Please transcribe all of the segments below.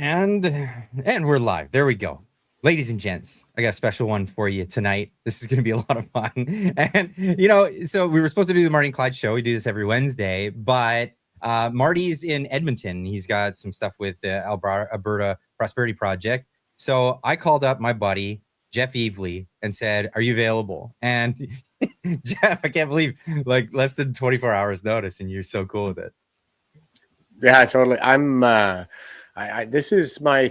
And we're live. There we go. Ladies and gents, I got a special one for you tonight. This is going to be a lot of fun. And, so we were supposed to do the Marty and Clyde show. We do this every Wednesday, but Marty's in Edmonton. He's got some stuff with the Alberta Prosperity Project. So I called up my buddy, Jeff Evely, and said, "Are you available?" And Jeff, I can't believe less than 24 hours notice, and you're so cool with it. Yeah, totally. I'm this is my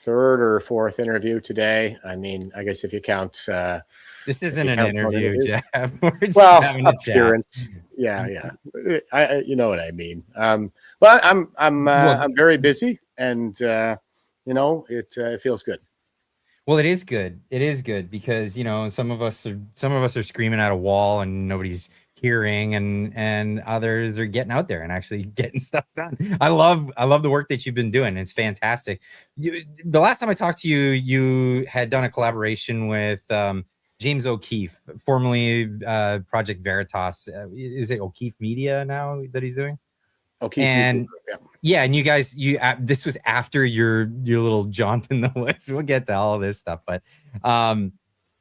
third or fourth interview today. I mean, I guess if you count this isn't an interview, Jeff. Well, appearance. Yeah. You know what I mean. But I'm very busy, and it feels good. Well, it is good. It is good because some of us are screaming at a wall and nobody's hearing, and others are getting out there and actually getting stuff done. I love the work that you've been doing. It's fantastic. The last time I talked to you, you had done a collaboration with James O'Keefe, formerly Project Veritas. Is it O'Keefe Media now that he's doing? O'Keefe and Media, yeah, and you guys, this was after your little jaunt in the woods. We'll get to all this stuff, but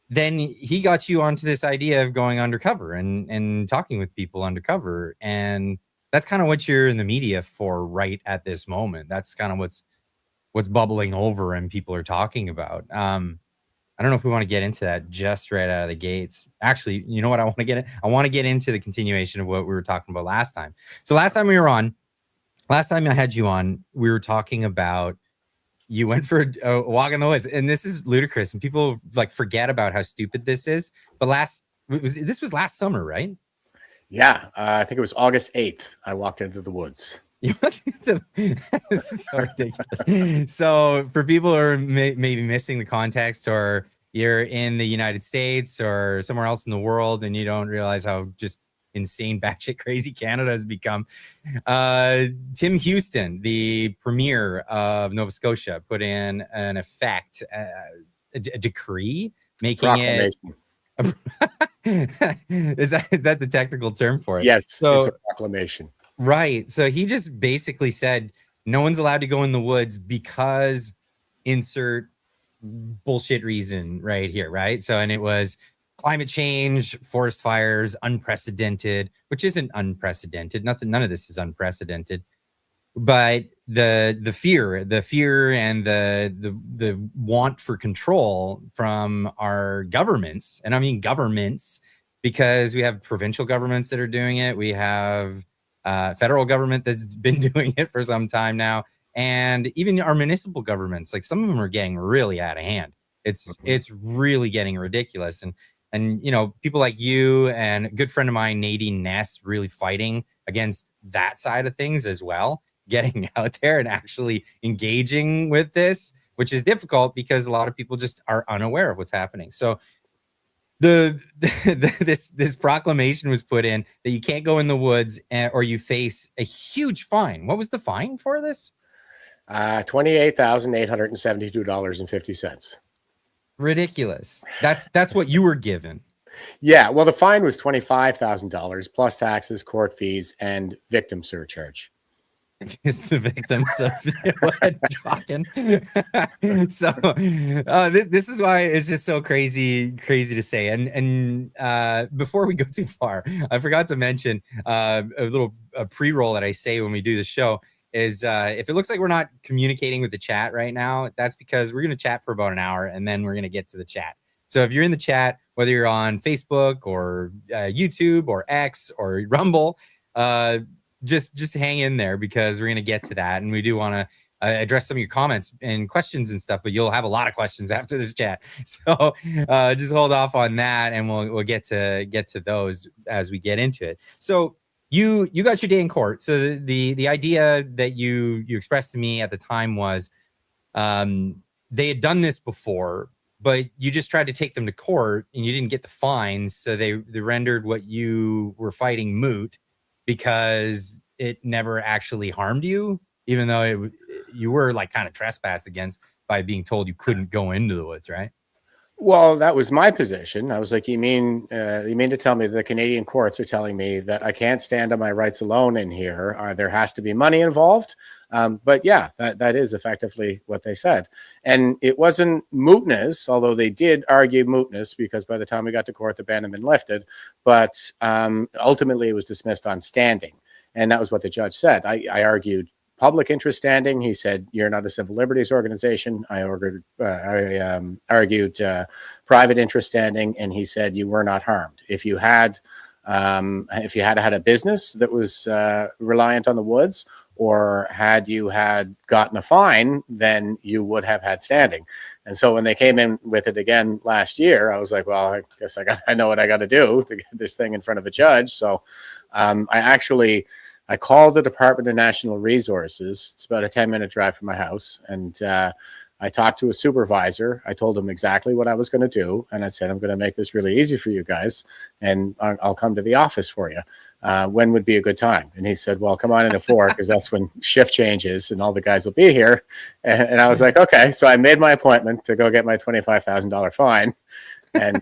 then he got you onto this idea of going undercover and talking with people undercover. And that's kind of what you're in the media for right at this moment. That's kind of what's bubbling over and people are talking about. I don't know if we want to get into that just right out of the gates. Actually, you know what I want to get in? I want to get into the continuation of what we were talking about last time. So last time I had you on, we were talking about you went for a walk in the woods, and this is ludicrous, and people forget about how stupid this is. But this was last summer, right? Yeah, I think it was August 8th. I walked into the woods. This is so ridiculous. So for people who are maybe missing the context, or you're in the United States or somewhere else in the world, and you don't realize how just insane, batshit crazy Canada has become. Tim Houston, the premier of Nova Scotia, put in an effect, a decree making it. Is that the technical term for it? Yes, so, it's a proclamation. Right. So he just basically said no one's allowed to go in the woods because insert bullshit reason right here. Right. So, and it was climate change, forest fires, unprecedented, which isn't unprecedented. None of this is unprecedented. But the fear and the want for control from our governments, and I mean governments, because we have provincial governments that are doing it. We have federal government that's been doing it for some time now, and even our municipal governments. Some of them are getting really out of hand. It's really getting ridiculous. And people like you and a good friend of mine, Nadine Ness, really fighting against that side of things as well, getting out there and actually engaging with this, which is difficult because a lot of people just are unaware of what's happening. So this proclamation was put in that you can't go in the woods or you face a huge fine. What was the fine for this? $28,872.50. Ridiculous. That's what you were given. Yeah, well, the fine was $25,000 plus taxes, court fees, and victim surcharge. It's the victims of talking. So this is why it's just so crazy to say. And before we go too far, I forgot to mention a little pre-roll that I say when we do the show is if it looks like we're not communicating with the chat right now, that's because we're going to chat for about an hour and then we're going to get to the chat. So if you're in the chat, whether you're on Facebook or YouTube or X or Rumble, just hang in there because we're going to get to that. And we do want to address some of your comments and questions and stuff, but you'll have a lot of questions after this chat. So just hold off on that and we'll get to those as we get into it. So you got your day in court. So the idea that you expressed to me at the time was they had done this before, but you just tried to take them to court and you didn't get the fines. So they rendered what you were fighting moot because it never actually harmed you, even though you were kind of trespassed against by being told you couldn't go into the woods, right? Well, that was my position. I was like, you mean to tell me the Canadian courts are telling me that I can't stand on my rights alone in here? There has to be money involved. But yeah, that is effectively what they said. And it wasn't mootness, although they did argue mootness because by the time we got to court, the ban had been lifted. But ultimately, it was dismissed on standing. And that was what the judge said. I argued public interest standing. He said, you're not a civil liberties organization. I argued private interest standing, and he said you were not harmed. If you had had a business that was reliant on the woods, or had you had gotten a fine, then you would have had standing. And so when they came in with it again last year, I was like, well, I guess I know what I got to do to get this thing in front of a judge. So I called the Department of National Resources. It's about a 10-minute drive from my house. And I talked to a supervisor. I told him exactly what I was going to do. And I said, I'm going to make this really easy for you guys. And I'll come to the office for you. When would be a good time? And he said, well, come on in at 4 because that's when shift changes and all the guys will be here. And I was like, okay. So I made my appointment to go get my $25,000 fine. And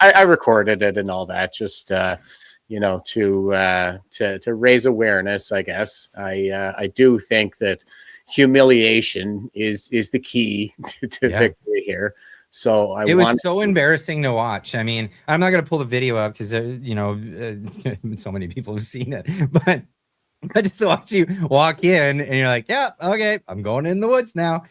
I recorded it and all that, just to raise awareness, I guess. I do think that humiliation is the key to victory here. So it was so embarrassing to watch. I mean, I'm not going to pull the video up because, so many people have seen it, but I just watch you walk in and you're like, yeah, okay, I'm going in the woods now.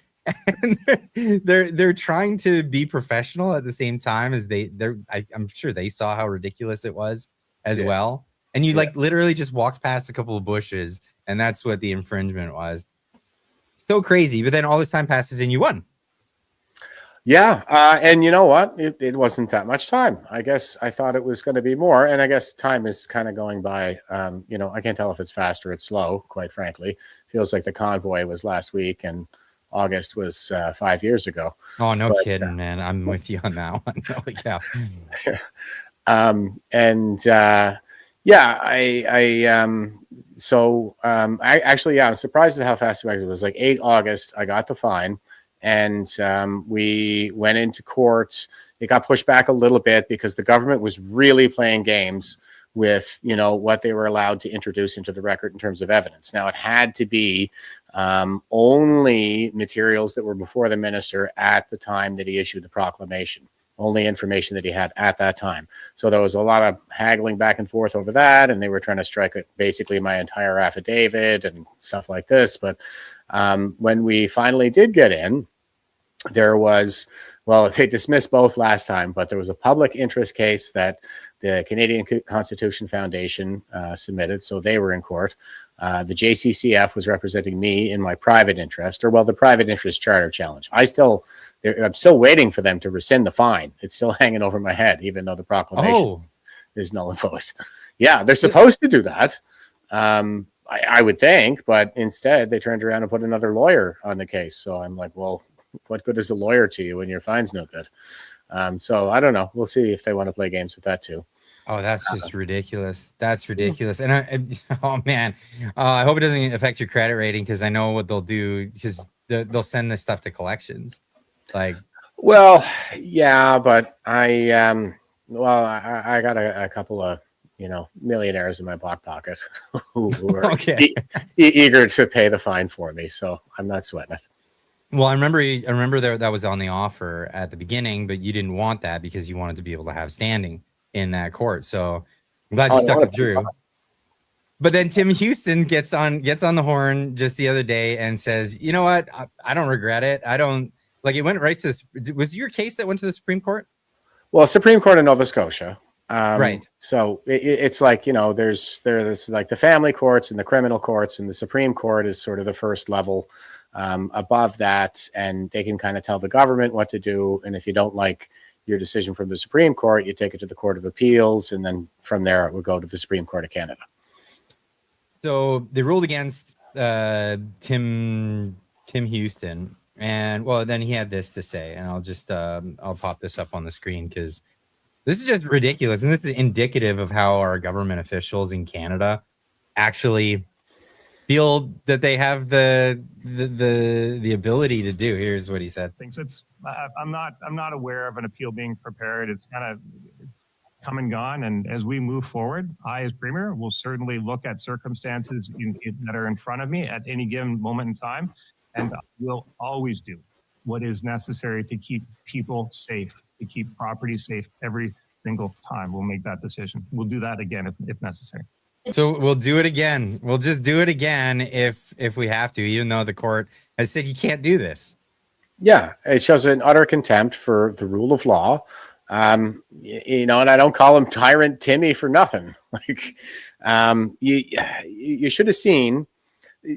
And they're trying to be professional at the same time as I'm sure they saw how ridiculous it was as well. And you literally just walked past a couple of bushes, and that's what the infringement was. So crazy. But then all this time passes and you won. Yeah. And you know what? It wasn't that much time. I guess I thought it was going to be more. And I guess time is kind of going by. I can't tell if it's fast or it's slow, quite frankly. Feels like the convoy was last week and August was 5 years ago. Oh, no kidding, man. I'm with you on that one. Holy cow. I'm surprised at how fast it was. It was like 8 August. I got the fine. And we went into court. It got pushed back a little bit because the government was really playing games with, what they were allowed to introduce into the record in terms of evidence. Now, it had to be only materials that were before the minister at the time that he issued the proclamation, only information that he had at that time. So there was a lot of haggling back and forth over that, and they were trying to strike basically my entire affidavit and stuff like this. But when we finally did get in, there was, they dismissed both last time, but there was a public interest case that the Canadian Constitution Foundation submitted, so they were in court. The JCCF was representing me in my private interest, the private interest charter challenge. I'm still waiting for them to rescind the fine. It's still hanging over my head, even though the proclamation is null and void. Yeah, they're supposed to do that. I would think, but instead they turned around and put another lawyer on the case. So I'm like, well, what good is a lawyer to you when your fine's no good? So I don't know. We'll see if they want to play games with that too. Oh, that's just ridiculous. That's ridiculous. And I hope it doesn't affect your credit rating, because I know what they'll do, because they'll send this stuff to collections. But I got a couple of millionaires in my back pocket who are eager to pay the fine for me, so I'm not sweating it. Well, I remember that was on the offer at the beginning, but you didn't want that because you wanted to be able to have standing in that court. So I'm glad you stuck it through. But then Tim Houston gets on the horn just the other day and says, you know what? I don't regret it. I don't it went right to this. Was your case that went to the Supreme Court? Well, Supreme Court of Nova Scotia. Right. So it's like, there's like the family courts and the criminal courts, and the Supreme Court is sort of the first level above that. And they can kind of tell the government what to do. And if you don't like your decision from the Supreme Court, you take it to the Court of Appeals, and then from there it would go to the Supreme Court of Canada. So they ruled against Tim Houston, and then he had this to say, and I'll pop this up on the screen because this is just ridiculous, and this is indicative of how our government officials in Canada actually feel that they have the ability to do. Here's what he said. Thinks it's I'm not aware of an appeal being prepared. It's kind of come and gone, and as we move forward, I as Premier will certainly look at circumstances that are in front of me at any given moment in time, and will always do what is necessary to keep people safe, to keep property safe every single time. We'll make that decision. We'll do that again if necessary. So we'll do it again. We'll just do it again if we have to, even though the court has said you can't do this. Yeah, it shows an utter contempt for the rule of law. You know, and I don't call him Tyrant Timmy for nothing. Like, you should have seen.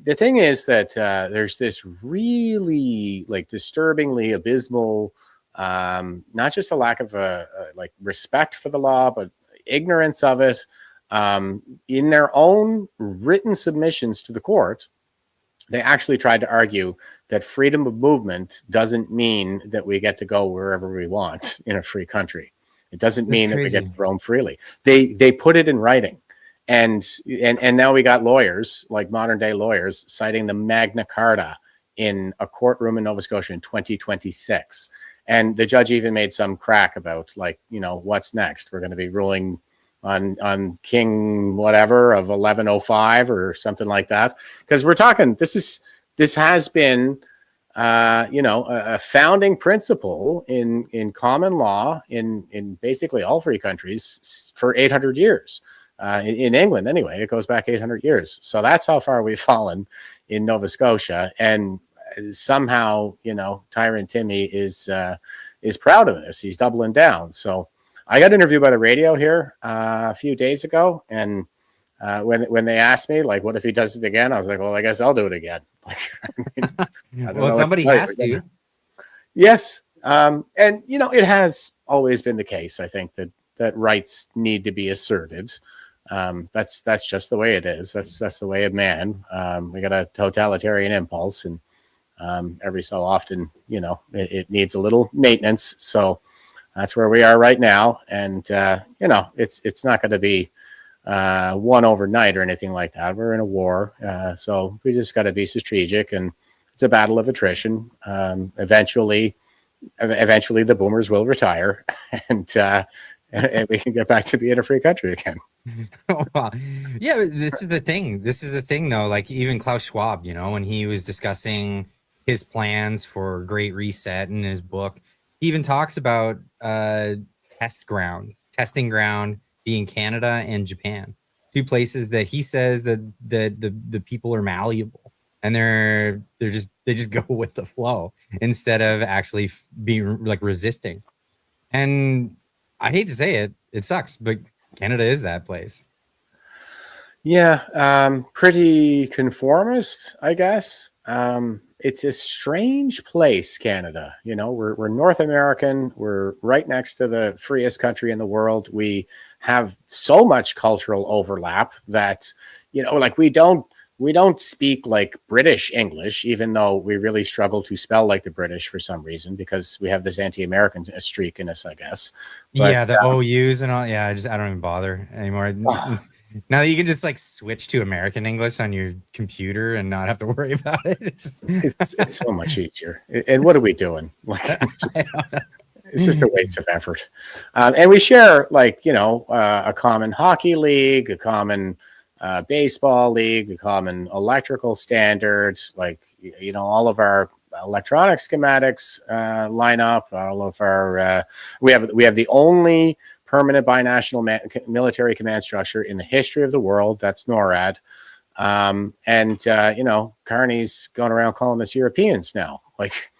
The thing is that there's this really like disturbingly abysmal, not just a lack of like respect for the law, but ignorance of it. In their own written submissions to the court, they actually tried to argue that freedom of movement doesn't mean that we get to go wherever we want in a free country. It doesn't mean that we get to roam freely. They put it in writing. And now we got lawyers, like modern day lawyers, citing the Magna Carta in a courtroom in Nova Scotia in 2026. And the judge even made some crack about, like, you know, what's next? We're going to be ruling on King whatever of 1105 or something like that. Because we're talking, this has been, you know, a founding principle in common law in basically all free countries for 800 years. In England, anyway, it goes back 800 years. So that's how far we've fallen in Nova Scotia. And somehow, you know, Tyrant Timmy is proud of this. He's doubling down. So I got interviewed by the radio here a few days ago, and when they asked me, like, what if he does it again? I was like, well, I guess I'll do it again. Like, I mean, well, somebody has to. Yes, and you know, it has always been the case. I think that rights need to be asserted. That's just the way it is. That's the way of man. We got a totalitarian impulse, and every so often, you know, it needs a little maintenance. So that's where we are right now. And, you know, it's not going to be won overnight or anything like that. We're in a war. So we just got to be strategic, and it's a battle of attrition. Eventually the boomers will retire, and we can get back to being a free country again. Yeah, this is the thing. This is the thing, though. Like, even Klaus Schwab, you know, when he was discussing his plans for Great Reset in his book, he even talks about testing ground being Canada and Japan, two places that he says that the people are malleable, and they just go with the flow instead of actually being like resisting. And I hate to say it sucks, but Canada is that place. Yeah, pretty conformist, I guess. It's a strange place, Canada. You know, we're North American. We're right next to the freest country in the world. We have so much cultural overlap that, you know, like we don't speak like British English, even though we really struggle to spell like the British for some reason, because we have this anti-American streak in us, I guess. But, yeah, the OUs and all. Yeah, I don't even bother anymore. Now you can just like switch to American English on your computer and not have to worry about it. It's so much easier. And what are we doing? Like, it's just a waste of effort. And we share, like, you know, a common hockey league, a common baseball league, a common electrical standards. Like, you know, all of our electronic schematics line up. All of our we have the only permanent binational military command structure in the history of the world. That's NORAD. And you know, Carney's going around calling us Europeans now. Like,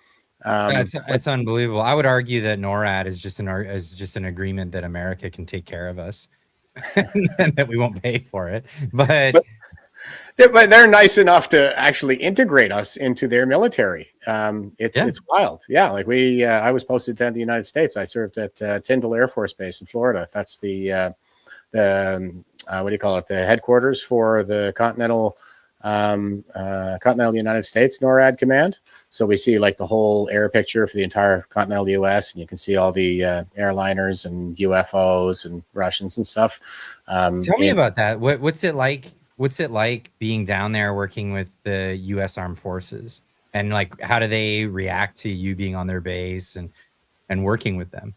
it's unbelievable. I would argue that NORAD is just an agreement that America can take care of us and that we won't pay for it. But they're nice enough to actually integrate us into their military. It's wild. Yeah, like I was posted to the United States. I served at Tyndall Air Force Base in Florida. That's the what do you call it? The headquarters for the continental United States NORAD command. So we see like the whole air picture for the entire continental U.S. and you can see all the airliners and UFOs and Russians and stuff. Tell me about that. What's it like what's it like being down there working with the U.S. Armed Forces, and like how do they react to you being on their base and working with them?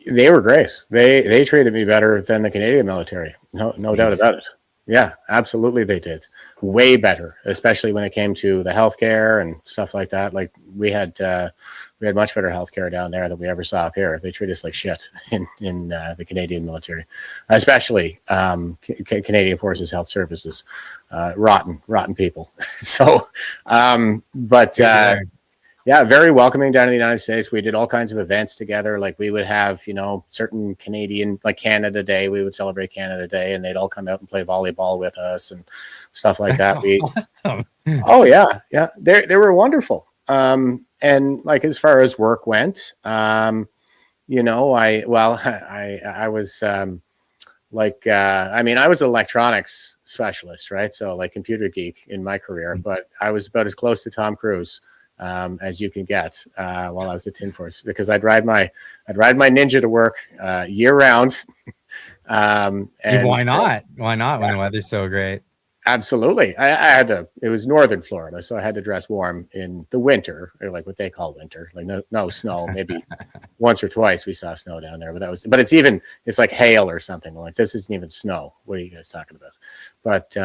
They were great. They treated me better than the Canadian military. No doubt about it. Yeah, absolutely they did. Way better, especially when it came to the healthcare and stuff like that. Like we had much better healthcare down there than we ever saw up here. They treat us like shit in the Canadian military, especially Canadian Forces Health Services. Rotten people. So, but yeah, very welcoming down in the United States. We did all kinds of events together. Like we would have, certain Canadian, like Canada Day, we would celebrate Canada Day, and they'd all come out and play volleyball with us and stuff like that. Awesome. Oh yeah. They were wonderful. And like as far as work went, I was I was an electronics specialist, right? So like computer geek in my career, but I was about as close to Tom Cruise as you can get while I was at Tin Force, because I'd ride my Ninja to work year round. And why not? Why not when the weather's so great? Absolutely. I had to. It was northern Florida, so I had to dress warm in the winter, or like what they call winter. Like no snow. Maybe once or twice we saw snow down there, but it's like hail or something. Like this isn't even snow. What are you guys talking about? But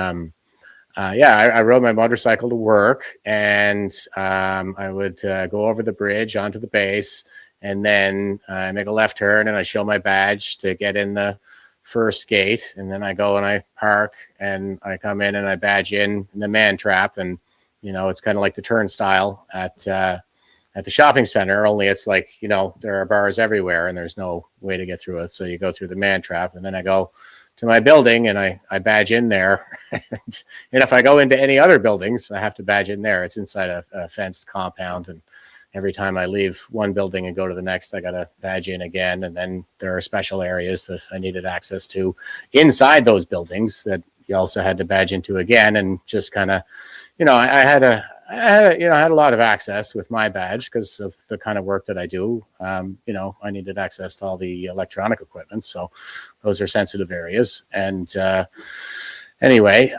I rode my motorcycle to work, and I would go over the bridge onto the base, and then I make a left turn, and I show my badge to get in the first gate, and then I go and I park, and I come in and I badge in the man trap, and it's kind of like the turnstile at the shopping center, only it's like there are bars everywhere, and there's no way to get through it, so you go through the man trap, and then I go to my building and I badge in there. And if I go into any other buildings, I have to badge in there. It's inside a fenced compound, and every time I leave one building and go to the next, I got to badge in again. And then there are special areas that I needed access to inside those buildings that you also had to badge into again. And just kind of, I had a lot of access with my badge because of the kind of work that I do. I needed access to all the electronic equipment, so those are sensitive areas. And anyway,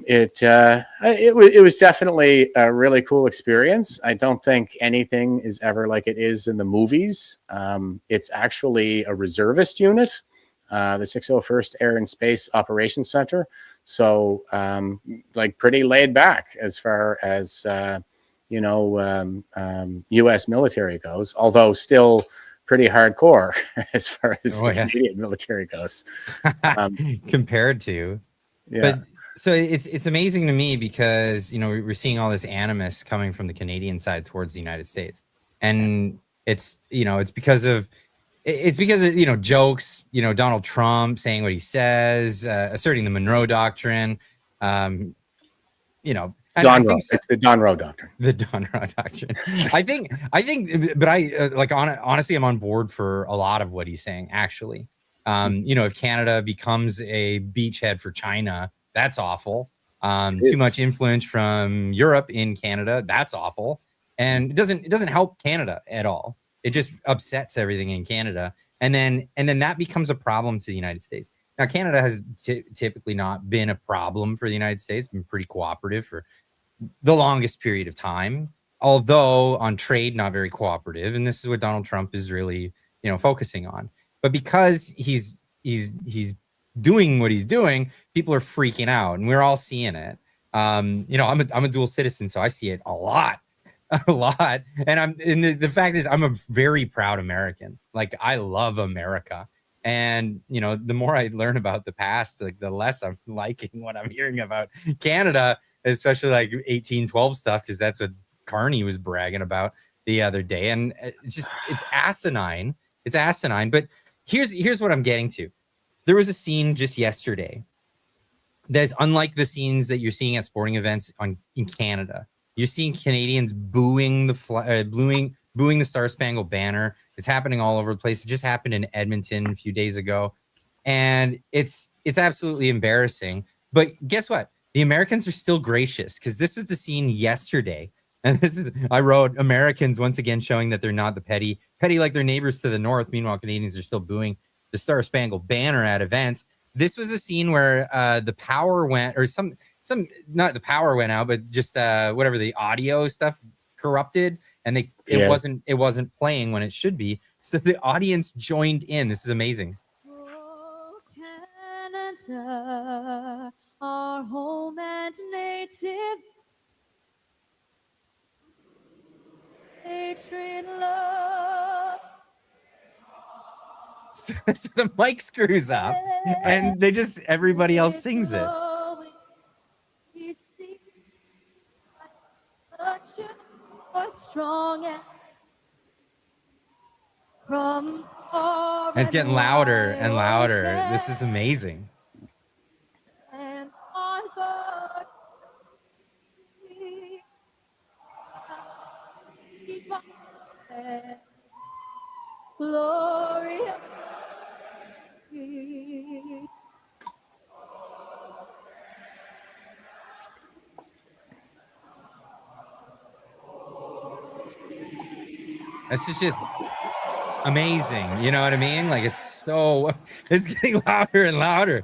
it was definitely a really cool experience. I don't think anything is ever like it is in the movies. It's actually a reservist unit, the 601st Air and Space Operations Center. So, pretty laid back as far as, U.S. military goes, although still pretty hardcore as far as the Canadian military goes. Compared to. Yeah. But so it's amazing to me because, we're seeing all this animus coming from the Canadian side towards the United States. And it's because of jokes, Donald Trump saying what he says, asserting the Monroe Doctrine, it's the Don Rowe Doctrine. The Don Rowe Doctrine. I think, but honestly, I'm on board for a lot of what he's saying, actually. If Canada becomes a beachhead for China, that's awful. Too much influence from Europe in Canada, that's awful. And it doesn't help Canada at all. It just upsets everything in Canada. And then that becomes a problem to the United States. Now, Canada has typically not been a problem for the United States, been pretty cooperative for the longest period of time, although on trade, not very cooperative. And this is what Donald Trump is really, focusing on. But because he's doing what he's doing, people are freaking out, and we're all seeing it. I'm a dual citizen, so I see it a lot. And the fact is, I'm a very proud American. Like, I love America. And, the more I learn about the past, like, the less I'm liking what I'm hearing about Canada, especially like 1812 stuff, because that's what Carney was bragging about the other day. And it's asinine. It's asinine. But here's what I'm getting to. There was a scene just yesterday that's unlike the scenes that you're seeing at sporting events in Canada. You're seeing Canadians booing the Star Spangled Banner. It's happening all over the place. It just happened in Edmonton a few days ago, and it's absolutely embarrassing. But guess what? The Americans are still gracious, because this was the scene yesterday, and I wrote Americans once again showing that they're not the petty like their neighbors to the north. Meanwhile, Canadians are still booing the Star Spangled Banner at events. This was a scene where the power went, or some not the power went out, but just whatever, the audio stuff corrupted, and it wasn't playing when it should be. So the audience joined in. This is amazing. Oh, Canada, our home and native patriot love. So the mic screws up, and everybody else sings it. You see, such a strong and from far And it's getting louder and louder. wide, This is amazing. and on God we keep on glory. This is just amazing. You know what I mean? Like, it's getting louder and louder.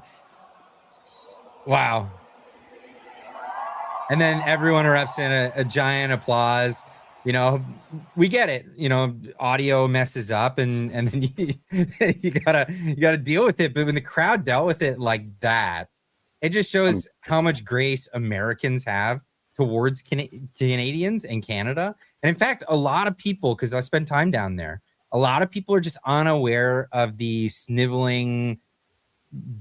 Wow. And then everyone erupts in a giant applause. You know, we get it. You know, audio messes up, and then you gotta deal with it. But when the crowd dealt with it like that, it just shows how much grace Americans have towards Canadians and Canada. And in fact, a lot of people, because I spend time down there, a lot of people are just unaware of the sniveling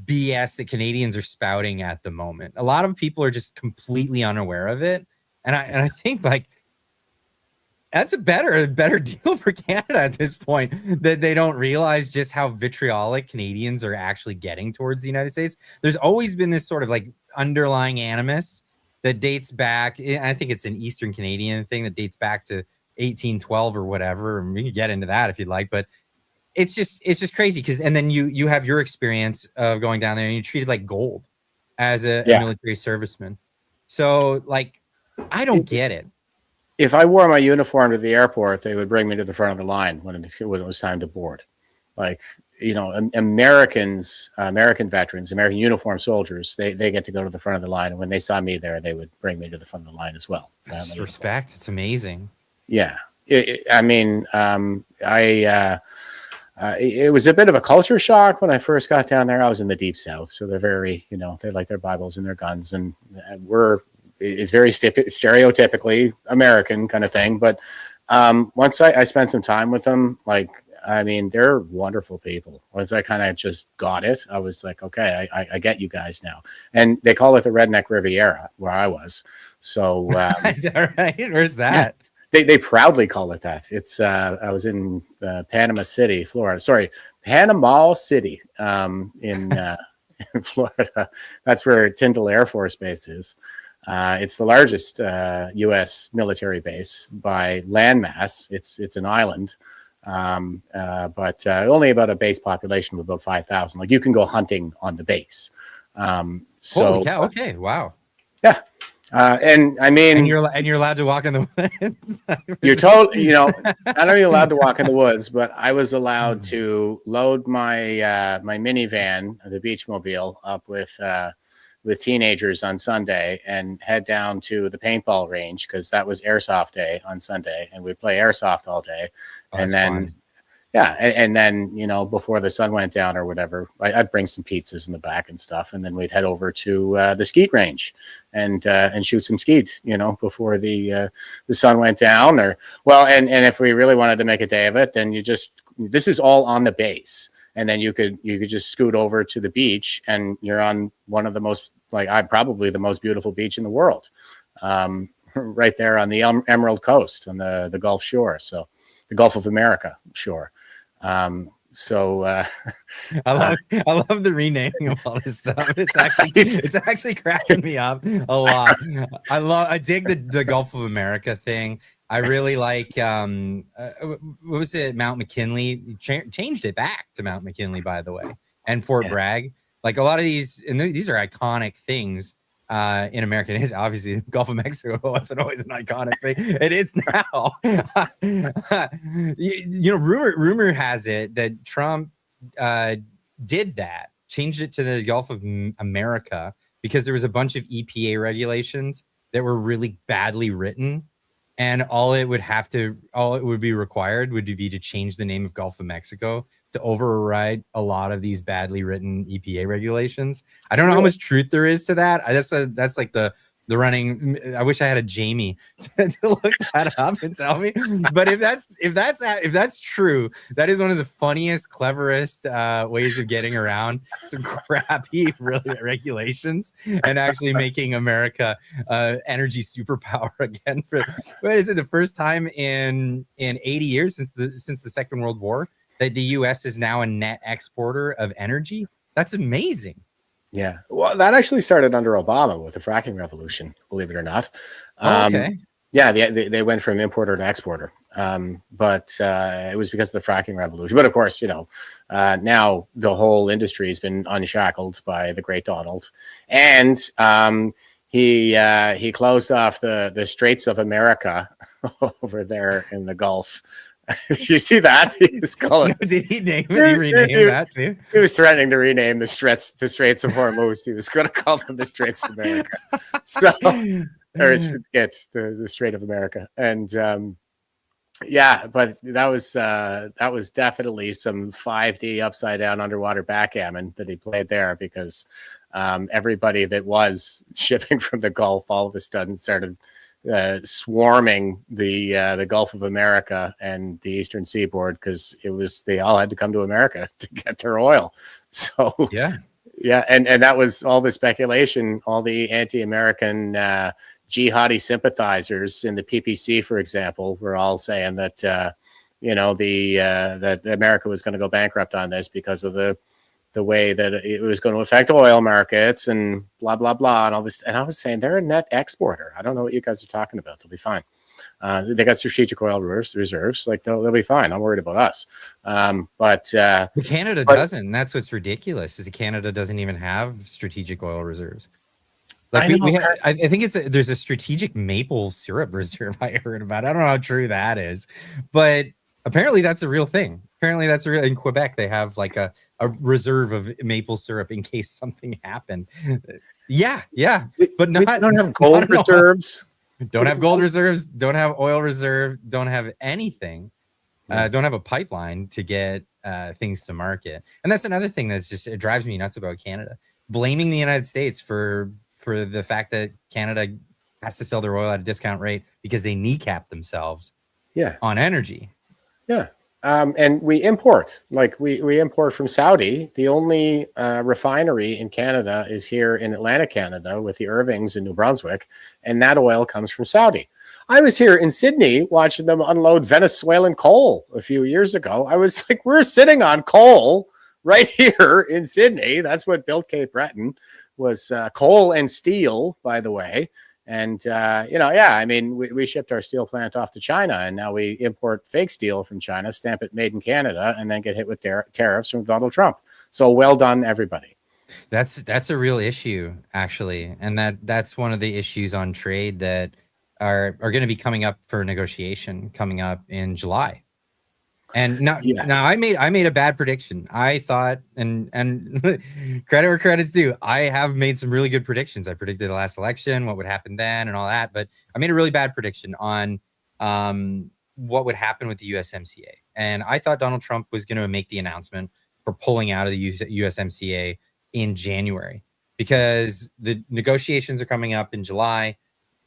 BS that Canadians are spouting at the moment. A lot of people are just completely unaware of it. And I think, like, that's a better deal for Canada at this point, that they don't realize just how vitriolic Canadians are actually getting towards the United States. There's always been this sort of like underlying animus that dates back. I think it's an Eastern Canadian thing that dates back to 1812 or whatever. And we can get into that if you'd like, but it's just crazy. And then you have your experience of going down there and you're treated like gold as a military serviceman. So, like, I don't get it. If I wore my uniform to the airport, they would bring me to the front of the line when it was time to board. Like, you know, Americans, American veterans, American uniformed soldiers, they get to go to the front of the line. And when they saw me there, they would bring me to the front of the line as well. Respect. It's amazing. Yeah. It was a bit of a culture shock when I first got down there. I was in the deep South. So they're very, you know, they like their Bibles and their guns, and it's very stereotypically American kind of thing. But once I spent some time with them, like, I mean, they're wonderful people. Once I kind of just got it, I was like, okay, I get you guys now. And they call it the Redneck Riviera where I was. So is that right? Where's that? Yeah, they proudly call it that. It's I was in Panama City, Florida. Sorry, Panama City in Florida. That's where Tyndall Air Force Base is. It's the largest U.S. military base by landmass. It's an island, but only about a base population of about 5,000. Like, you can go hunting on the base. So holy cow, okay, wow, yeah. And I mean, and you're allowed to walk in the woods. You're told, you know, not only allowed to walk in the woods, but I was allowed to load my my minivan, the Beachmobile, up with teenagers on Sunday and head down to the paintball range, because that was airsoft day on Sunday, and we'd play airsoft all day. And then fun. Yeah, and then, you know, before the sun went down or whatever, I'd bring some pizzas in the back and stuff, and then we'd head over to the skeet range and shoot some skeet, you know, before the sun went down. Or, well, and if we really wanted to make a day of it, then this is all on the base, and then you could just scoot over to the beach, and you're on one of the most, like, probably the most beautiful beach in the world, right there on the Emerald Coast, on the Gulf Shore, so the Gulf of America shore. I love the renaming of all this stuff. It's actually cracking me up a lot. I dig the Gulf of America thing. I really like what was it, Mount McKinley? Changed it back to Mount McKinley, by the way, and Fort Bragg. Like, a lot of these, and these are iconic things in America. It is obviously, the Gulf of Mexico wasn't always an iconic thing. It is now. You know, rumor has it that Trump did that changed it to the Gulf of America because there was a bunch of EPA regulations that were really badly written, and all it would be required would be to change the name of Gulf of Mexico to override a lot of these badly written EPA regulations. I don't know how much truth there is to that. That's like the running. I wish I had a Jamie to look that up and tell me. But if that's true, that is one of the funniest, cleverest ways of getting around some crappy regulations and actually making America energy superpower again. What is it? The first time in 80 years since the Second World War that the U.S. is now a net exporter of energy. That's amazing. Yeah. Well, that actually started under Obama with the fracking revolution, believe it or not. Okay. Yeah, they went from importer to exporter. But it was because of the fracking revolution. But of course, now the whole industry has been unshackled by the great Donald. And he closed off the Straits of America over there in the Gulf. Did you see that? He was calling. No, did he name it? He renamed that too. He was threatening to rename the Straits of Hormuz. He was going to call them the Straits of America. So, or the Strait of America, and yeah, but that was definitely some 5D upside down underwater backgammon that he played there, because everybody that was shipping from the Gulf all of a sudden started swarming the Gulf of America and the Eastern Seaboard, because they all had to come to America to get their oil. So yeah, and that was all the speculation. All the anti-American jihadi sympathizers in the PPC, for example, were all saying that that America was going to go bankrupt on this because of the way that it was going to affect oil markets and blah, blah, blah, and all this. And I was saying they're a net exporter. I don't know what you guys are talking about. They'll be fine. They got strategic oil reserves. Like they'll be fine. I'm worried about us. But Canada doesn't. That's what's ridiculous, is that Canada doesn't even have strategic oil reserves. Like I think there's a strategic maple syrup reserve I heard about. I don't know how true that is, but apparently that's a real thing. Apparently that's real. In Quebec, they have like a reserve of maple syrup in case something happened. Yeah. But we don't have gold reserves. Don't have gold reserves. Don't have oil reserve. Don't have anything. Don't have a pipeline to get things to market. And that's another thing it drives me nuts about Canada. Blaming the United States for the fact that Canada has to sell their oil at a discount rate because they kneecap themselves on energy. Yeah. And we import, we import from Saudi. The only refinery in Canada is here in Atlantic Canada with the Irvings in New Brunswick, and that oil comes from Saudi. I was here in Sydney watching them unload Venezuelan coal a few years ago. I was like, we're sitting on coal right here in Sydney. That's what built Cape Breton, was coal and steel, by the way. And, we shipped our steel plant off to China, and now we import fake steel from China, stamp it made in Canada, and then get hit with tariffs from Donald Trump. So well done, everybody. That's a real issue, actually. And that's one of the issues on trade that are going to be coming up for negotiation coming up in July. And now I made a bad prediction. I thought, and credit where credit's due, I have made some really good predictions. I predicted the last election, what would happen then and all that, but I made a really bad prediction on what would happen with the USMCA. And I thought Donald Trump was going to make the announcement for pulling out of the USMCA in January, because the negotiations are coming up in July.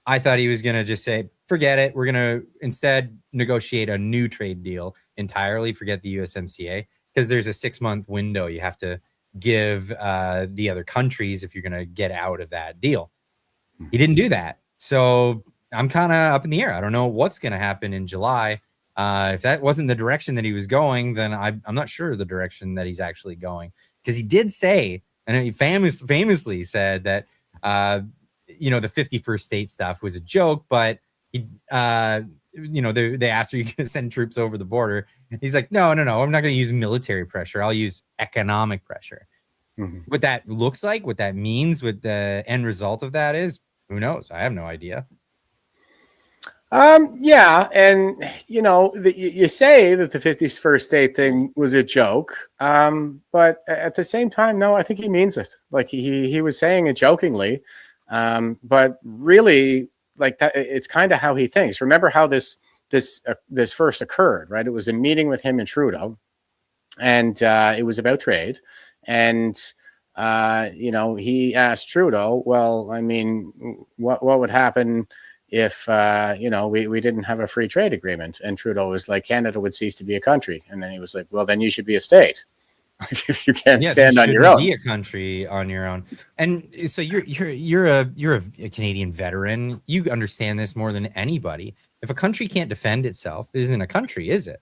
I thought he was going to just say, forget it. We're going to instead negotiate a new trade deal entirely, forget the USMCA, because there's a 6-month window you have to give the other countries if you're going to get out of that deal. He didn't do that. So I'm kind of up in the air. I don't know what's going to happen in July. If that wasn't the direction that he was going, then I'm not sure the direction that he's actually going, because he did say, and he famously said that, the 51st state stuff was a joke, but he, they asked, are you going to send troops over the border? He's like, no, I'm not going to use military pressure. I'll use economic pressure. Mm-hmm. What that looks like, what that means, what the end result of that is, who knows? I have no idea. Yeah, and you say that the 51st state thing was a joke, but at the same time, no, I think he means it. Like he was saying it jokingly, but really, like that, it's kind of how he thinks. Remember how this first occurred, right? It was a meeting with him and Trudeau, and it was about trade, and he asked Trudeau, well, I mean, what would happen if we didn't have a free trade agreement? And Trudeau was like, Canada would cease to be a country. And then he was like, well, then you should be a state. If you can't stand on your own. Be a country on your own. And so you're a Canadian veteran. You understand this more than anybody. If a country can't defend itself, it isn't a country, is it?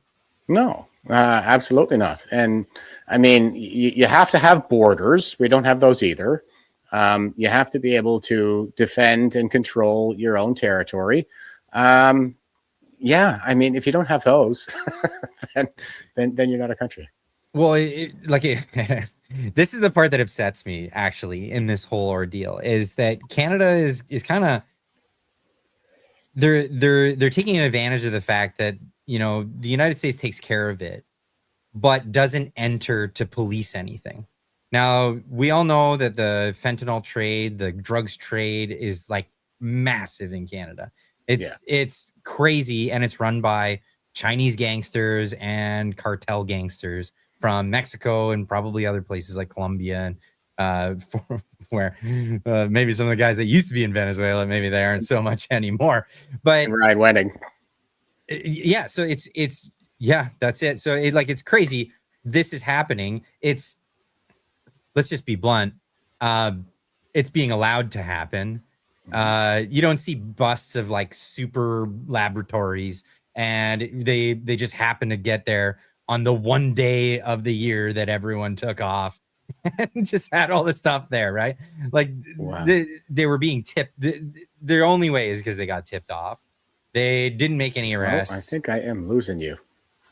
No, absolutely not. And I mean, you have to have borders. We don't have those either. You have to be able to defend and control your own territory. Yeah, I mean, if you don't have those, then you're not a country. Well, this is the part that upsets me actually in this whole ordeal, is that Canada is kind of they're taking advantage of the fact that the United States takes care of it, but doesn't enter to police anything. Now, we all know that the fentanyl trade, the drugs trade is like massive in Canada. It's crazy, and it's run by Chinese gangsters and cartel gangsters from Mexico and probably other places like Colombia, and where maybe some of the guys that used to be in Venezuela, maybe they aren't so much anymore. But Ryan Wenning. Yeah, so it's that's it. So it's crazy. This is happening. Let's just be blunt. It's being allowed to happen. You don't see busts of like super laboratories, and they just happen to get there on the one day of the year that everyone took off and just had all the stuff there, right? Like wow. they were being tipped. Their only way is because they got tipped off. They didn't make any arrests. I think I am losing you.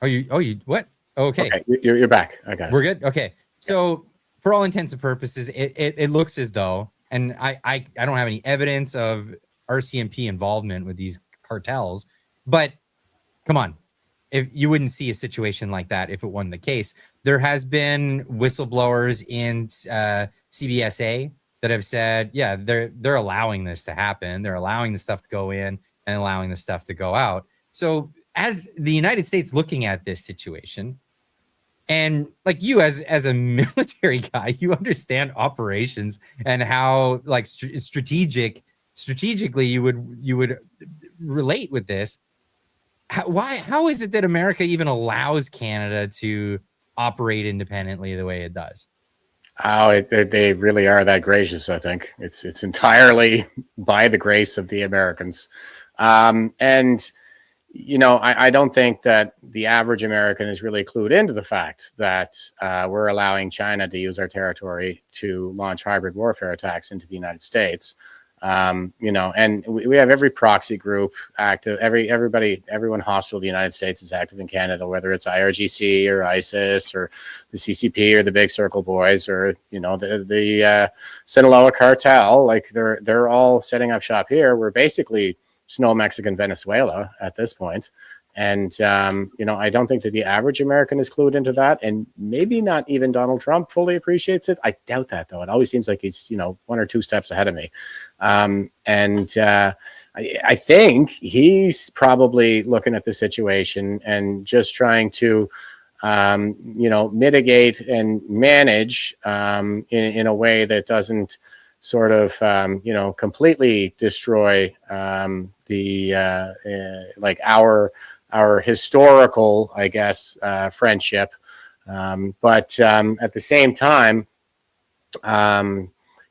You what? Okay. You're back. I got it. We're good. Okay. So for all intents and purposes, it looks as though, and I don't have any evidence of RCMP involvement with these cartels, but come on, if you wouldn't see a situation like that if it wasn't the case. There has been whistleblowers in CBSA that have said, yeah, they're allowing this to happen. They're allowing the stuff to go in and allowing the stuff to go out. So as the United States looking at this situation, and like you as a military guy, you understand operations and how like strategically you would relate with this. How is it that America even allows Canada to operate independently the way it does? Oh, they really are that gracious. I think it's entirely by the grace of the Americans. And I don't think that the average American is really clued into the fact that we're allowing China to use our territory to launch hybrid warfare attacks into the United States. And we have every proxy group active, everyone hostile to the United States is active in Canada, whether it's IRGC or ISIS or the CCP or the Big Circle Boys or, the Sinaloa cartel. Like they're all setting up shop here. We're basically Snow Mexican Venezuela at this point. And, I don't think that the average American is clued into that. And maybe not even Donald Trump fully appreciates it. I doubt that, though. It always seems like he's, one or two steps ahead of me. I think he's probably looking at the situation and just trying to, mitigate and manage in a way that doesn't sort of, completely destroy our historical, I guess, friendship. But at the same time,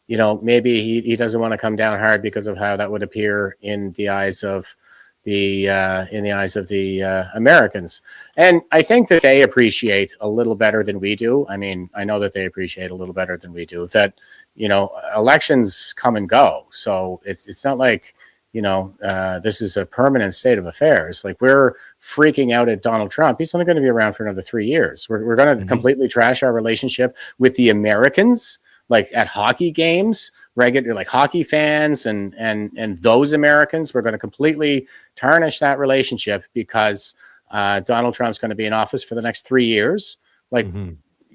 maybe he doesn't want to come down hard because of how that would appear in the eyes of the Americans. And I think that they appreciate a little better than we do. I mean, I know that they appreciate a little better than we do that, elections come and go. So it's not like, this is a permanent state of affairs. Like we're freaking out at Donald Trump. He's only going to be around for another 3 years. We're going to completely trash our relationship with the Americans, like at hockey games, regular, like hockey fans and those Americans. We're going to completely tarnish that relationship because Donald Trump's going to be in office for the next 3 years. Like,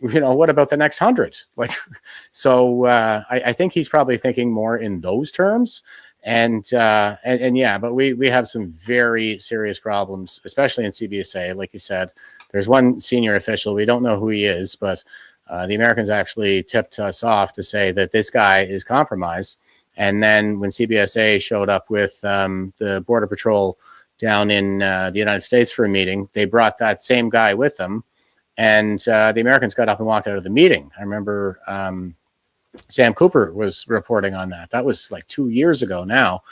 what about the next 100? Like, so I think he's probably thinking more in those terms. And yeah, but we have some very serious problems, especially in CBSA. Like you said, there's one senior official, we don't know who he is, but the Americans actually tipped us off to say that this guy is compromised. And then when CBSA showed up with the Border Patrol down in the United States for a meeting, they brought that same guy with them. And the Americans got up and walked out of the meeting. I remember Sam Cooper was reporting on that. That was like 2 years ago now.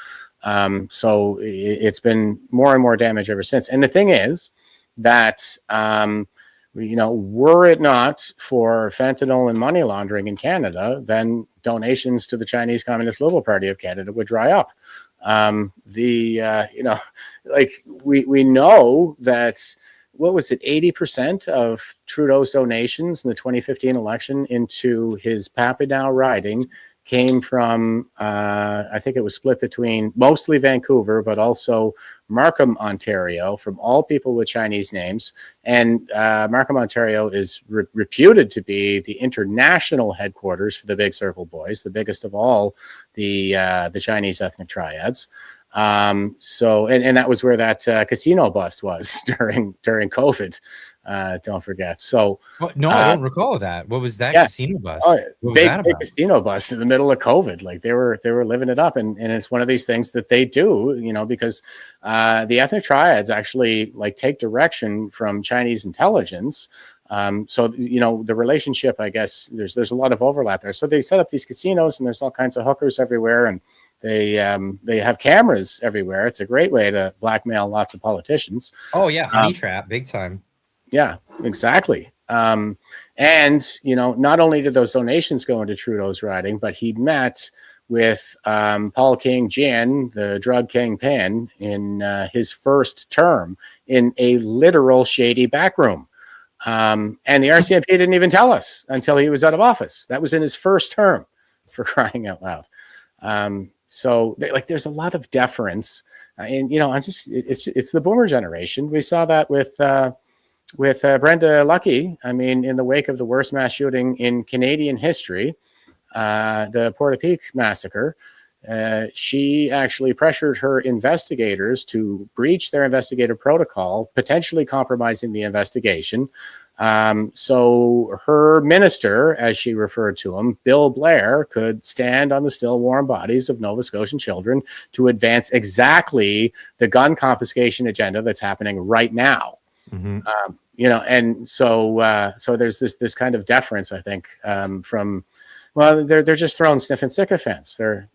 So it's been more and more damage ever since. And the thing is that, were it not for fentanyl and money laundering in Canada, then donations to the Chinese Communist Liberal Party of Canada would dry up. We know that, what was it, 80% of Trudeau's donations in the 2015 election into his Papineau riding came from, I think it was split between mostly Vancouver, but also Markham, Ontario, from all people with Chinese names. And Markham, Ontario is reputed to be the international headquarters for the Big Circle Boys, the biggest of all the Chinese ethnic triads. So that was where that casino bust was during COVID. Don't forget. So no, I don't recall that. What was that casino bust? Big casino bust in the middle of COVID. Like they were living it up, and it's one of these things that they do, because the ethnic triads actually like take direction from Chinese intelligence. So the relationship, I guess there's a lot of overlap there. So they set up these casinos, and there's all kinds of hookers everywhere, and they have cameras everywhere. It's a great way to blackmail lots of politicians. Oh yeah, honey trap, big time. Yeah, exactly. And not only did those donations go into Trudeau's riding, but he met with Paul King Jin, the drug kingpin, in his first term in a literal shady back room. And the RCMP didn't even tell us until he was out of office. That was in his first term, for crying out loud. So there's a lot of deference, and it's the boomer generation. We saw that with Brenda Lucky. I mean, in the wake of the worst mass shooting in Canadian history, the Portapique massacre, she actually pressured her investigators to breach their investigative protocol, potentially compromising the investigation. So her minister, as she referred to him, Bill Blair, could stand on the still warm bodies of Nova Scotian children to advance exactly the gun confiscation agenda that's happening right now. Mm-hmm. And so there's this kind of deference, I think, they're just throwing sniffing sycophants. They're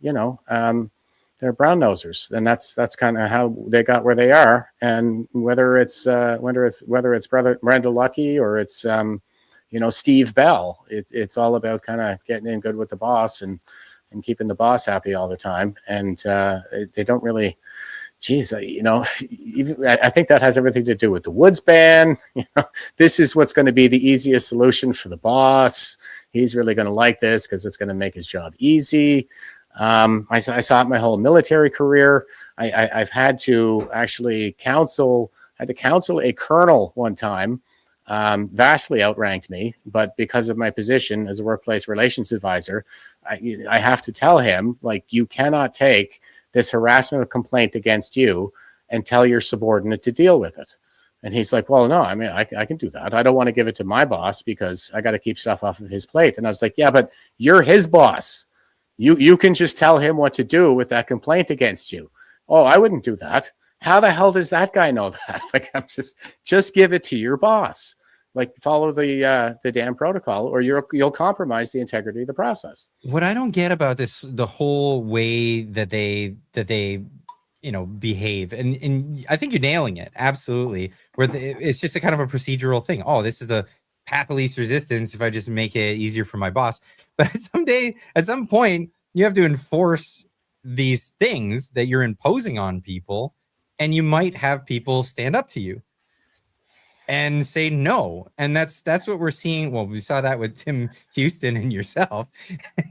brown nosers, and that's kind of how they got where they are. And whether it's Brenda Lucky or it's Steve Bell, it's all about kind of getting in good with the boss and keeping the boss happy all the time. And they don't really. Geez, I think that has everything to do with the Woods ban. This is what's going to be the easiest solution for the boss. He's really going to like this because it's going to make his job easy. I saw it my whole military career. I've had to actually counsel a colonel one time. Vastly outranked me, but because of my position as a workplace relations advisor, I have to tell him, like, you cannot take this harassment complaint against you and tell your subordinate to deal with it. And he's like, well, no, I mean, I can do that. I don't want to give it to my boss because I got to keep stuff off of his plate. And I was like, yeah, but you're his boss. You can just tell him what to do with that complaint against you. Oh, I wouldn't do that. How the hell does that guy know that? Like, I'm just give it to your boss. Like, follow the damn protocol, or you'll compromise the integrity of the process. What I don't get about this, the whole way that they behave, and I think you're nailing it absolutely. It's just a kind of a procedural thing. Oh, this is the path of least resistance if I just make it easier for my boss. But at some point, you have to enforce these things that you're imposing on people, and you might have people stand up to you and say no. And that's what we're seeing. Well, we saw that with Tim Houston and yourself.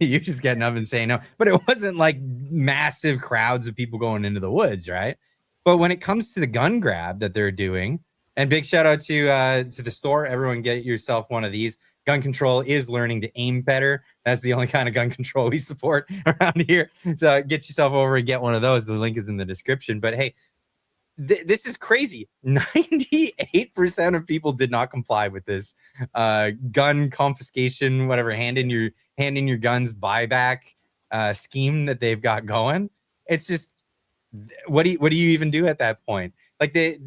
You're just getting up and saying no. But it wasn't like massive crowds of people going into the woods, right? But when it comes to the gun grab that they're doing, and big shout out to the store, everyone get yourself one of these. Gun control is learning to aim better. That's the only kind of gun control we support around here. So get yourself over and get one of those. The link is in the description. But hey, this is crazy. 98% of people did not comply with this gun confiscation, whatever, hand in your guns buyback scheme that they've got going. It's just, what do you even do at that point? Like they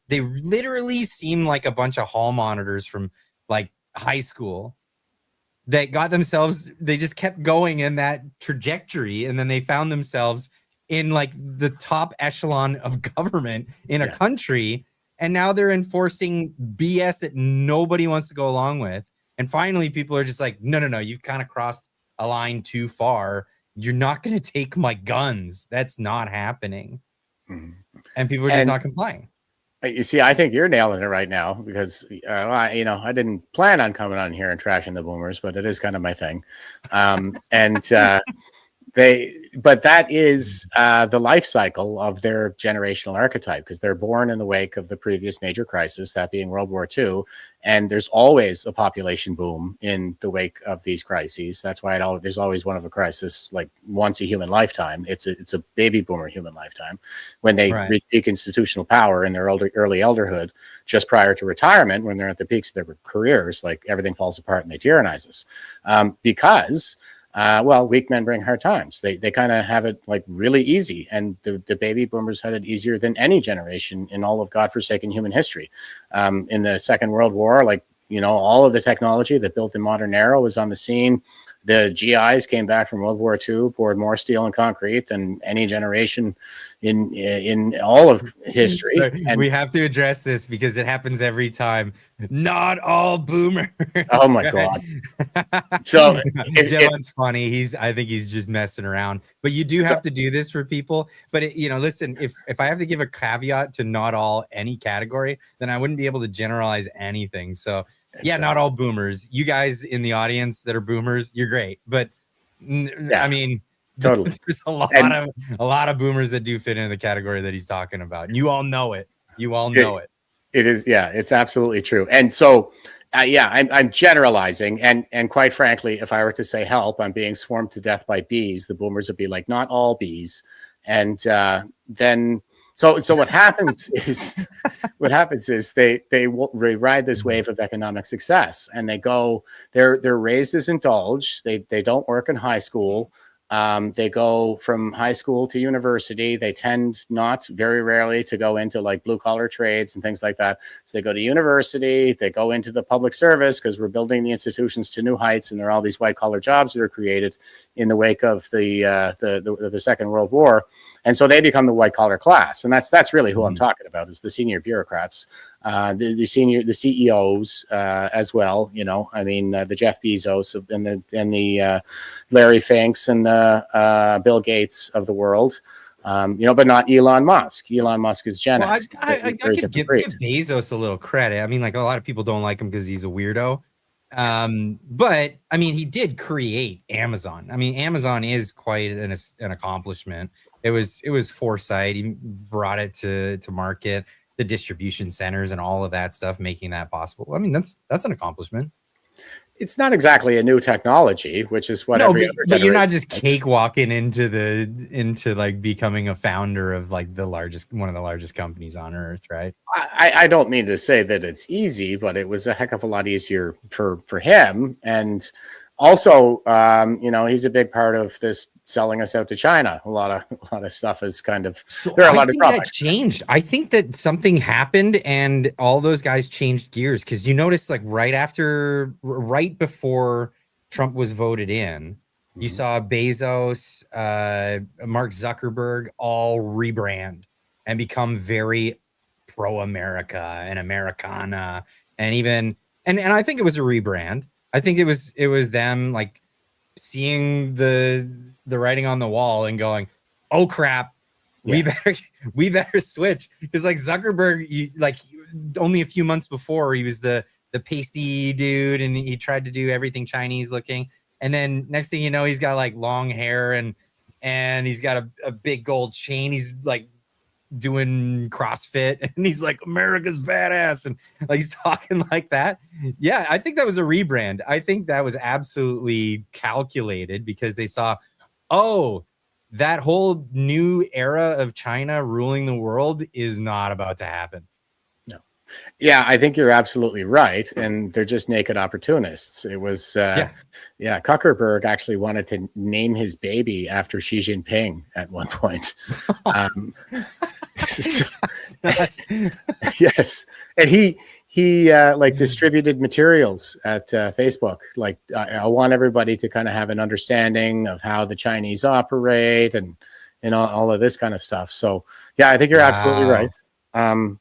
literally seem like a bunch of hall monitors from like high school that got themselves, they just kept going in that trajectory, and then they found themselves in like the top echelon of government in a country, and now they're enforcing BS that nobody wants to go along with. And finally people are just like, no, you've kind of crossed a line too far. You're not going to take my guns. That's not happening. And people are just not complying. You see, I think you're nailing it right now, because I didn't plan on coming on here and trashing the boomers, but it is kind of my thing. But that is the life cycle of their generational archetype, because they're born in the wake of the previous major crisis, that being World War II. And there's always a population boom in the wake of these crises. That's why there's always one of a crisis, like once a human lifetime. It's a baby boomer human lifetime, when they reach peak institutional power in their early elderhood, just prior to retirement, when they're at the peaks of their careers. Like everything falls apart and they tyrannize us, because weak men bring hard times. They kind of have it like really easy, and the baby boomers had it easier than any generation in all of godforsaken human history. In the Second World War, all of the technology that built the modern era was on the scene. The GIs came back from World War II, poured more steel and concrete than any generation in all of history. So and we have to address this because it happens every time. Not all boomers. Oh my God. So Dylan's funny. I think he's just messing around. But you do have to do this for people. But listen, if I have to give a caveat to not all any category, then I wouldn't be able to generalize anything. So yeah, not all boomers. You guys in the audience that are boomers, you're great. But I mean, totally, there's a lot of boomers that do fit into the category that he's talking about. And you all know it. It is. Yeah, it's absolutely true. And so, I'm generalizing. And quite frankly, if I were to say help, I'm being swarmed to death by bees, the boomers would be like, not all bees. And then, so what happens is they ride this wave of economic success, and they're raised as indulged. They don't work in high school. They go from high school to university. They tend not, very rarely, to go into like blue collar trades and things like that. So they go to university, they go into the public service, because we're building the institutions to new heights, and there are all these white collar jobs that are created in the wake of the Second World War. And so they become the white collar class. And that's really who I'm talking about, is the senior bureaucrats, the CEOs as well. The Jeff Bezos and the Larry Finks and the Bill Gates of the world. But not Elon Musk. Elon Musk is Gen X. I could give Bezos a little credit. I mean, like, a lot of people don't like him because he's a weirdo. But I mean, he did create Amazon. I mean, Amazon is quite an accomplishment. It was foresight. He brought it to market, the distribution centers and all of that stuff, making that possible. I mean, that's an accomplishment. It's not exactly a new technology, which is what every other generation. But you're not just cakewalking into like becoming a founder of like one of the largest companies on earth, right? I don't mean to say that it's easy, but it was a heck of a lot easier for him. And also, he's a big part of this selling us out to China. A lot of stuff is kind of, there are a lot of products. That changed. I think that something happened and all those guys changed gears, because you notice like right before Trump was voted in, you saw Bezos, Mark Zuckerberg all rebrand and become very pro-America and Americana, and even and I think it was a rebrand. I think it was them like seeing the writing on the wall and going, oh crap, we better switch. Because like Zuckerberg, only a few months before, he was the pasty dude and he tried to do everything Chinese looking, and then next thing you know, he's got like long hair and he's got a big gold chain. He's like doing CrossFit, and he's like, America's badass, and like he's talking like that. Yeah, I think that was a rebrand. I think that was absolutely calculated because they saw, oh, that whole new era of China ruling the world is not about to happen. Yeah, I think you're absolutely right. And they're just naked opportunists. It was, Zuckerberg actually wanted to name his baby after Xi Jinping at one point. Yes. And he like distributed materials at Facebook. Like, I want everybody to kind of have an understanding of how the Chinese operate and all of this kind of stuff. So, yeah, I think you're absolutely right.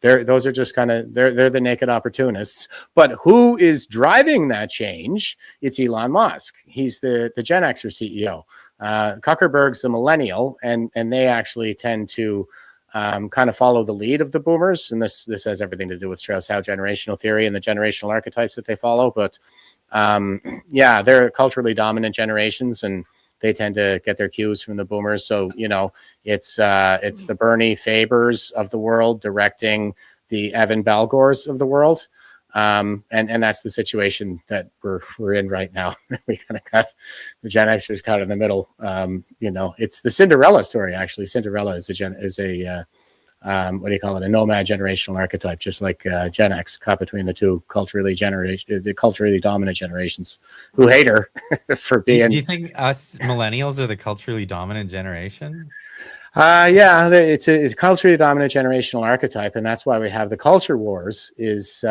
Those are just kind of they're the naked opportunists. But who is driving that change? It's Elon Musk. He's the Gen Xer CEO. Zuckerberg's a millennial, and they actually tend to kind of follow the lead of the boomers. And this has everything to do with Strauss-Howe generational theory and the generational archetypes that they follow. But yeah, they're culturally dominant generations, and they tend to get their cues from the boomers. So, you know, it's the Bernie Fabers of the world directing the Evan Balgors of the world. And that's the situation that we're in right now. We kind of got the Gen Xers caught in the middle. You know, it's the Cinderella story, actually. Cinderella is a what do you call it? A nomad generational archetype, just like Gen X, caught between the two culturally dominant generations who hate her for being. Do you think us millennials are the culturally dominant generation? Yeah, it's a culturally dominant generational archetype, and that's why we have the culture wars. Is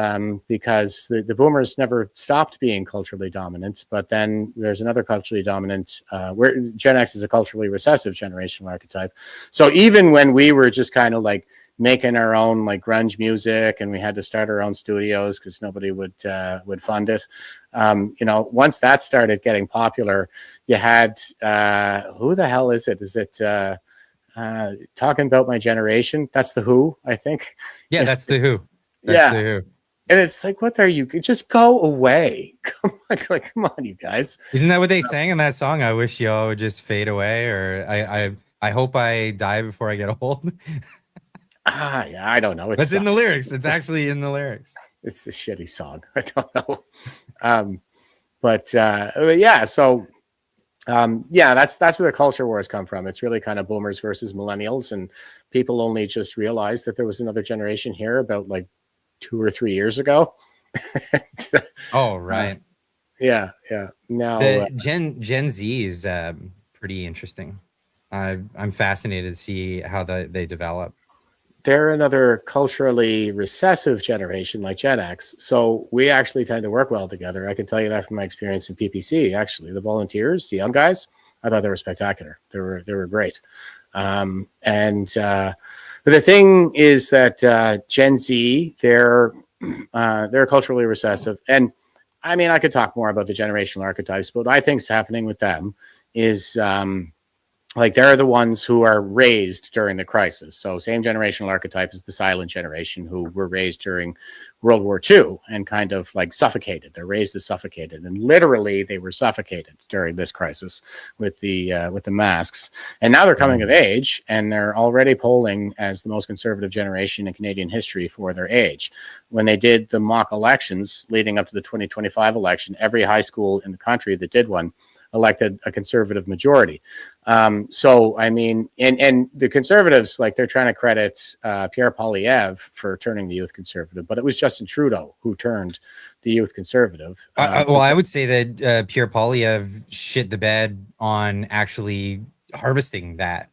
because the boomers never stopped being culturally dominant, but then there's another culturally dominant. Where Gen X is a culturally recessive generational archetype. So even when we were just kind of like making our own like grunge music, and we had to start our own studios because nobody would fund it. You know, once that started getting popular, you had who the hell is it? Is it Talking About My Generation? That's the Who, I think. Yeah, that's the Who. That's the Who. And it's like, what are you? Just go away. Come on, you guys. Isn't that what they sang in that song? I wish y'all would just fade away, or I hope I die before I get old. Yeah, I don't know. It's in the lyrics. It's actually in the lyrics. It's a shitty song. I don't know. But yeah, so. Yeah, that's where the culture wars come from. It's really kind of boomers versus millennials, and people only just realized that there was another generation here about like 2 or 3 years ago. Oh, right. Yeah. Now Gen Z is pretty interesting. I'm fascinated to see how they develop. They're another culturally recessive generation like Gen X. So we actually tend to work well together. I can tell you that from my experience in PPC, actually. The volunteers, the young guys, I thought they were spectacular. They were great. But the thing is that Gen Z, they're culturally recessive. And I mean, I could talk more about the generational archetypes, but what I think is happening with them is like they're the ones who are raised during the crisis. So same generational archetype as the silent generation who were raised during World War II and kind of like suffocated. They're raised as suffocated, and literally they were suffocated during this crisis with the masks. And now they're coming of age, and they're already polling as the most conservative generation in Canadian history for their age. When they did the mock elections leading up to the 2025 election, every high school in the country that did one elected a conservative majority. So, I mean, and the conservatives, like they're trying to credit Pierre Poilievre for turning the youth conservative, but it was Justin Trudeau who turned the youth conservative. Well, I would say that Pierre Poilievre shit the bed on actually harvesting that,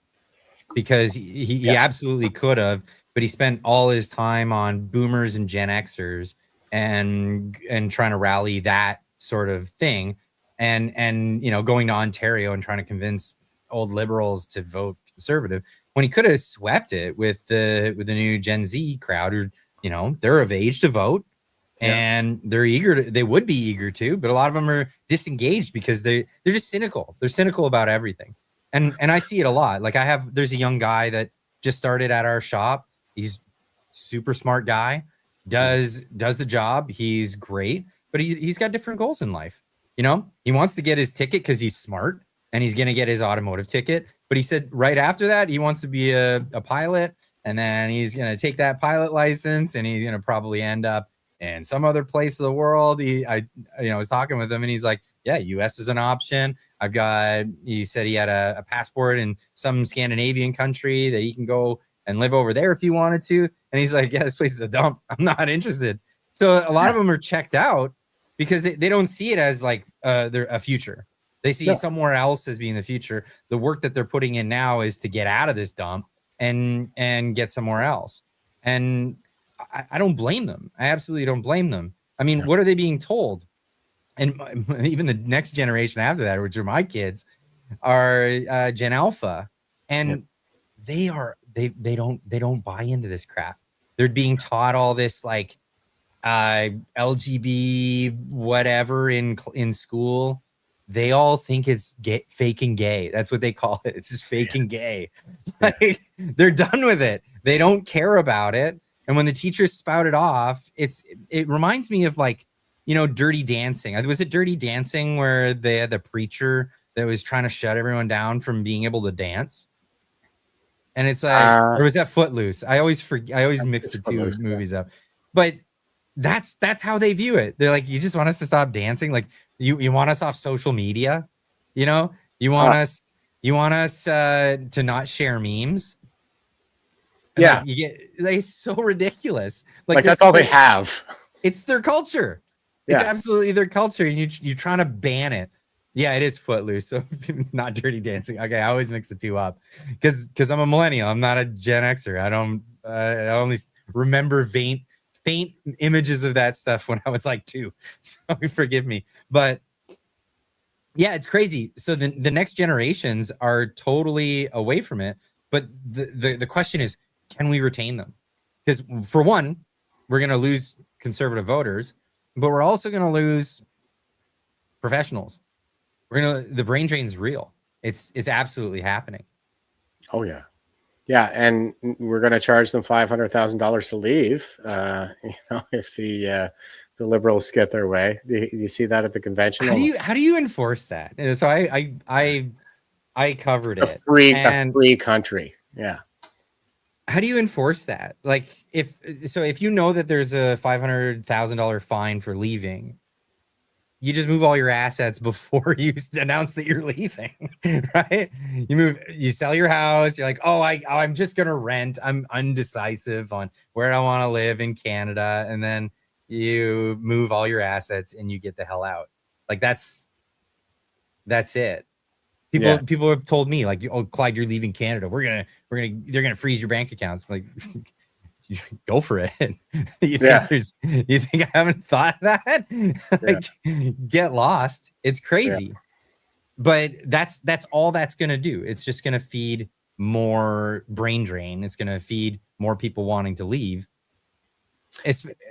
because he absolutely could have, but he spent all his time on boomers and Gen Xers and trying to rally that sort of thing. And you know, going to Ontario and trying to convince old liberals to vote conservative when he could have swept it with the new Gen Z crowd, who, you know, they're of age to vote, and they would be eager to, but a lot of them are disengaged because they're just cynical. They're cynical about everything, and I see it a lot. Like there's a young guy that just started at our shop. He's super smart guy, does the job. He's great, but he's got different goals in life. You know, he wants to get his ticket because he's smart and he's going to get his automotive ticket. But he said right after that, he wants to be a pilot and then he's going to take that pilot license, and he's going to probably end up in some other place of the world. I was talking with him, and he's like, yeah, US is an option. He said he had a passport in some Scandinavian country that he can go and live over there if he wanted to. And he's like, yeah, this place is a dump. I'm not interested. So a lot of them are checked out because they don't see it as like they're a future. They see somewhere else as being the future. The work that they're putting in now is to get out of this dump and get somewhere else. And I don't blame them. I absolutely don't blame them. I mean, what are they being told? And even the next generation after that, which are my kids, are Gen Alpha, and they don't buy into this crap. They're being taught all this like LGB whatever in school. They all think it's fake and gay. That's what they call it. It's just fake and gay. Like, they're done with it. They don't care about it. And when the teachers spout it off, it reminds me of like, Dirty Dancing. Was it Dirty Dancing where they had the preacher that was trying to shut everyone down from being able to dance? And it's like, or was that Footloose? I always mix the two movies up. But that's how they view it. They're like, you just want us to stop dancing? Like you want us off social media? You want us to not share memes? Yeah. You get it's so ridiculous. Like that's all they have. It's their culture. It's absolutely their culture, and you're trying to ban it. Yeah, it is Footloose, so not Dirty Dancing. Okay, I always mix the two up because I'm a millennial. I'm not a Gen Xer. I only remember faint images of that stuff when I was like 2. So forgive me, but yeah, it's crazy. So the next generations are totally away from it. But the question is, can we retain them? Because for one, we're going to lose conservative voters, but we're also going to lose professionals. The brain drain is real. It's absolutely happening. Oh yeah. Yeah. And we're going to charge them $500,000 to leave. If the liberals get their way. Do you see that at the convention? How do you enforce that? So I covered it. A free country. Yeah. How do you enforce that? Like if you know that there's a $500,000 fine for leaving, you just move all your assets before you announce that you're leaving, right? You sell your house. You're like, I'm just going to rent. I'm undecisive on where I want to live in Canada. And then you move all your assets and you get the hell out. Like that's it. People have told me like, oh, Clyde, you're leaving Canada. They're gonna freeze your bank accounts. I'm like, go for it. You think I haven't thought of that? Get lost. It's crazy. But that's all that's gonna do. It's just gonna feed more brain drain. It's gonna feed more people wanting to leave.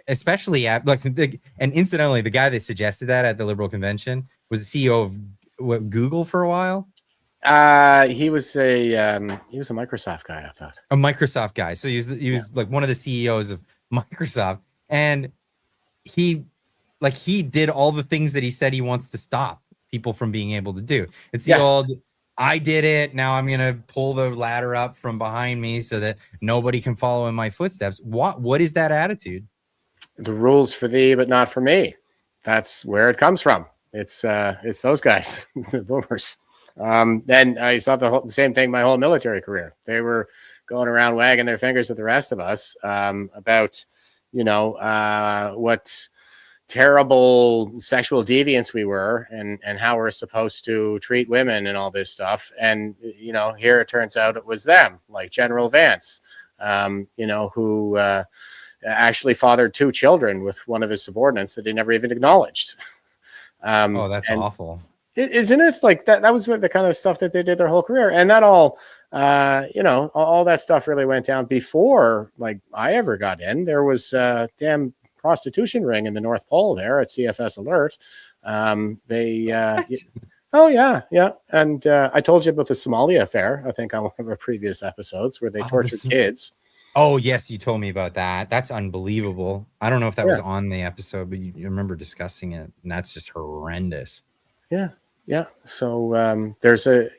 Especially and incidentally, the guy that suggested that at the Liberal convention was the CEO of Google for a while. He was a Microsoft guy, I thought. A Microsoft guy. So he was like one of the CEOs of Microsoft, and he did all the things that he said he wants to stop people from being able to do. It's the old, I did it, now I'm gonna pull the ladder up from behind me so that nobody can follow in my footsteps. What is that attitude? The rules for thee, but not for me. That's where it comes from. It's those guys, the boomers. Then I saw the same thing my whole military career. They were going around wagging their fingers at the rest of us about, what terrible sexual deviants we were and how we're supposed to treat women and all this stuff. And, here it turns out it was them, like General Vance, who actually fathered 2 children with one of his subordinates that he never even acknowledged. That's awful. Isn't it? Like that was the kind of stuff that they did their whole career. And that all that stuff really went down before like I ever got in. There was a damn prostitution ring in the North Pole there at CFS Alert. Oh yeah. And I told you about the Somalia affair, I think, on one of our previous episodes where they tortured kids. Oh yes, you told me about that. That's unbelievable. I don't know if that was on the episode, but you remember discussing it, and that's just horrendous. Yeah. Yeah. So there's a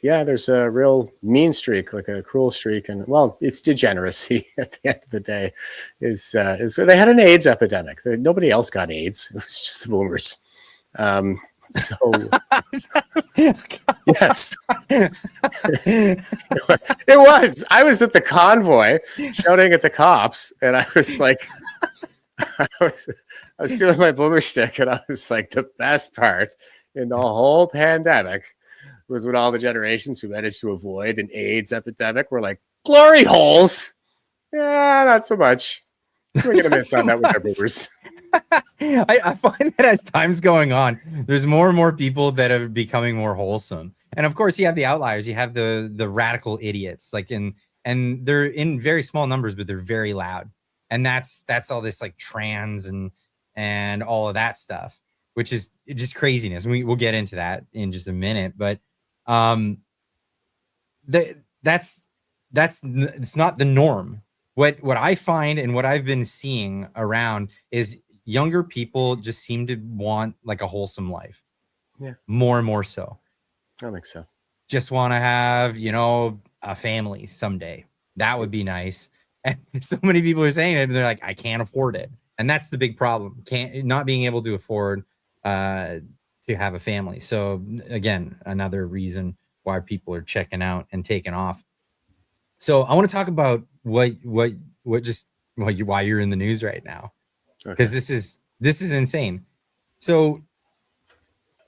real mean streak, like a cruel streak, and well, it's degeneracy at the end of the day. Is they had an AIDS epidemic. Nobody else got AIDS. It was just the boomers. So yes, it was. I was at the convoy shouting at the cops, and I was like, I was doing my boomer stick, and I was like, the best part in the whole pandemic was when all the generations who managed to avoid an AIDS epidemic were like, glory holes. Yeah, not so much. We're gonna miss on that with our boomers. I find that as time's going on, there's more and more people that are becoming more wholesome. And of course, you have the outliers. You have the radical idiots, and they're in very small numbers, but they're very loud. And that's all this like trans and all of that stuff, which is just craziness. And we'll get into that in just a minute. But that's it's not the norm. What I find and what I've been seeing around is younger people just seem to want like a wholesome life. Yeah. More and more so. I think so. Just want to have, a family someday. That would be nice. And so many people are saying it, and they're like, I can't afford it. And that's the big problem. Not being able to afford to have a family. So again, another reason why people are checking out and taking off. So I want to talk about why you're in the news right now, because this is insane. So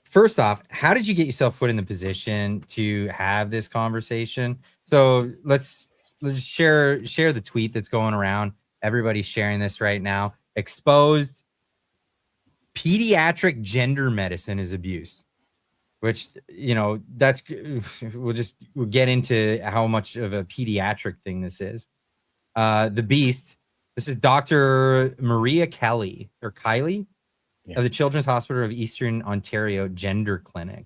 first off, how did you get yourself put in the position to have this conversation? So let's share the tweet that's going around. Everybody's sharing this right now. Exposed pediatric gender medicine is abused, which, that's, we'll get into how much of a pediatric thing this is. The Beast. This is Dr. Maria Kelly or Kylie of the Children's Hospital of Eastern Ontario Gender Clinic.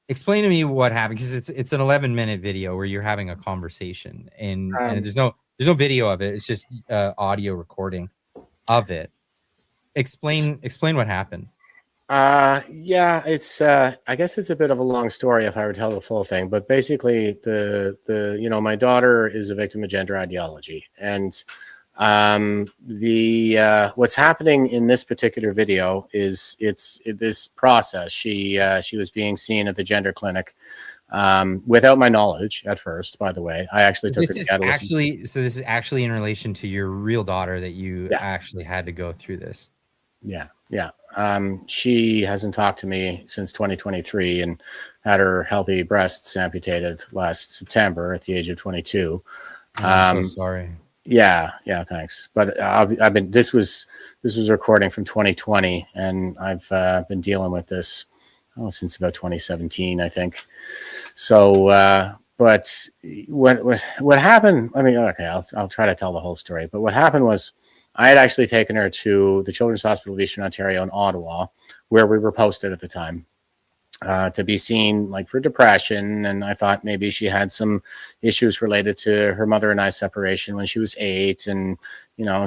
Explain to me what happened, because it's an 11-minute video where you're having a conversation, and there's no video of it. It's just audio recording of it. Explain what happened. It's I guess it's a bit of a long story if I were to tell the full thing, but basically the my daughter is a victim of gender ideology, and what's happening in this particular video is it's this process. She was being seen at the gender clinic without my knowledge at first. By the way, I actually took her to adolescent. So this is actually in relation to your real daughter that you actually had to go through this. Yeah. She hasn't talked to me since 2023 and had her healthy breasts amputated last September at the age of 22. I'm so sorry. Yeah, thanks. But this was recording from 2020, and I've been dealing with this since about 2017, I think. So, but what happened? I mean, okay, I'll try to tell the whole story. But what happened was, I had actually taken her to the Children's Hospital of Eastern Ontario in Ottawa, where we were posted at the time, to be seen like for depression. And I thought maybe she had some issues related to her mother and I separation when she was 8. And,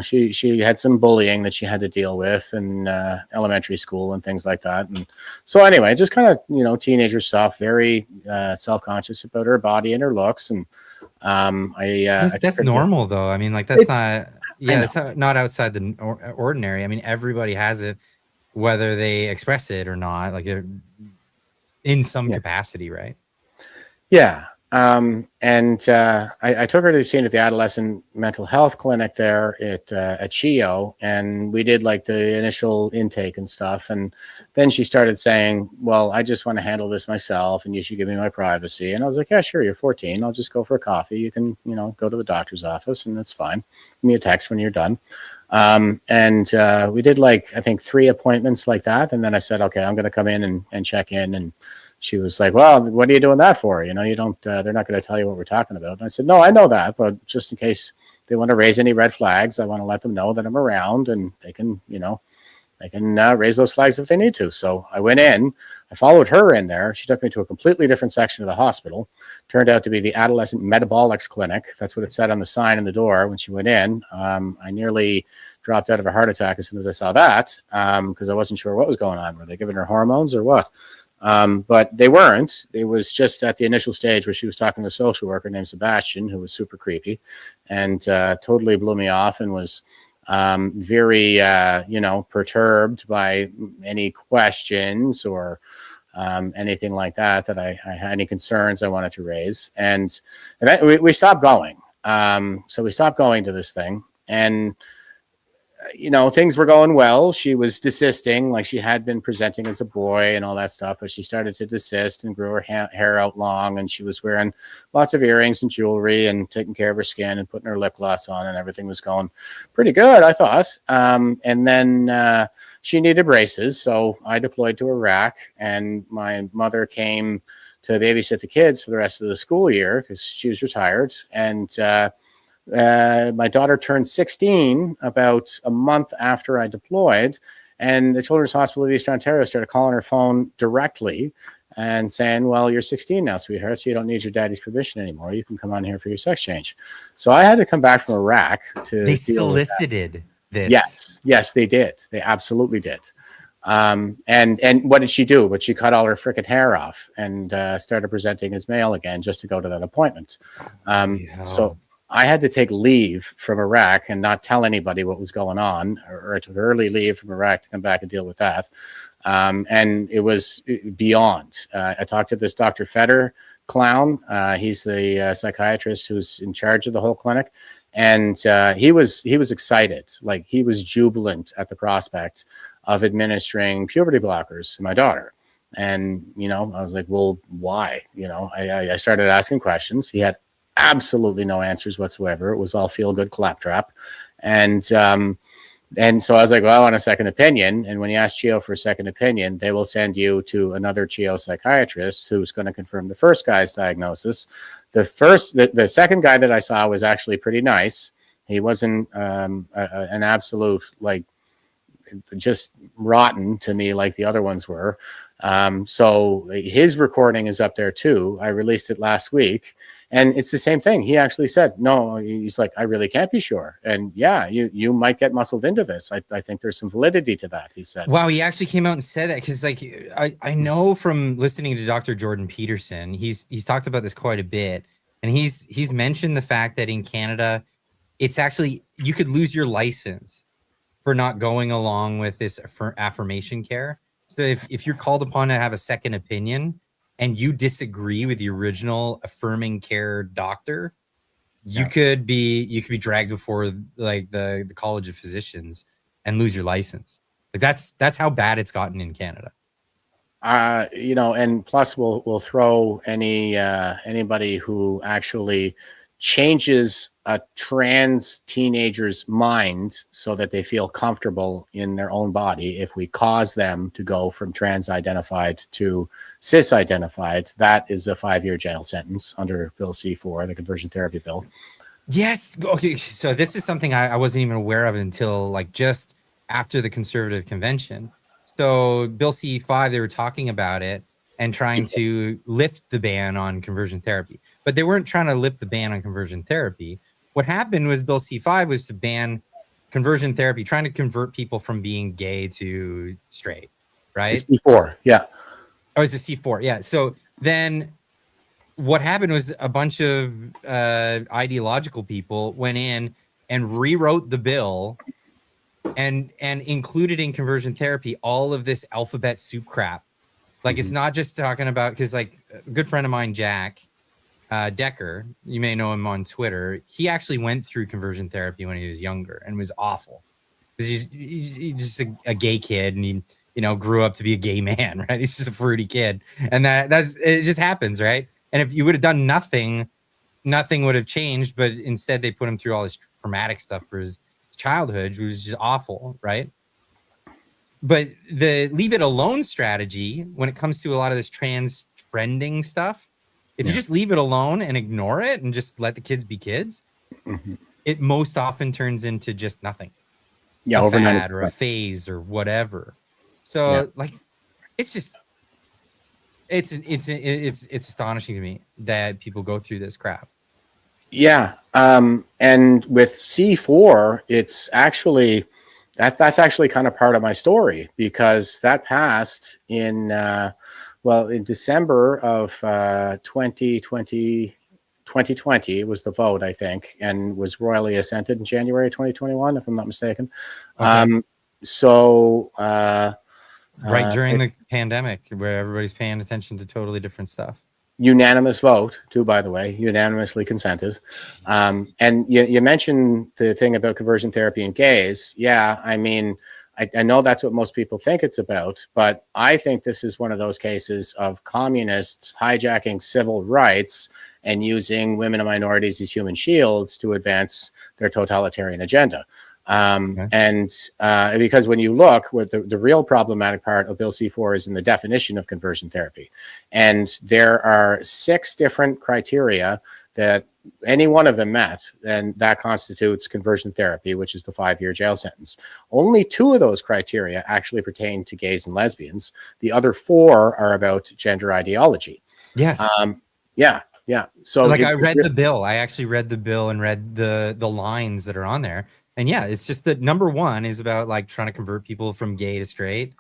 she had some bullying that she had to deal with in elementary school and things like that. And so anyway, just kind of, teenager stuff, very self-conscious about her body and her looks. And that's normal though. I mean, like that's not... Yeah, it's not outside the ordinary. I mean, everybody has it, whether they express it or not, like in some capacity, right? Yeah. I took her to see at the adolescent mental health clinic there at CHIO, and we did like the initial intake and stuff. And then she started saying, well, I just want to handle this myself, and you should give me my privacy. And I was like, yeah, sure. You're 14. I'll just go for a coffee. You can, go to the doctor's office, and that's fine. Give me a text when you're done. We did like, I think 3 appointments like that. And then I said, okay, I'm going to come in and check in. And she was like, well, what are you doing that for? You don't, they're not going to tell you what we're talking about. And I said, no, I know that, but just in case they want to raise any red flags, I want to let them know that I'm around, and they can, they can raise those flags if they need to. So I went in, I followed her in there. She took me to a completely different section of the hospital. Turned out to be the adolescent metabolics clinic. That's what it said on the sign in the door when she went in. I nearly dropped out of a heart attack as soon as I saw that, because I wasn't sure what was going on. Were they giving her hormones or what? But they weren't. It was just at the initial stage where she was talking to a social worker named Sebastian, who was super creepy and totally blew me off and was very, perturbed by any questions or anything like that I had any concerns I wanted to raise. And we stopped going. So we stopped going to this thing. And things were going well. She was desisting, like she had been presenting as a boy and all that stuff, but she started to desist and grew her hair out long, and she was wearing lots of earrings and jewelry and taking care of her skin and putting her lip gloss on, and everything was going pretty good, I thought. And then she needed braces, so I deployed to Iraq, and my mother came to babysit the kids for the rest of the school year because she was retired. And my daughter turned 16 about a month after I deployed, and the Children's Hospital of Eastern Ontario started calling her phone directly and saying, well, you're 16 now, sweetheart, so you don't need your daddy's permission anymore. You can come on here for your sex change. So I had to come back from Iraq to They solicited this. Yes, they did. They absolutely did. And what did she do? But she cut all her freaking hair off and started presenting as male again just to go to that appointment. So I had to take leave from Iraq and not tell anybody what was going on, or I took early leave from Iraq to come back and deal with that. And it was beyond. I talked to this Dr. Fetter clown. He's the psychiatrist who's in charge of the whole clinic. And he was excited. Like, he was jubilant at the prospect of administering puberty blockers to my daughter. And, I was like, well, why? I started asking questions. He had absolutely no answers whatsoever. It was all feel good claptrap. And so I was like, well, I want a second opinion. And when you ask CHEO for a second opinion, they will send you to another CHEO psychiatrist who's going to confirm the first guy's diagnosis. The second guy that I saw was actually pretty nice. He wasn't an absolute, like, just rotten to me like the other ones were. So his recording is up there too. I released it last week, and it's the same thing. He actually said, no, he's like, I really can't be sure. And yeah, you might get muscled into this. I think there's some validity to that, he said. Wow, he actually came out and said that, because like I know from listening to Dr. Jordan Peterson, he's talked about this quite a bit, and he's mentioned the fact that in Canada, it's actually, you could lose your license for not going along with this affirmation care. So if you're called upon to have a second opinion and you disagree with the original affirming care doctor, you could be dragged before like the College of Physicians and lose your license. Like that's how bad it's gotten in Canada. And plus we'll throw anybody who actually changes a trans teenager's mind so that they feel comfortable in their own body. If we cause them to go from trans identified to cis identified, that is a 5-year jail sentence under Bill C4, the conversion therapy bill. Yes. Okay. So this is something I wasn't even aware of until like just after the Conservative Convention. So Bill C5, they were talking about it and trying to lift the ban on conversion therapy. But they weren't trying to lift the ban on conversion therapy. What happened was Bill C5 was to ban conversion therapy, trying to convert people from being gay to straight, right? It's C4, yeah. Oh, it's a C4, yeah. So then what happened was a bunch of ideological people went in and rewrote the bill and included in conversion therapy all of this alphabet soup crap. Like, it's not just talking about, because like a good friend of mine, Jack Decker, you may know him on Twitter. He actually went through conversion therapy when he was younger and was awful because he's just a gay kid, and he grew up to be a gay man, right? He's just a fruity kid, and that's it. Just happens, right? And if you would have done nothing would have changed. But instead, they put him through all this traumatic stuff for his childhood, which was just awful, right? But the leave it alone strategy, when it comes to a lot of this trans trending stuff, if you just leave it alone and ignore it and just let the kids be kids, it most often turns into just nothing. Yeah, a fad or a phase or whatever. So like, it's just, it's astonishing to me that people go through this crap. Yeah. And with C4, it's actually, that's actually kind of part of my story, because that passed in, Well, in December of 2020, it was the vote, I think, and was royally assented in January 2021, if I'm not mistaken. Okay. So Right during the pandemic, where everybody's paying attention to totally different stuff. unanimous vote, too, by the way, unanimously consented. And you mentioned the thing about conversion therapy in gays. Yeah, I mean, I know that's what most people think it's about, but I think this is one of those cases of communists hijacking civil rights and using women and minorities as human shields to advance their totalitarian agenda. Okay. And because when you look, what the real problematic part of Bill C-4 is in the definition of conversion therapy. And there are 6 different criteria that any one of them met, then that constitutes conversion therapy, which is the 5-year jail sentence. Only 2 of those criteria actually pertain to gays and lesbians. The other 4 are about gender ideology. Yes. Yeah. So like I read the bill. I actually read the bill and read the lines that are on there. And yeah, it's just that number 1 is about like trying to convert people from gay to straight.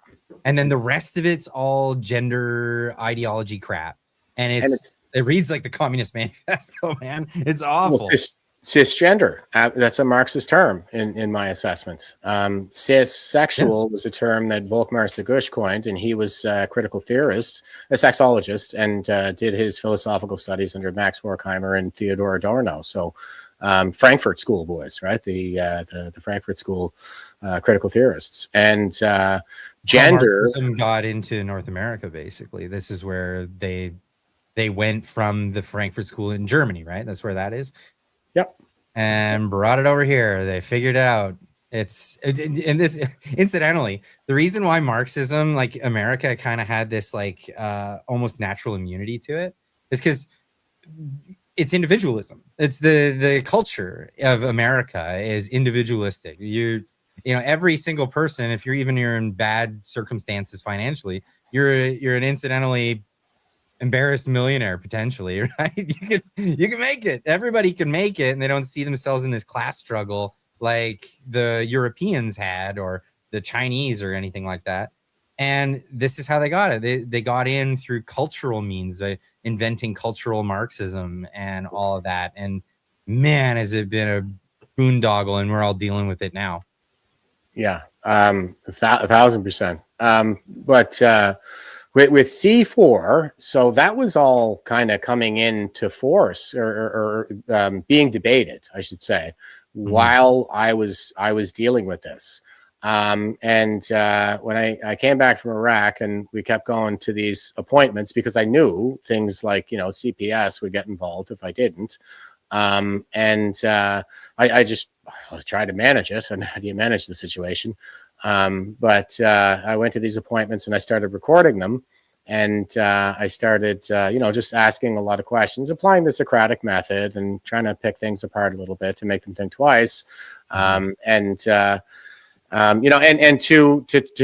And then the rest of it's all gender ideology crap. And it reads like the Communist Manifesto, man. It's awful. Well, cisgender, that's a Marxist term in my assessment. Cissexual was a term that Volkmar Segush coined, and he was a critical theorist, a sexologist, and did his philosophical studies under Max Horkheimer and Theodor Adorno. So Frankfurt School boys, right? The Frankfurt School critical theorists. And gender got into North America, basically. This is where they went from the Frankfurt School in Germany, right? That's where that is. Yep. And brought it over here. They figured out and this, incidentally, the reason why Marxism, like America, kind of had this like almost natural immunity to it is because it's individualism. It's the culture of America is individualistic. You know, every single person, if you're in bad circumstances financially, you're an incidentally embarrassed millionaire potentially, right? You can make it. Everybody can make it, and they don't see themselves in this class struggle like the Europeans had or the Chinese or anything like that. And this is how they got it. They got in through cultural means, inventing cultural Marxism and all of that. And man, has it been a boondoggle, and we're all dealing with it now. Yeah, 1,000%. But with C4, so that was all kind of coming into force or being debated, I should say, while I was dealing with this. And when I came back from Iraq, and we kept going to these appointments because I knew things like, CPS would get involved if I didn't. I just tried to manage it. And how do you manage the situation? But I went to these appointments and I started recording them. And I started, just asking a lot of questions, applying the Socratic method and trying to pick things apart a little bit to make them think twice. And to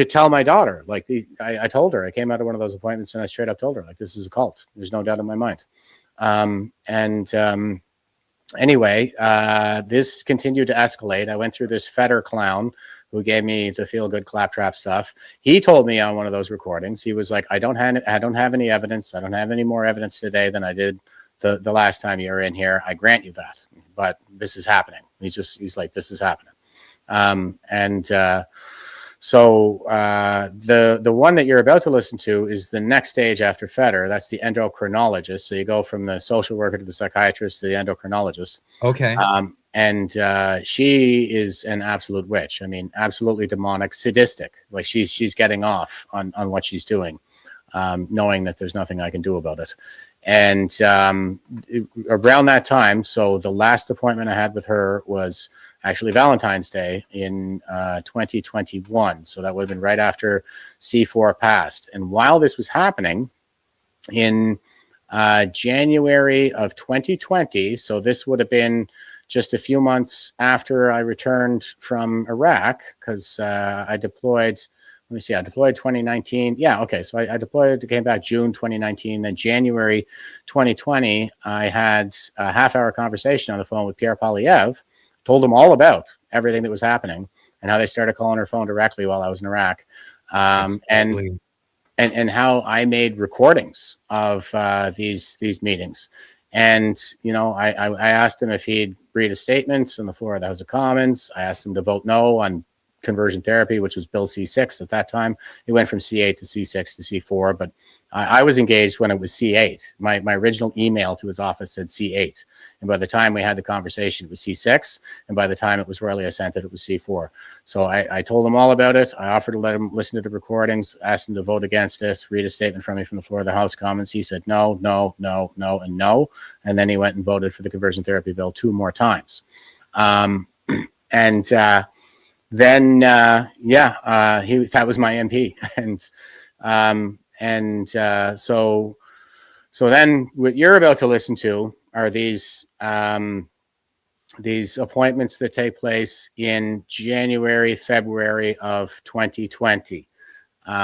tell my daughter, like I told her, I came out of one of those appointments and I straight up told her, like, this is a cult. There's no doubt in my mind. Anyway, this continued to escalate. I went through this Fetter clown who gave me the feel-good claptrap stuff. He told me on one of those recordings, he was like, I don't have any evidence. I don't have any more evidence today than I did the last time you were in here. I grant you that, but this is happening. He's like, this is happening. So the one that you're about to listen to is the next stage after Fetter. That's the endocrinologist. So you go from the social worker to the psychiatrist to the endocrinologist. Okay. And she is an absolute witch. I mean, absolutely demonic, sadistic. Like she's getting off on what she's doing, knowing that there's nothing I can do about it. And around that time, so the last appointment I had with her was actually Valentine's Day in 2021. So that would have been right after C4 passed. And while this was happening in January of 2020, so this would have been just a few months after I returned from Iraq, because I deployed, let me see, I deployed 2019. Yeah, okay, so I deployed, came back June 2019. Then January 2020, I had a half-hour conversation on the phone with Pierre Polyev, told him all about everything that was happening and how they started calling her phone directly while I was in Iraq. And and how I made recordings of these meetings. And, you know, I asked him if he'd read a statement on the floor of the House of Commons. I asked him to vote no on conversion therapy, which was Bill C6 at that time. It went from C8 to C6 to C4, but I was engaged when it was C8. My original email to his office said C8. And by the time we had the conversation, it was C6. And by the time it was royally assented, it was C4. So I told him all about it. I offered to let him listen to the recordings, asked him to vote against it, read a statement from me from the floor of the House Commons. He said no, no, no, no, and no. And then he went and voted for the conversion therapy bill 2 more times. Then that was my MP. So then what you're about to listen to are these appointments that take place in January, February of 2020. This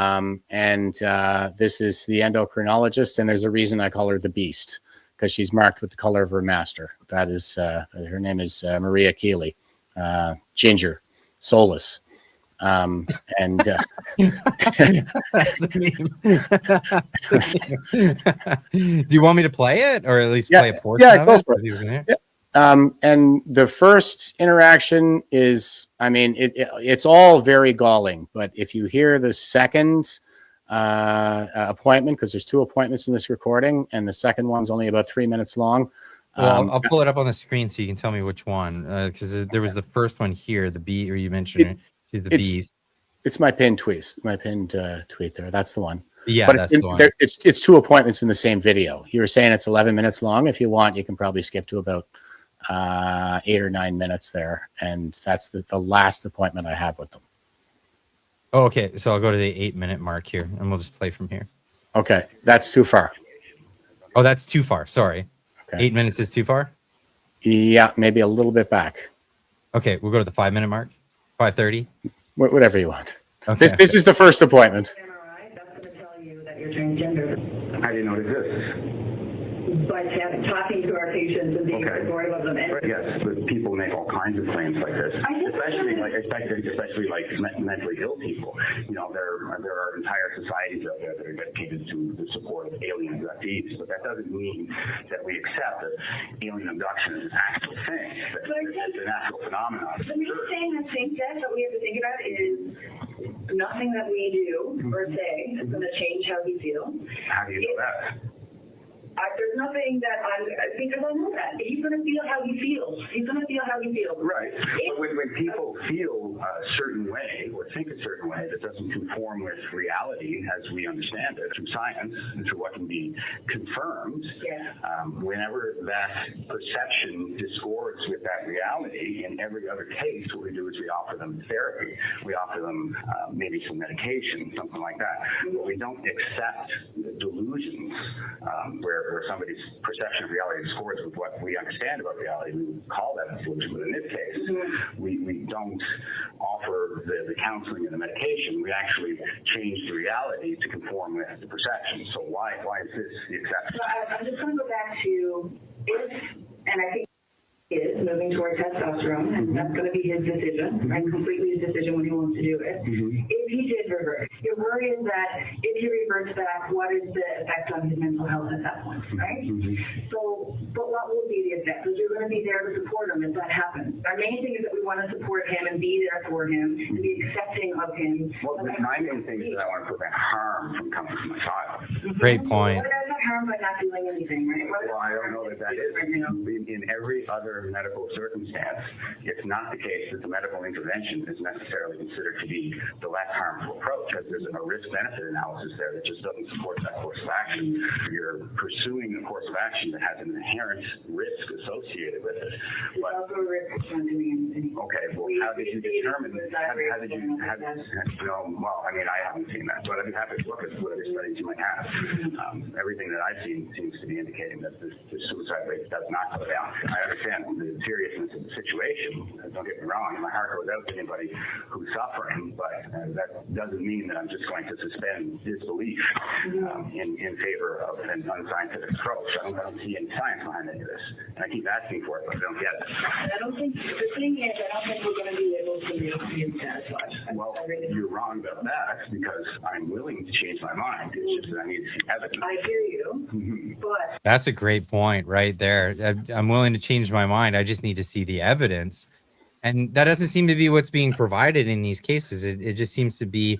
is the endocrinologist, and there's a reason I call her the Beast, because she's marked with the color of her master. That is, her name is Maria Keeley, Ginger, soulless. That's the meme. Do you want me to play it, or at least play a portion of go it? for it. And the first interaction is, I mean, it's all very galling, but if you hear the second appointment, because there's 2 appointments in this recording, and the second one's only about 3 minutes long. Well, I'll pull it up on the screen so you can tell me which one, because there was the first one here, the B, or you mentioned it. The Beast. It's my pinned tweet. My pinned tweet there. That's the one. Yeah, but that's the one. It's 2 appointments in the same video. You were saying it's 11 minutes long. If you want, you can probably skip to about 8 or 9 minutes there, and that's the last appointment I have with them. Oh, okay. So I'll go to the 8-minute mark here, and we'll just play from here. Okay, that's too far. Oh, that's too far. Sorry. Okay. 8 minutes is too far? Yeah, maybe a little bit back. Okay, we'll go to the 5-minute mark. 5:30. Whatever you want. Okay. This is the first appointment. That's going to tell you that you're transgender. I didn't know it exists. By talking to our patients and being supportive of them. Right, yes, but people make all kinds of claims like this, especially mentally ill people. You know, there are entire societies out there that are dedicated to the support of alien abductees, but that doesn't mean that we accept that alien abduction is an actual thing. It's an actual phenomenon. The main thing I think that we have to think about is nothing that we do or say is going to change how we feel. How do you know that? There's nothing that because I know that. He's going to feel how he feels. He's going to feel how he feels. Right. But when people feel a certain way or think a certain way that doesn't conform with reality as we understand it through science and through what can be confirmed, whenever that perception discords with that reality, in every other case, what we do is we offer them therapy. We offer them maybe some medication, something like that. But we don't accept delusions where somebody's perception of reality scores with what we understand about reality. We would call that a delusion, but in this case, we don't offer the counseling and the medication. We actually change the reality to conform with the perception. So why is this the exception? So I'm just going to go back to if, and I think is moving toward testosterone, and that's going to be his decision, right? Completely his decision when he wants to do it. If he did revert, your worry is that if he reverts back, what is the effect on his mental health at that point, right? So, but what will be the effect? Because you're going to be there to support him if that happens. Our main thing is that we want to support him and be there for him and be accepting of him. Well, my main thing is that I want to prevent harm from coming from my child. Great point. What does harm by not doing anything, right? Well, I don't know that is. In every other medical circumstance, it's not the case that the medical intervention is necessarily considered to be the less harmful approach, because there's a risk-benefit analysis there that just doesn't support that course of action. You're pursuing a course of action that has an inherent risk associated with it. But, okay, well, how did you determine this? Well, I mean, I haven't seen that, but I'd be happy to look at what other studies you might have. Everything nothing that I've seen seems to be indicating that the suicide rate does not go down. I understand the seriousness of the situation. Don't get me wrong, my heart goes out to anybody who's suffering, but that doesn't mean that I'm just going to suspend disbelief in favor of an unscientific approach. I don't see any science behind any of this, and I keep asking for it, but I don't get it. I don't think, the thing is, I don't think we're going to be able to be satisfied. Well, you're wrong about that, because I'm willing to change my mind. It's just that I need to see evidence. I hear you, but That's a great point right there. I'm willing to change my mind. I just need to see the evidence. And that doesn't seem to be what's being provided in these cases. It just seems to be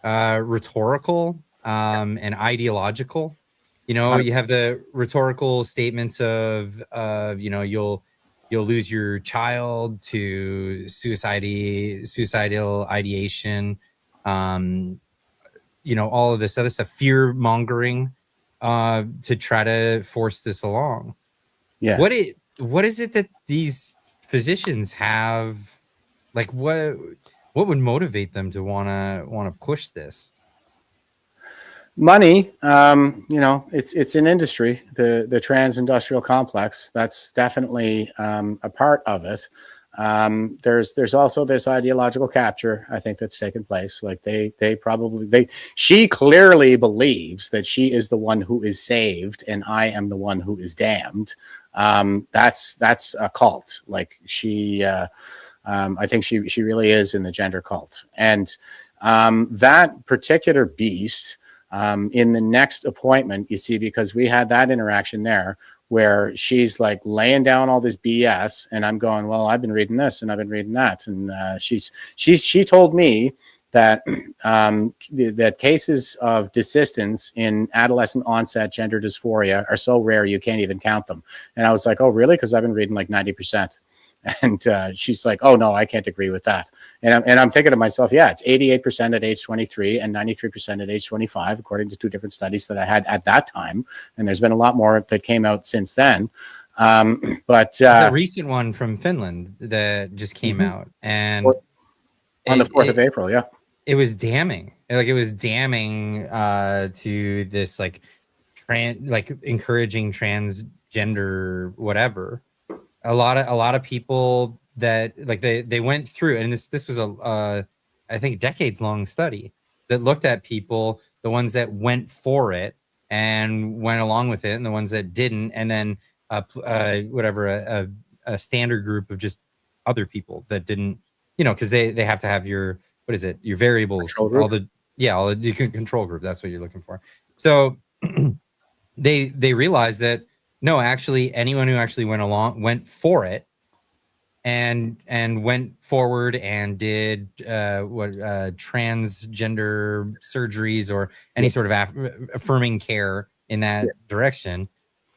rhetorical and ideological. You know, you have the rhetorical statements of you know, you'll lose your child to suicidal ideation, you know, all of this other stuff, fear mongering to try to force this along. Yeah. What is it that these physicians have, like what would motivate them to want to push this? Money, you know, it's an industry, the trans industrial complex. That's definitely a part of it. There's also this ideological capture, I think, that's taken place. Like she clearly believes that she is the one who is saved and I am the one who is damned. That's a cult. Like I think she really is in the gender cult. And that particular beast, in the next appointment, you see, because we had that interaction there where she's like laying down all this BS and I'm going, well, I've been reading this and I've been reading that. And she told me that that cases of desistance in adolescent onset gender dysphoria are so rare you can't even count them. And I was like, oh, really? Because I've been reading like 90%. And she's like, oh, no, I can't agree with that. And I'm thinking to myself, yeah, it's 88% at age 23 and 93% at age 25, according to two different studies that I had at that time. And there's been a lot more that came out since then. But it's a recent one from Finland that just came out. And on the 4th of April, yeah. It was damning. Like it was damning to this like encouraging transgender whatever. A lot of people that like they went through, and this was a I think decades long study that looked at people, the ones that went for it and went along with it, and the ones that didn't, and then a standard group of just other people that didn't, you know, because they have to have your your variables, all the control group. That's what you're looking for. So they realized that no, actually, anyone who actually went for it and went forward and did transgender surgeries or any sort of affirming care in that direction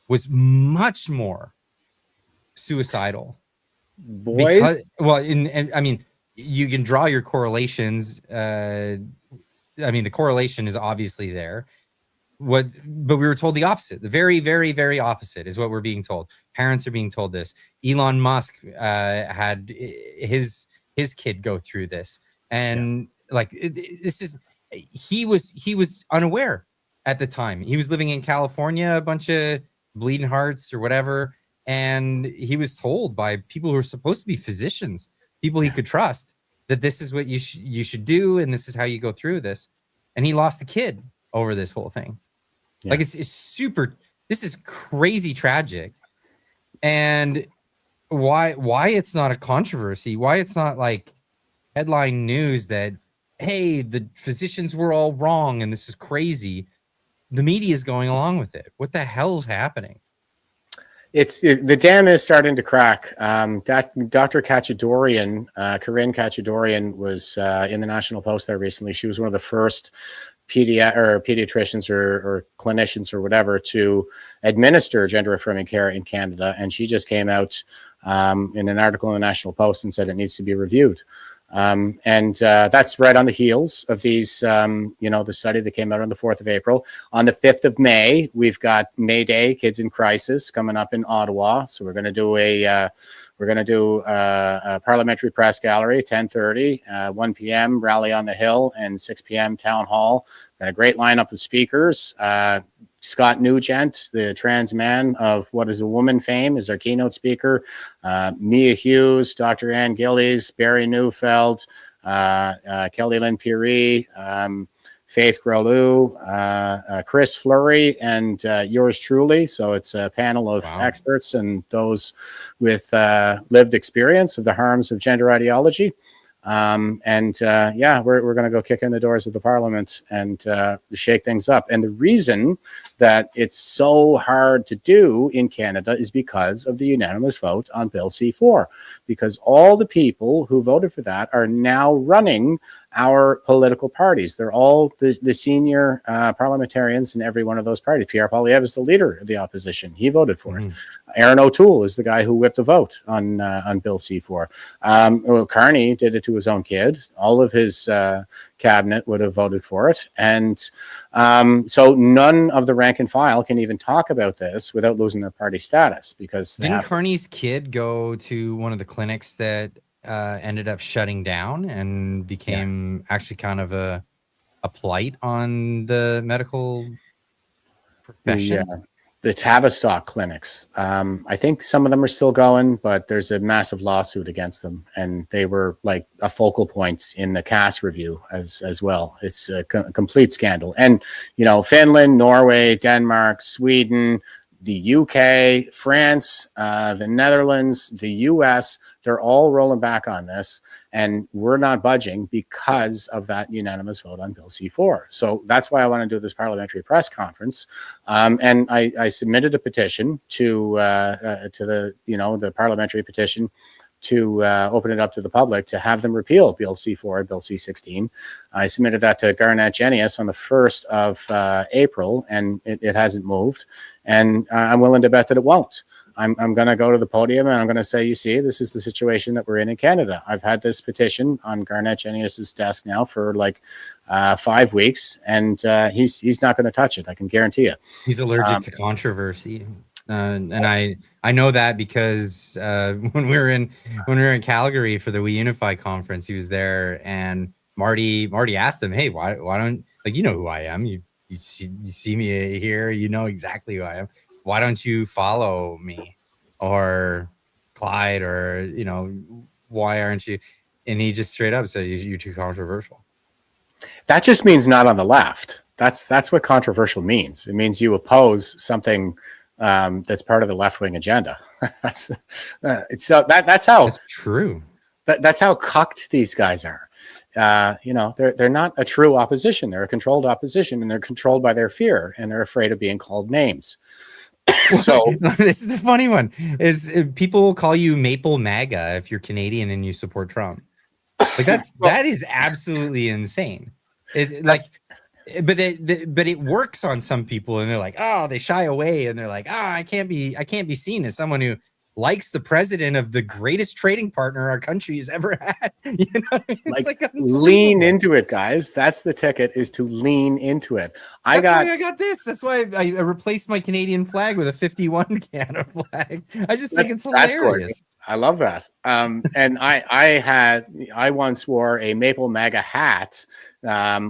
was much more suicidal. Boys? And I mean, you can draw your correlations. I mean, the correlation is obviously there. But we were told the opposite. The very, very, very opposite is what we're being told. Parents are being told this. Elon Musk had his kid go through this, and he was unaware at the time. He was living in California, a bunch of bleeding hearts or whatever, and he was told by people who are supposed to be physicians, people he could trust, that this is what you should do, and this is how you go through this. And he lost a kid over this whole thing. Yeah. Like it's super. This is crazy tragic, and why it's not a controversy? Why it's not like headline news that hey, the physicians were all wrong and this is crazy. The media is going along with it. What the hell's happening? The dam is starting to crack. Dr. Kachadorian, Corinne Kachadorian, was in the National Post there recently. She was one of the first pediatricians or clinicians or whatever to administer gender affirming care in Canada, and she just came out in an article in the National Post and said it needs to be reviewed. And that's right on the heels of these, the study that came out on the 4th of April. On the 5th of May, we've got May Day, Kids in Crisis, coming up in Ottawa. So we're going to do a parliamentary press gallery, 10:30, 1 p.m. rally on the Hill, and 6 p.m. town hall. Got a great lineup of speakers. Scott Nugent, the trans man of What is a Woman fame, is our keynote speaker. Mia Hughes, Dr. Ann Gillies, Barry Neufeld, Kelly Lynn Puri, Faith Grolou, Chris Fleury, and yours truly. So it's a panel of experts and those with lived experience of the harms of gender ideology. We're going to go kick in the doors of the Parliament and shake things up. And the reason that it's so hard to do in Canada is because of the unanimous vote on Bill C4, because all the people who voted for that are now running our political parties. They're all the senior parliamentarians in every one of those parties. Pierre Poilievre is the leader of the opposition. He voted for it. Aaron O'Toole is the guy who whipped the vote on Bill C4. Carney did it to his own kid. All of his cabinet would have voted for it. And so none of the rank and file can even talk about this without losing their party status, because didn't Carney's kid go to one of the clinics that ended up shutting down and became actually kind of a blight on the medical profession? The Tavistock clinics. I think some of them are still going, but there's a massive lawsuit against them, and they were like a focal point in the Cass review as well. It's a complete scandal. And Finland, Norway, Denmark, Sweden, the UK, France, the Netherlands, the US, they're all rolling back on this, and we're not budging because of that unanimous vote on Bill C4. So that's why I want to do this parliamentary press conference. And I submitted a petition to the parliamentary petition to open it up to the public to have them repeal Bill C4 and Bill C16. I submitted that to Garnett Jenius on the 1st of April, and it hasn't moved. And I'm willing to bet that it won't. I'm going to go to the podium and I'm going to say, you see, this is the situation that we're in Canada. I've had this petition on Garnett Jenius's desk now for like 5 weeks, and he's not going to touch it. I can guarantee you. He's allergic to controversy. And I know that because when we were in Calgary for the We Unify conference, he was there, and Marty asked him, "Hey, why don't, like, you know who I am? You see me here, you know exactly who I am. Why don't you follow me or Clyde, or why aren't you?" And he just straight up said, "You're too controversial." That just means not on the left. That's what controversial means. It means you oppose something that's part of the left-wing agenda. That's how true. That's how cucked these guys are. They're not a true opposition. They're a controlled opposition, and they're controlled by their fear, and they're afraid of being called names. So this is the funny one: is people will call you Maple MAGA if you're Canadian and you support Trump. Like that is absolutely insane. But it works on some people, and they're like, oh, they shy away, and they're like, I can't be seen as someone who likes the president of the greatest trading partner our country has ever had. Lean into it, guys. That's the ticket, is to lean into it. I got this. That's why I replaced my Canadian flag with a 51 Canada flag. I just think it's hilarious. That's gorgeous. I love that. And I once wore a Maple MAGA hat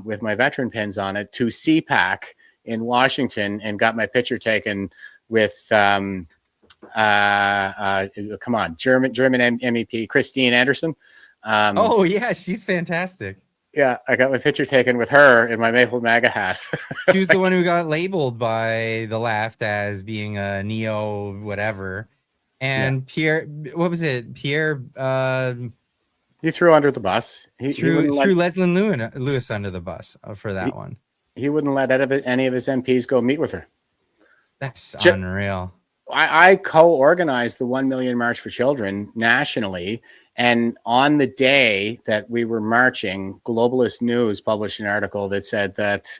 with my veteran pins on it to CPAC in Washington, and got my picture taken with German MEP Christine Anderson. Oh yeah, she's fantastic. Yeah, I got my picture taken with her in my Maple MAGA hat. She was the one who got labeled by the left as being a neo whatever. And Pierre, what was it? Pierre he threw under the bus. He threw Leslie Lewis under the bus for that one. He wouldn't let any of his MPs go meet with her. That's unreal. I co-organized the 1 Million March for Children nationally, and on the day that we were marching, Globalist News published an article that said that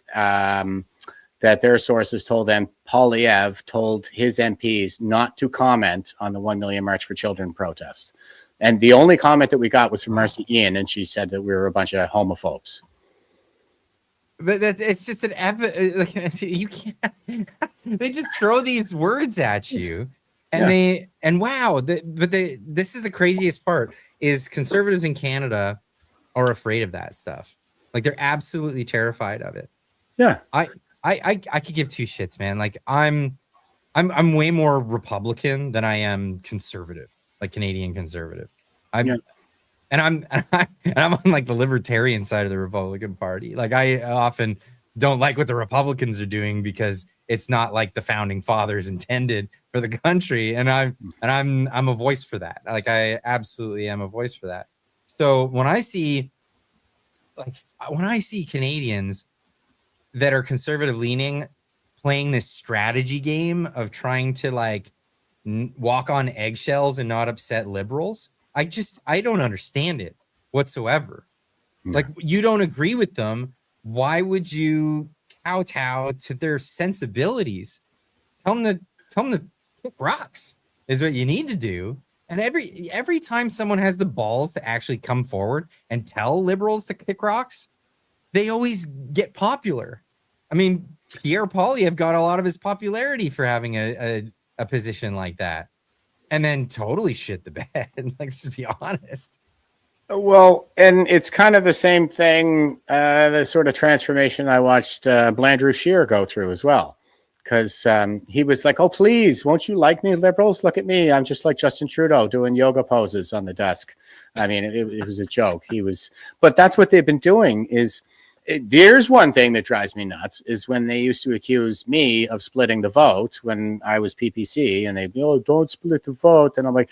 that their sources told them Poilievre told his MPs not to comment on the 1 Million March for Children protest. And the only comment that we got was from Marcy Ian, and she said that we were a bunch of homophobes. But it's just you can't. They just throw these words at you, and this is the craziest part: is conservatives in Canada are afraid of that stuff. Like, they're absolutely terrified of it. Yeah, I could give two shits, man. Like I'm way more Republican than I am conservative, like Canadian conservative. I'm and I'm on like the libertarian side of the Republican Party. Like I often don't like what the Republicans are doing because it's not like the founding fathers intended for the country. And I'm a voice for that. Like I absolutely am a voice for that. So when I see Canadians that are conservative leaning playing this strategy game of trying to like walk on eggshells and not upset liberals, I don't understand it whatsoever. Like you don't agree with them. Why would you kowtow to their sensibilities? Tell them to kick rocks is what you need to do. And every time someone has the balls to actually come forward and tell liberals to kick rocks, they always get popular. I mean, Pierre Poilievre got a lot of his popularity for having a position like that, and then totally shit the bed. Like, let's just be honest. Well, and it's kind of the same thing, the sort of transformation I watched Blandrew Scheer go through as well. Because he was like, oh, please, won't you like me, liberals? Look at me. I'm just like Justin Trudeau doing yoga poses on the desk. I mean, it was a joke. But that's what they've been doing is, there's one thing that drives me nuts is when they used to accuse me of splitting the vote when I was PPC and they'd be, oh, don't split the vote. And I'm like,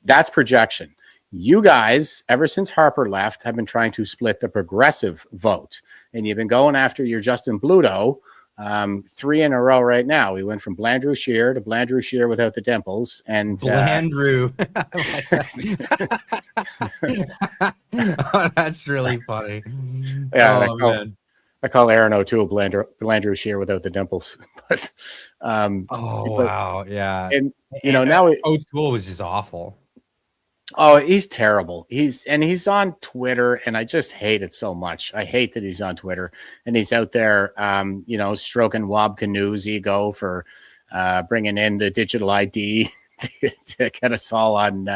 that's projection. You guys, ever since Harper left, have been trying to split the progressive vote. And you've been going after your Justin Trudeau 3 in a row right now. We went from Blandrew Scheer to Blandrew Scheer without the dimples. And Blandrew. Oh, that's really funny. Yeah, oh, I call Aaron O'Toole Blandrew Scheer without the dimples. But wow, yeah. And now O'Toole was just awful. Oh, he's terrible. He's on Twitter, and I just hate it so much. I hate that he's on Twitter and he's out there, stroking Wob Canoe's ego for bringing in the digital ID to get us all on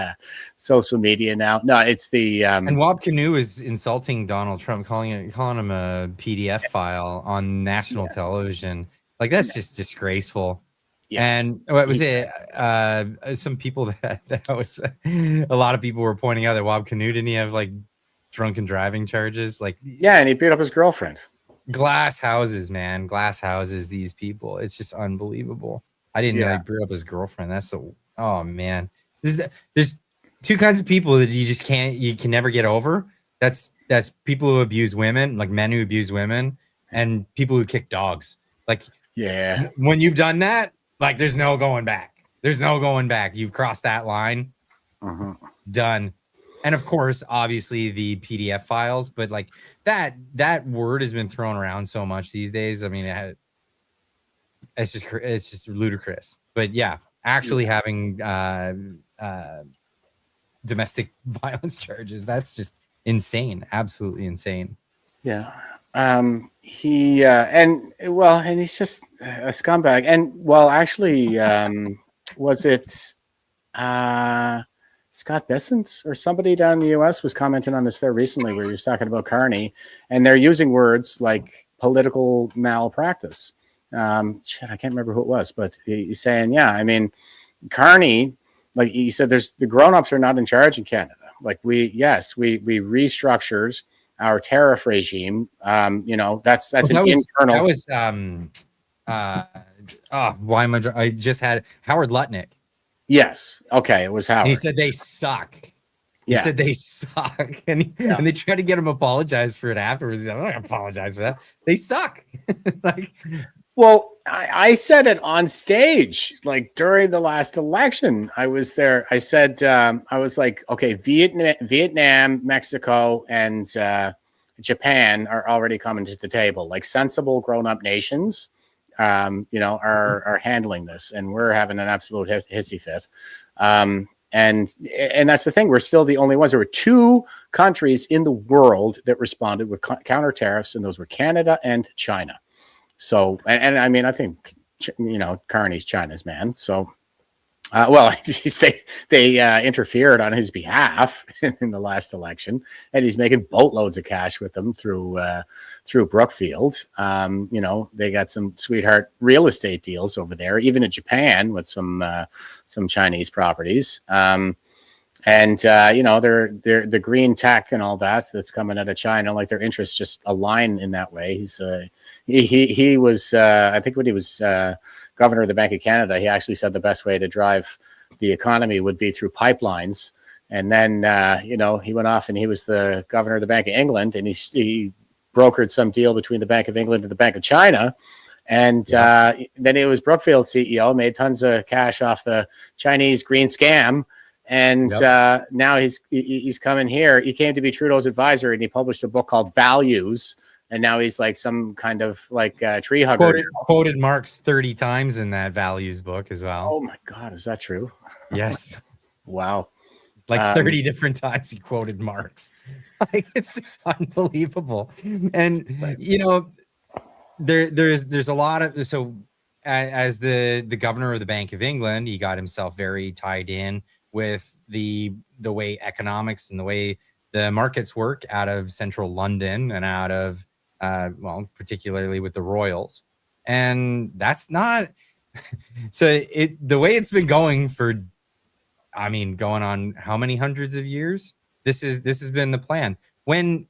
social media now. No, it's the and Wob Canoe is insulting Donald Trump, calling him a PDF file on national television. Like that's just disgraceful. Yeah. And what was it? Some people that was a lot of people were pointing out that Wob Canoe didn't he have like drunken driving charges? Like and he beat up his girlfriend. Glass houses, man. Glass houses, these people. It's just unbelievable. I didn't know he beat up his girlfriend. That's oh man. There's two kinds of people that you can never get over. That's people who abuse women, like men who abuse women, and people who kick dogs. Like when you've done that, like, there's no going back. There's no going back. You've crossed that line. Done. And of course, obviously the PDF files, but like that word has been thrown around so much these days. I mean, it's just ludicrous. But yeah, actually having domestic violence charges, that's just insane. Absolutely insane. Yeah. And he's just a scumbag. And actually, was it Scott Bessent or somebody down in the US was commenting on this there recently where he was talking about Carney, and they're using words like political malpractice. I can't remember who it was, but he's saying, Carney, like he said, the grown-ups are not in charge in Canada. Like we restructured our tariff regime. That's internal. That was I just had Howard Lutnick. Yes. Okay. It was Howard. And he said they suck. He said they suck. And they tried to get him apologize for it afterwards. He's like, I'm not gonna apologize for that. They suck. I said it on stage, like during the last election. I was there. I said, I was like, okay, Vietnam, Mexico, and Japan are already coming to the table. Like sensible grown-up nations, are handling this, and we're having an absolute hissy fit. And that's the thing. We're still the only ones. There were 2 countries in the world that responded with counter tariffs, and those were Canada and China. So, and I mean, I think, Carney's China's man. So, Well, they interfered on his behalf in the last election, and he's making boatloads of cash with them through Brookfield. They got some sweetheart real estate deals over there, even in Japan with some Chinese properties. They're the green tech and all that's coming out of China. Like their interests just align in that way. He was I think when he was governor of the Bank of Canada, he actually said the best way to drive the economy would be through pipelines. And then he went off and he was the governor of the Bank of England, and he brokered some deal between the Bank of England and the Bank of China. And then he was Brookfield CEO, made tons of cash off the Chinese green scam. And now he's coming here. He came to be Trudeau's advisor, and he published a book called Values. And now he's like some kind of like tree hugger. Quoted Marx 30 times in that Values book as well. Oh my God, is that true? Yes. Wow. Like 30 different times he quoted Marx. Like it's just unbelievable. And there's a lot of, so as the governor of the Bank of England, he got himself very tied in with the way economics and the way the markets work out of central London and out of particularly with the Royals. And that's not the way it's been going for, going on how many hundreds of years? This has been the plan. I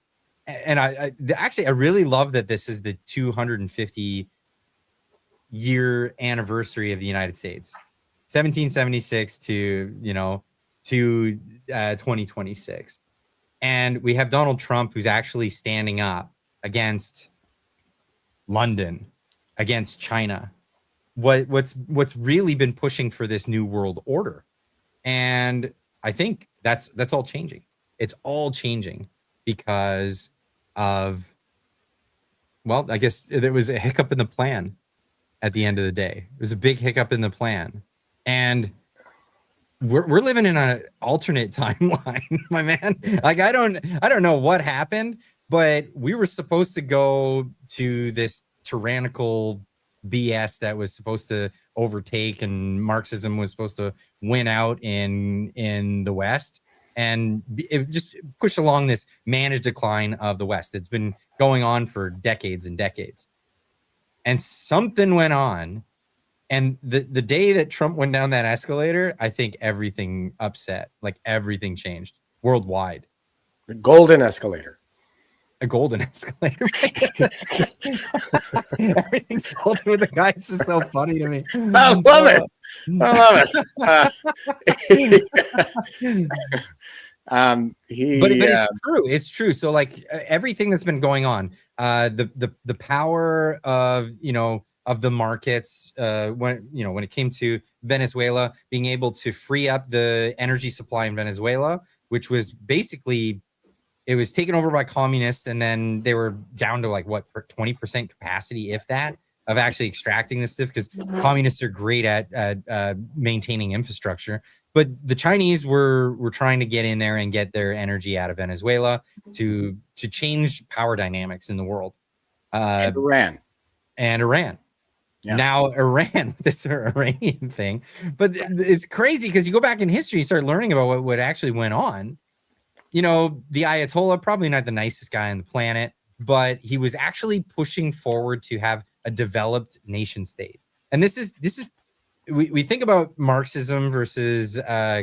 really love that this is the 250 year anniversary of the United States, 1776 to 2026. And we have Donald Trump, who's actually standing up against London, against China. What's really been pushing for this new world order. And I think that's all changing. It's all changing because of, I guess there was a hiccup in the plan at the end of the day. It was a big hiccup in the plan. And we're living in an alternate timeline, my man. Like I don't know what happened, but we were supposed to go to this tyrannical BS that was supposed to overtake, and Marxism was supposed to win out in the West, and it just pushed along this managed decline of the West. It's been going on for decades and decades, and something went on. And the day that Trump went down that escalator, I think everything upset, like everything changed worldwide. The golden escalator. A golden escalator. Everything's golden with the guy. It's just so funny to me. I love it. But it's true. It's true. So like everything that's been going on, the power of of the markets, when it came to Venezuela, being able to free up the energy supply in Venezuela, which was basically, it was taken over by communists, and then they were down to 20% capacity, if that, of actually extracting this stuff, because communists are great at maintaining infrastructure. But the Chinese were trying to get in there and get their energy out of Venezuela to change power dynamics in the world. And Iran. Yeah. Now Iran, this Iranian thing. But it's crazy because you go back in history, you start learning about what actually went on. The Ayatollah, probably not the nicest guy on the planet, but he was actually pushing forward to have a developed nation state. And this is we think about Marxism versus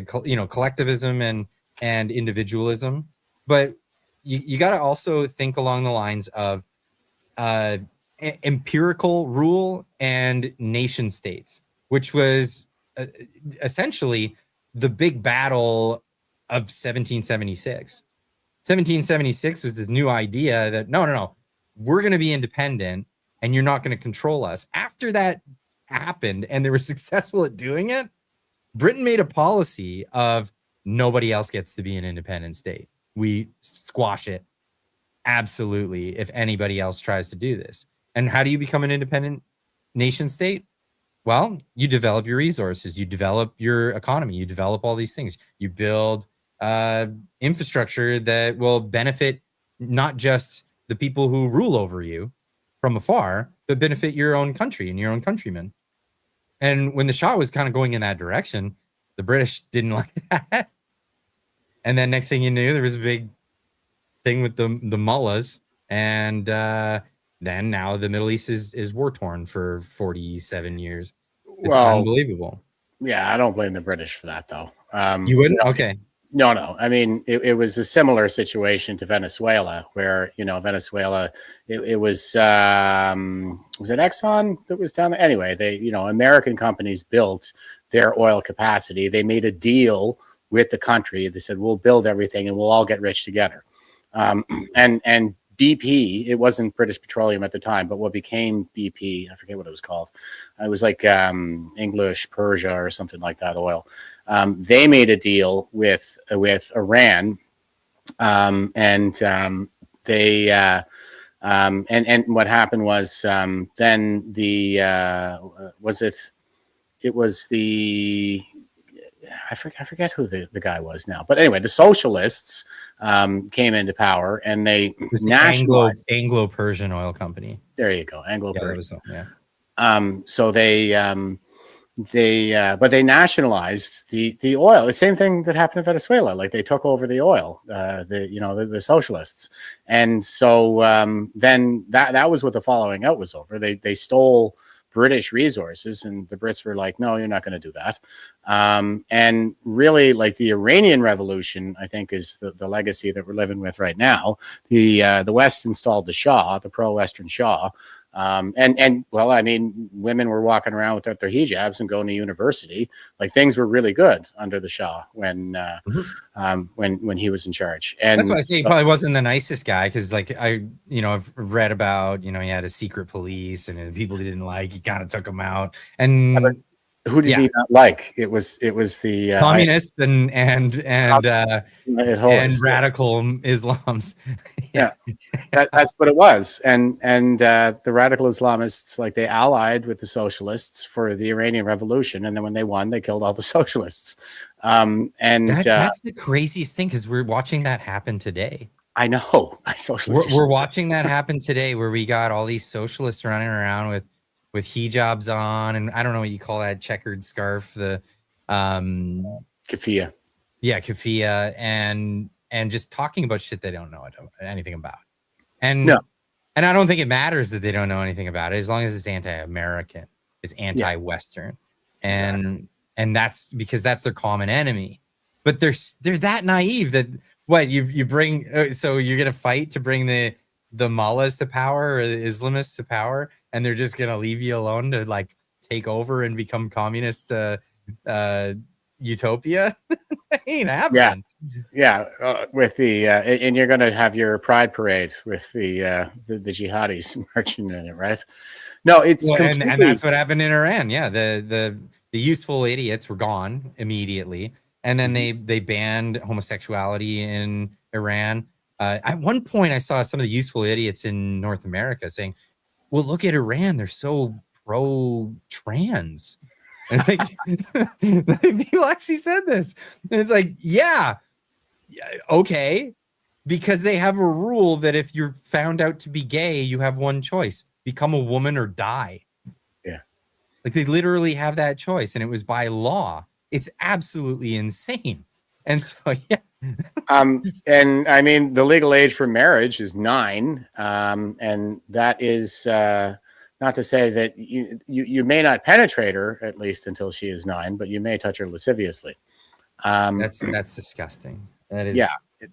collectivism and individualism, but you got to also think along the lines of empirical rule and nation states, which was essentially the big battle of 1776. 1776 was the new idea that no, we're going to be independent and you're not going to control us. After that happened and they were successful at doing it, Britain made a policy of nobody else gets to be an independent state. We squash it. Absolutely. If anybody else tries to do this. And how do you become an independent nation state? Well, you develop your resources, you develop your economy, you develop all these things. You build infrastructure that will benefit not just the people who rule over you from afar, but benefit your own country and your own countrymen. And when the Shah was kind of going in that direction, The British didn't like that. And then next thing you knew, there was a big thing with the mullahs. And then now the Middle East is war-torn for 47 years. It's unbelievable. Yeah, I don't blame the British for that, though. You wouldn't? Okay. No. I mean, it was a similar situation to Venezuela, where Venezuela, it was it Exxon that was down there? Anyway, American companies built their oil capacity. They made a deal with the country. They said, we'll build everything and we'll all get rich together. And BP, it wasn't British Petroleum at the time, but what became BP, I forget what it was called. It was like English Persia or something like that oil. They made a deal with Iran, and what happened was then I forget who the guy was now, but anyway, the socialists came into power and they nationalized Anglo-Persian Oil Company. There you go, Anglo-Persian. Yeah. So but they nationalized the oil. The same thing that happened in Venezuela. Like they took over the oil, the socialists, and so then that was what the following out was over. They stole British resources, and the Brits were like, no, you're not going to do that. And really, like the Iranian Revolution, I think, is the legacy that we're living with right now. The West installed the Shah, the pro-Western Shah. And well, I mean, women were walking around without their hijabs and going to university. Like things were really good under the Shah when he was in charge. And that's why I say he probably wasn't the nicest guy, because like I've read about he had a secret police and people he didn't like. He kind of took them out. And who did he not like? It was the communists and radical Islams. That's what it was. And the radical Islamists, like they allied with the socialists for the Iranian Revolution, and then when they won, they killed all the socialists. That's the craziest thing, because we're watching that happen today. I know. We're watching that happen today, where we got all these socialists running around with hijabs on, and I don't know what you call that checkered scarf, the keffiyeh. Yeah, keffiyeh, and just talking about shit they don't know anything about. And I don't think it matters that they don't know anything about it, as long as it's anti-American, it's anti-Western, and that's because that's their common enemy. But they're that naive that what you bring. So you're gonna fight to bring the mullahs to power or the Islamists to power, and they're just gonna leave you alone to like take over and become communist utopia. Ain't happening. With the and you're gonna have your pride parade with the jihadis marching in it, right? No, it's and that's what happened in Iran. Yeah, the useful idiots were gone immediately, and then they banned homosexuality in Iran. At one point, I saw some of the useful idiots in North America saying, well, look at Iran. They're so pro-trans. And like, people actually said this. And it's like, yeah, okay. Because they have a rule that if you're found out to be gay, you have one choice. Become a woman or die. Yeah. Like they literally have that choice. And it was by law. It's absolutely insane. And so, yeah. And I mean, the legal age for marriage is 9. And that is not to say that you may not penetrate her, at least until she is 9, but you may touch her lasciviously. That's disgusting. That is. Yeah.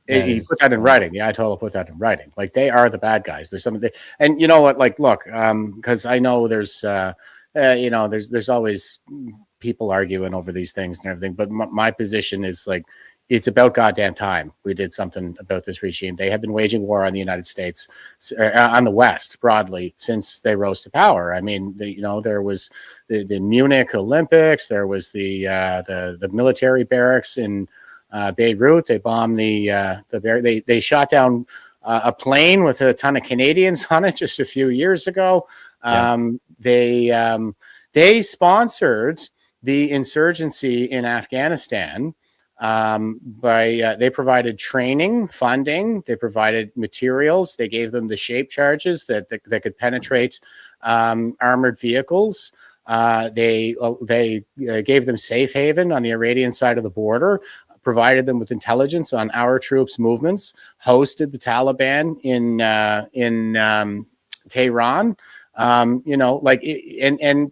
You put that in writing. Yeah, I totally put that in writing. Like they are the bad guys. There's some of the, and you know what? Like, look, because I know there's always people arguing over these things and everything. But my position is like, it's about goddamn time we did something about this regime. They have been waging war on the United States, on the West broadly, since they rose to power. I mean, there was the Munich Olympics. There was the military barracks in Beirut. They bombed they shot down a plane with a ton of Canadians on it just a few years ago. They sponsored the insurgency in Afghanistan. They provided training, funding, they provided materials, they gave them the shape charges that could penetrate armored vehicles. They gave them safe haven on the Iranian side of the border, provided them with intelligence on our troops' movements, hosted the Taliban in Tehran. And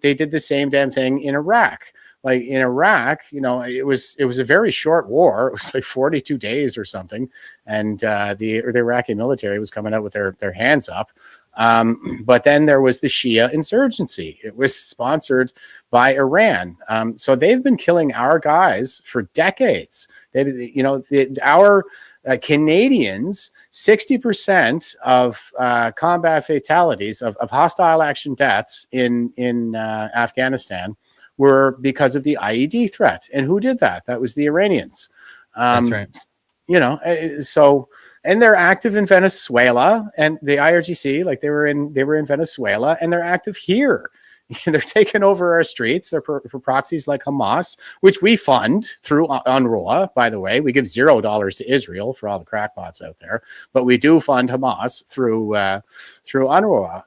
they did the same damn thing in Iraq. Like in Iraq, it was a very short war. It was like 42 days or something, and the Iraqi military was coming out with their hands up. But then there was the Shia insurgency. It was sponsored by Iran. So they've been killing our guys for decades. Our Canadians, 60% of combat fatalities, of hostile action deaths in Afghanistan were because of the IED threat. And who did that? That was the Iranians. That's right. And they're active in Venezuela, and the IRGC, like they were in Venezuela, and they're active here. They're taking over our streets. They're for proxies like Hamas, which we fund through UNRWA, by the way. We give $0 to Israel for all the crackpots out there, but we do fund Hamas through UNRWA.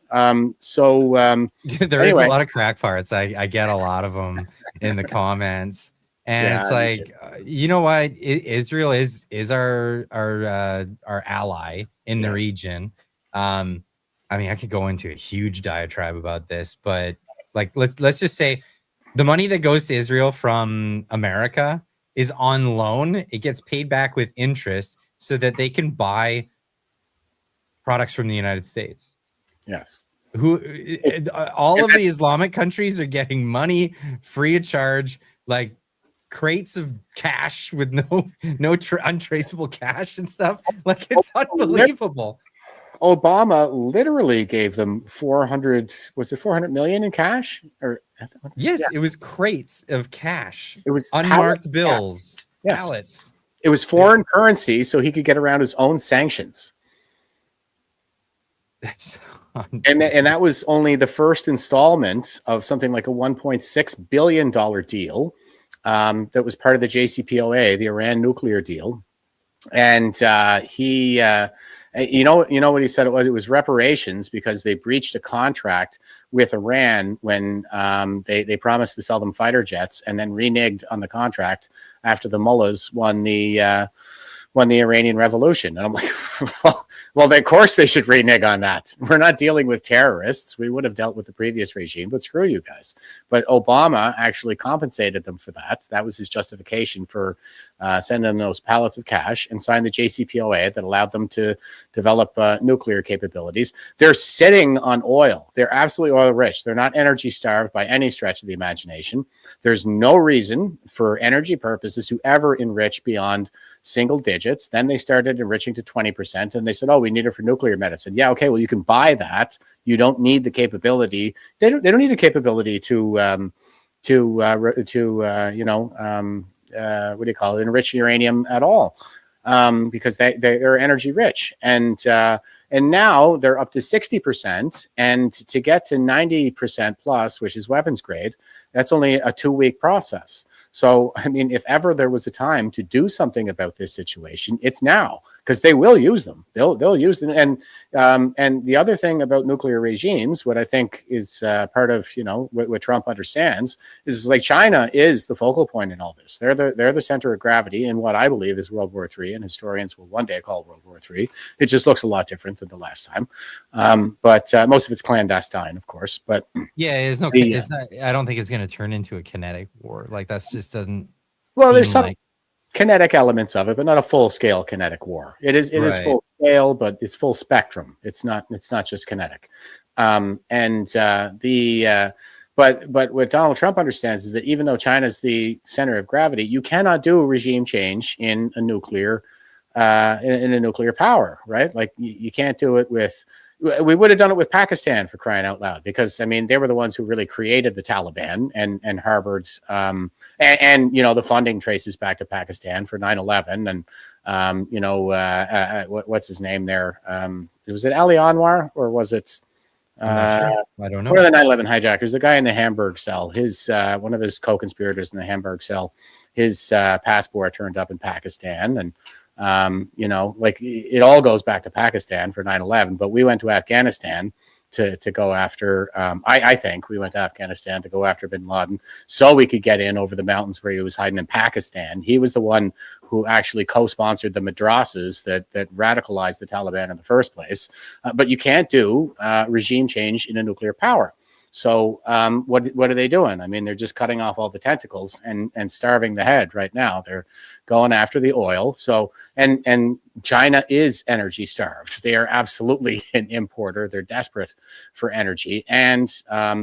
There is a lot of crackpots. I get a lot of them in the comments. And it's like, you know what? Israel is our ally in the region. I mean, I could go into a huge diatribe about this, but like, let's just say the money that goes to Israel from America is on loan. It gets paid back with interest so that they can buy products from the United States. Yes. All of the Islamic countries are getting money free of charge, like crates of cash with no untraceable cash and stuff. Like, it's unbelievable. Obama literally gave them 400 million in cash? Yes, it was crates of cash. It was unmarked bills, yes. pallets. It was foreign currency, so he could get around his own sanctions. And that was only the first installment of something like a $1.6 billion deal that was part of the JCPOA, the Iran nuclear deal. And you know what he said it was? It was reparations because they breached a contract with Iran when they promised to sell them fighter jets and then reneged on the contract after the mullahs won the Iranian Revolution. And I'm like, well, of course they should renege on that. We're not dealing with terrorists. We would have dealt with the previous regime, but screw you guys. But Obama actually compensated them for that. That was his justification for sending them those pallets of cash and signed the JCPOA that allowed them to develop nuclear capabilities. They're sitting on oil. They're absolutely oil rich. They're not energy starved by any stretch of the imagination. There's no reason for energy purposes to ever enrich beyond single digits. Then they started enriching to 20%, and they said, "Oh, we need it for nuclear medicine." Yeah, okay. Well, you can buy that. You don't need the capability. They don't need the capability to what do you call it? Enrich uranium at all, because they're energy rich, and now they're up to 60%, and to get to 90% plus, which is weapons grade, that's only a 2-week process. So, I mean, if ever there was a time to do something about this situation, it's now, because they will use them. They'll use them. And the other thing about nuclear regimes, what I think is part of what Trump understands, is like China is the focal point in all this. They're the center of gravity in what I believe is World War III, and historians will one day call World War III. It just looks a lot different than the last time, but most of it's clandestine, of course. But yeah, it's not. I don't think it's going to turn into a kinetic war. Like, that's just doesn't. Well, there's some kinetic elements of it, but not a full-scale kinetic war. It is full scale, but it's full spectrum. It's not just kinetic. But what Donald Trump understands is that even though China is the center of gravity, you cannot do a regime change in a nuclear power, right? Like you can't do it with. We would have done it with Pakistan, for crying out loud, because I mean they were the ones who really created the Taliban and harbored and the funding traces back to Pakistan for 9/11 and what's his name there? Was it Ali Anwar or was it? I'm not sure. I don't know. One of the 9/11 hijackers, the guy in the Hamburg cell, his one of his co-conspirators in the Hamburg cell, his passport turned up in Pakistan, and like it all goes back to Pakistan for 9/11, but we went to Afghanistan to go after. I think we went to Afghanistan to go after bin Laden so we could get in over the mountains where he was hiding in Pakistan. He was the one who actually co-sponsored the madrasas that radicalized the Taliban in the first place. But you can't do regime change in a nuclear power. So what are they doing? I mean, they're just cutting off all the tentacles and starving the head right now. They're going after the oil. So and China is energy starved. They are absolutely an importer. They're desperate for energy, and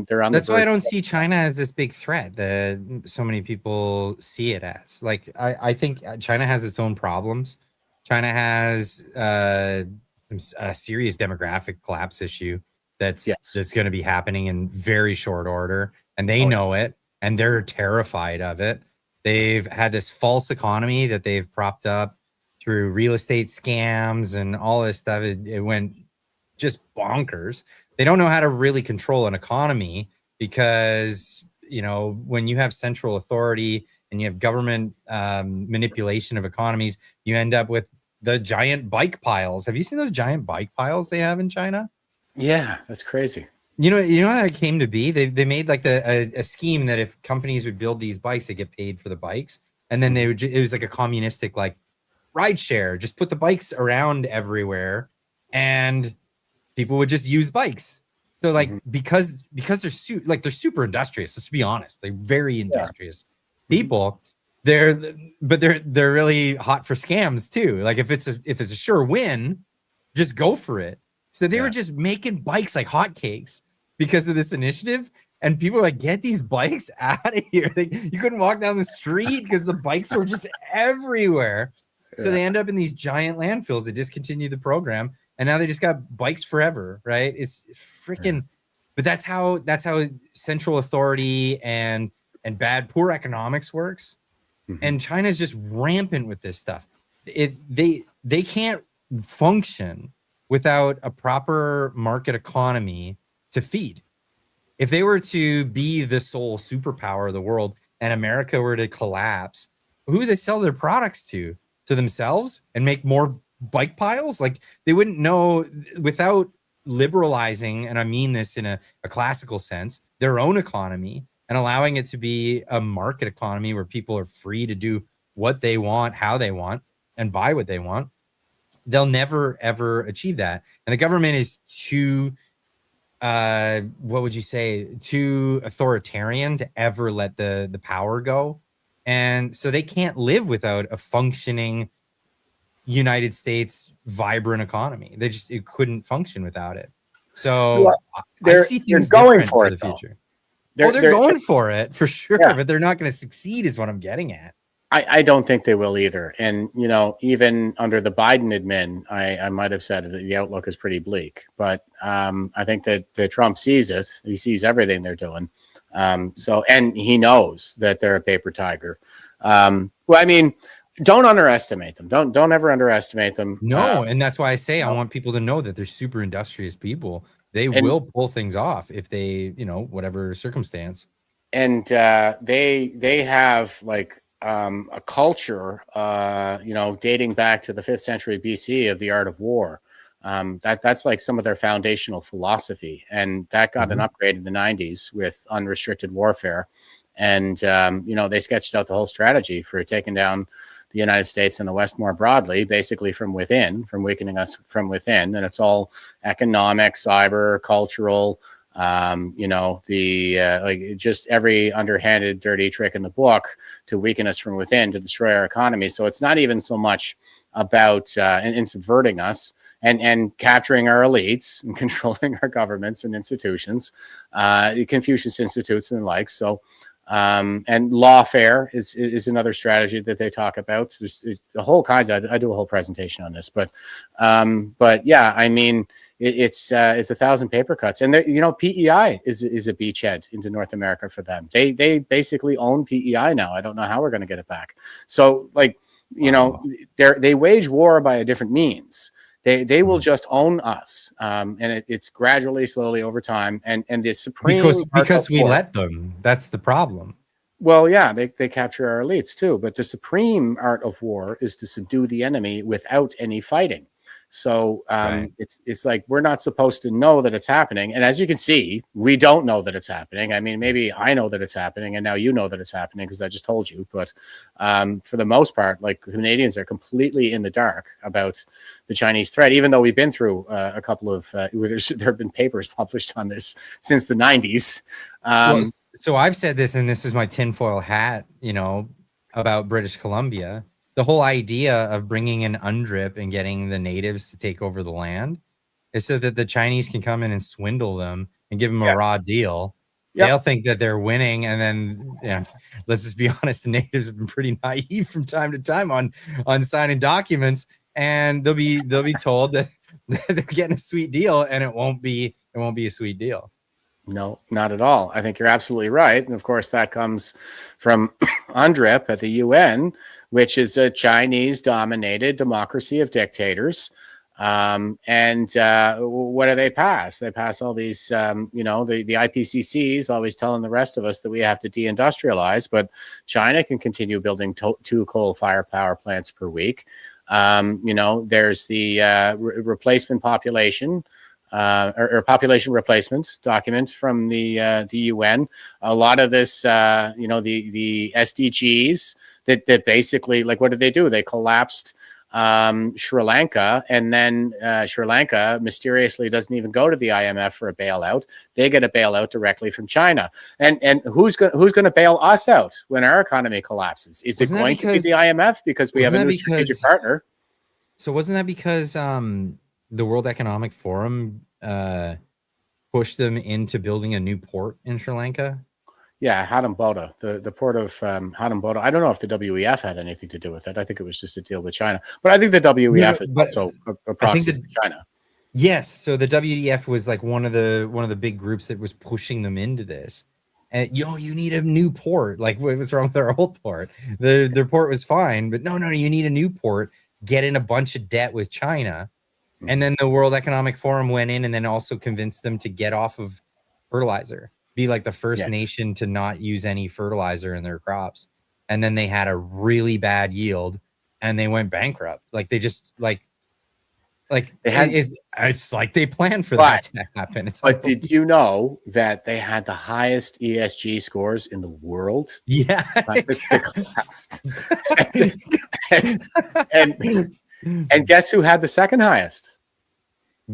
they're on. That's why I don't see China as this big threat that so many people see it as. Like I think China has its own problems. China has a serious demographic collapse issue that's going to be happening in very short order, and they know it, and they're terrified of it. They've had this false economy that they've propped up through real estate scams and all this stuff. It went just bonkers. They don't know how to really control an economy because, you know, when you have central authority and you have government manipulation of economies, you end up with the giant bike piles. Have you seen those giant bike piles they have in China? Yeah, that's crazy. You know how it came to be? They made like a scheme that if companies would build these bikes, they get paid for the bikes, and then they would. It was like a communistic like ride share. Just put the bikes around everywhere, and people would just use bikes. So like because they're super industrious. Let's be honest, they're very industrious people. They're really hot for scams too. Like if it's a sure win, just go for it. So they were just making bikes like hotcakes because of this initiative. And people were like, get these bikes out of here. You couldn't walk down the street because the bikes were just everywhere. So they end up in these giant landfills. They discontinued the program. And now they just got bikes forever, right? It's freaking, but that's how central authority and poor economics works. And China's just rampant with this stuff. They can't function without a proper market economy to feed. If they were to be the sole superpower of the world and America were to collapse, who do they sell their products to? To themselves and make more bike piles? Like they wouldn't know without liberalizing, and I mean this in a classical sense, their own economy and allowing it to be a market economy where people are free to do what they want, how they want, and buy what they want. They'll never, ever achieve that. And the government is too, what would you say, too authoritarian to ever let the power go. And so they can't live without a functioning United States vibrant economy. It couldn't function without it. So they're going for it, the future. They're going for it for sure, but they're not going to succeed is what I'm getting at. I don't think they will either. And, you know, even under the Biden admin, I might have said that the outlook is pretty bleak. But I think that Trump sees it. He sees everything they're doing. And he knows that they're a paper tiger. Well, I mean, don't underestimate them. Don't ever underestimate them. No, and that's why I say I want people to know that they're super industrious people. They will pull things off if they, you know, whatever circumstance. And they have like a culture, you know, dating back to the 5th century BC of the art of war. That's like some of their foundational philosophy, and that got an upgrade in the 90s with unrestricted warfare. And you know, they sketched out the whole strategy for taking down the United States and the West more broadly, basically from within, from weakening us from within. And it's all economic, cyber, cultural, you know, the like just every underhanded, dirty trick in the book to weaken us from within, to destroy our economy. So it's not even so much about in subverting us and capturing our elites and controlling our governments and institutions, Confucius Institutes and the like. So and lawfare is another strategy that they talk about. There's the whole kinds. I do a whole presentation on this, but yeah, I mean, it's 1,000 paper cuts, and you know, PEI is a beachhead into North America for them. They basically own PEI now. I don't know how we're going to get it back. So, like, you know, they wage war by a different means. They will just own us, and it's gradually, slowly over time. And the supreme because we let them. That's the problem. Well, yeah, they capture our elites too. But the supreme art of war is to subdue the enemy without any fighting. So Right. it's like we're not supposed to know that it's happening. And as you can see, we don't know that it's happening. I mean, maybe I know that it's happening, and now you know that it's happening because I just told you. But for the most part, like Canadians are completely in the dark about the Chinese threat, even though we've been through a couple of there have been papers published on this since the 90s. Well, so I've said this, and this is my tinfoil hat, about British Columbia. The whole idea of bringing in UNDRIP and getting the natives to take over the land is so that the Chinese can come in and swindle them and give them a raw deal. Yep. They'll think that they're winning, and then let's just be honest, the natives have been pretty naive from time to time on signing documents, and they'll be told that they're getting a sweet deal, and it won't be a sweet deal. No, not at all. I think you're absolutely right. And of course, that comes from UNDRIP at the UN, which is a Chinese-dominated democracy of dictators. And what do they pass? They pass all these, the IPCCs always telling the rest of us that we have to deindustrialize, but China can continue building 2 coal-fired power plants per week. There's the replacement population, or population replacement document from the UN. A lot of this, the SDGs that basically, like, what did they do? They collapsed Sri Lanka, and then Sri Lanka mysteriously doesn't even go to the IMF for a bailout. They get a bailout directly from China. And who's going to bail us out when our economy collapses? Is it going to be the IMF because we have a new strategic partner? So wasn't that because the World Economic Forum pushed them into building a new port in Sri Lanka? Yeah, Hadimbota, the port of Hadimbota. I don't know if the WEF had anything to do with it. I think it was just a deal with China. But I think the WEF is also a proxy for China. Yes, so the WEF was like one of the big groups that was pushing them into this. And you need a new port. Like, what was wrong with our old port? Their port was fine, but no, you need a new port. Get in a bunch of debt with China. And then the World Economic Forum went in and then also convinced them to get off of fertilizer, be like the first nation to not use any fertilizer in their crops. And then they had a really bad yield and they went bankrupt. Like, they just it's like they planned for that to happen. But did you know that they had the highest ESG scores in the world? Yeah. And guess who had the second highest?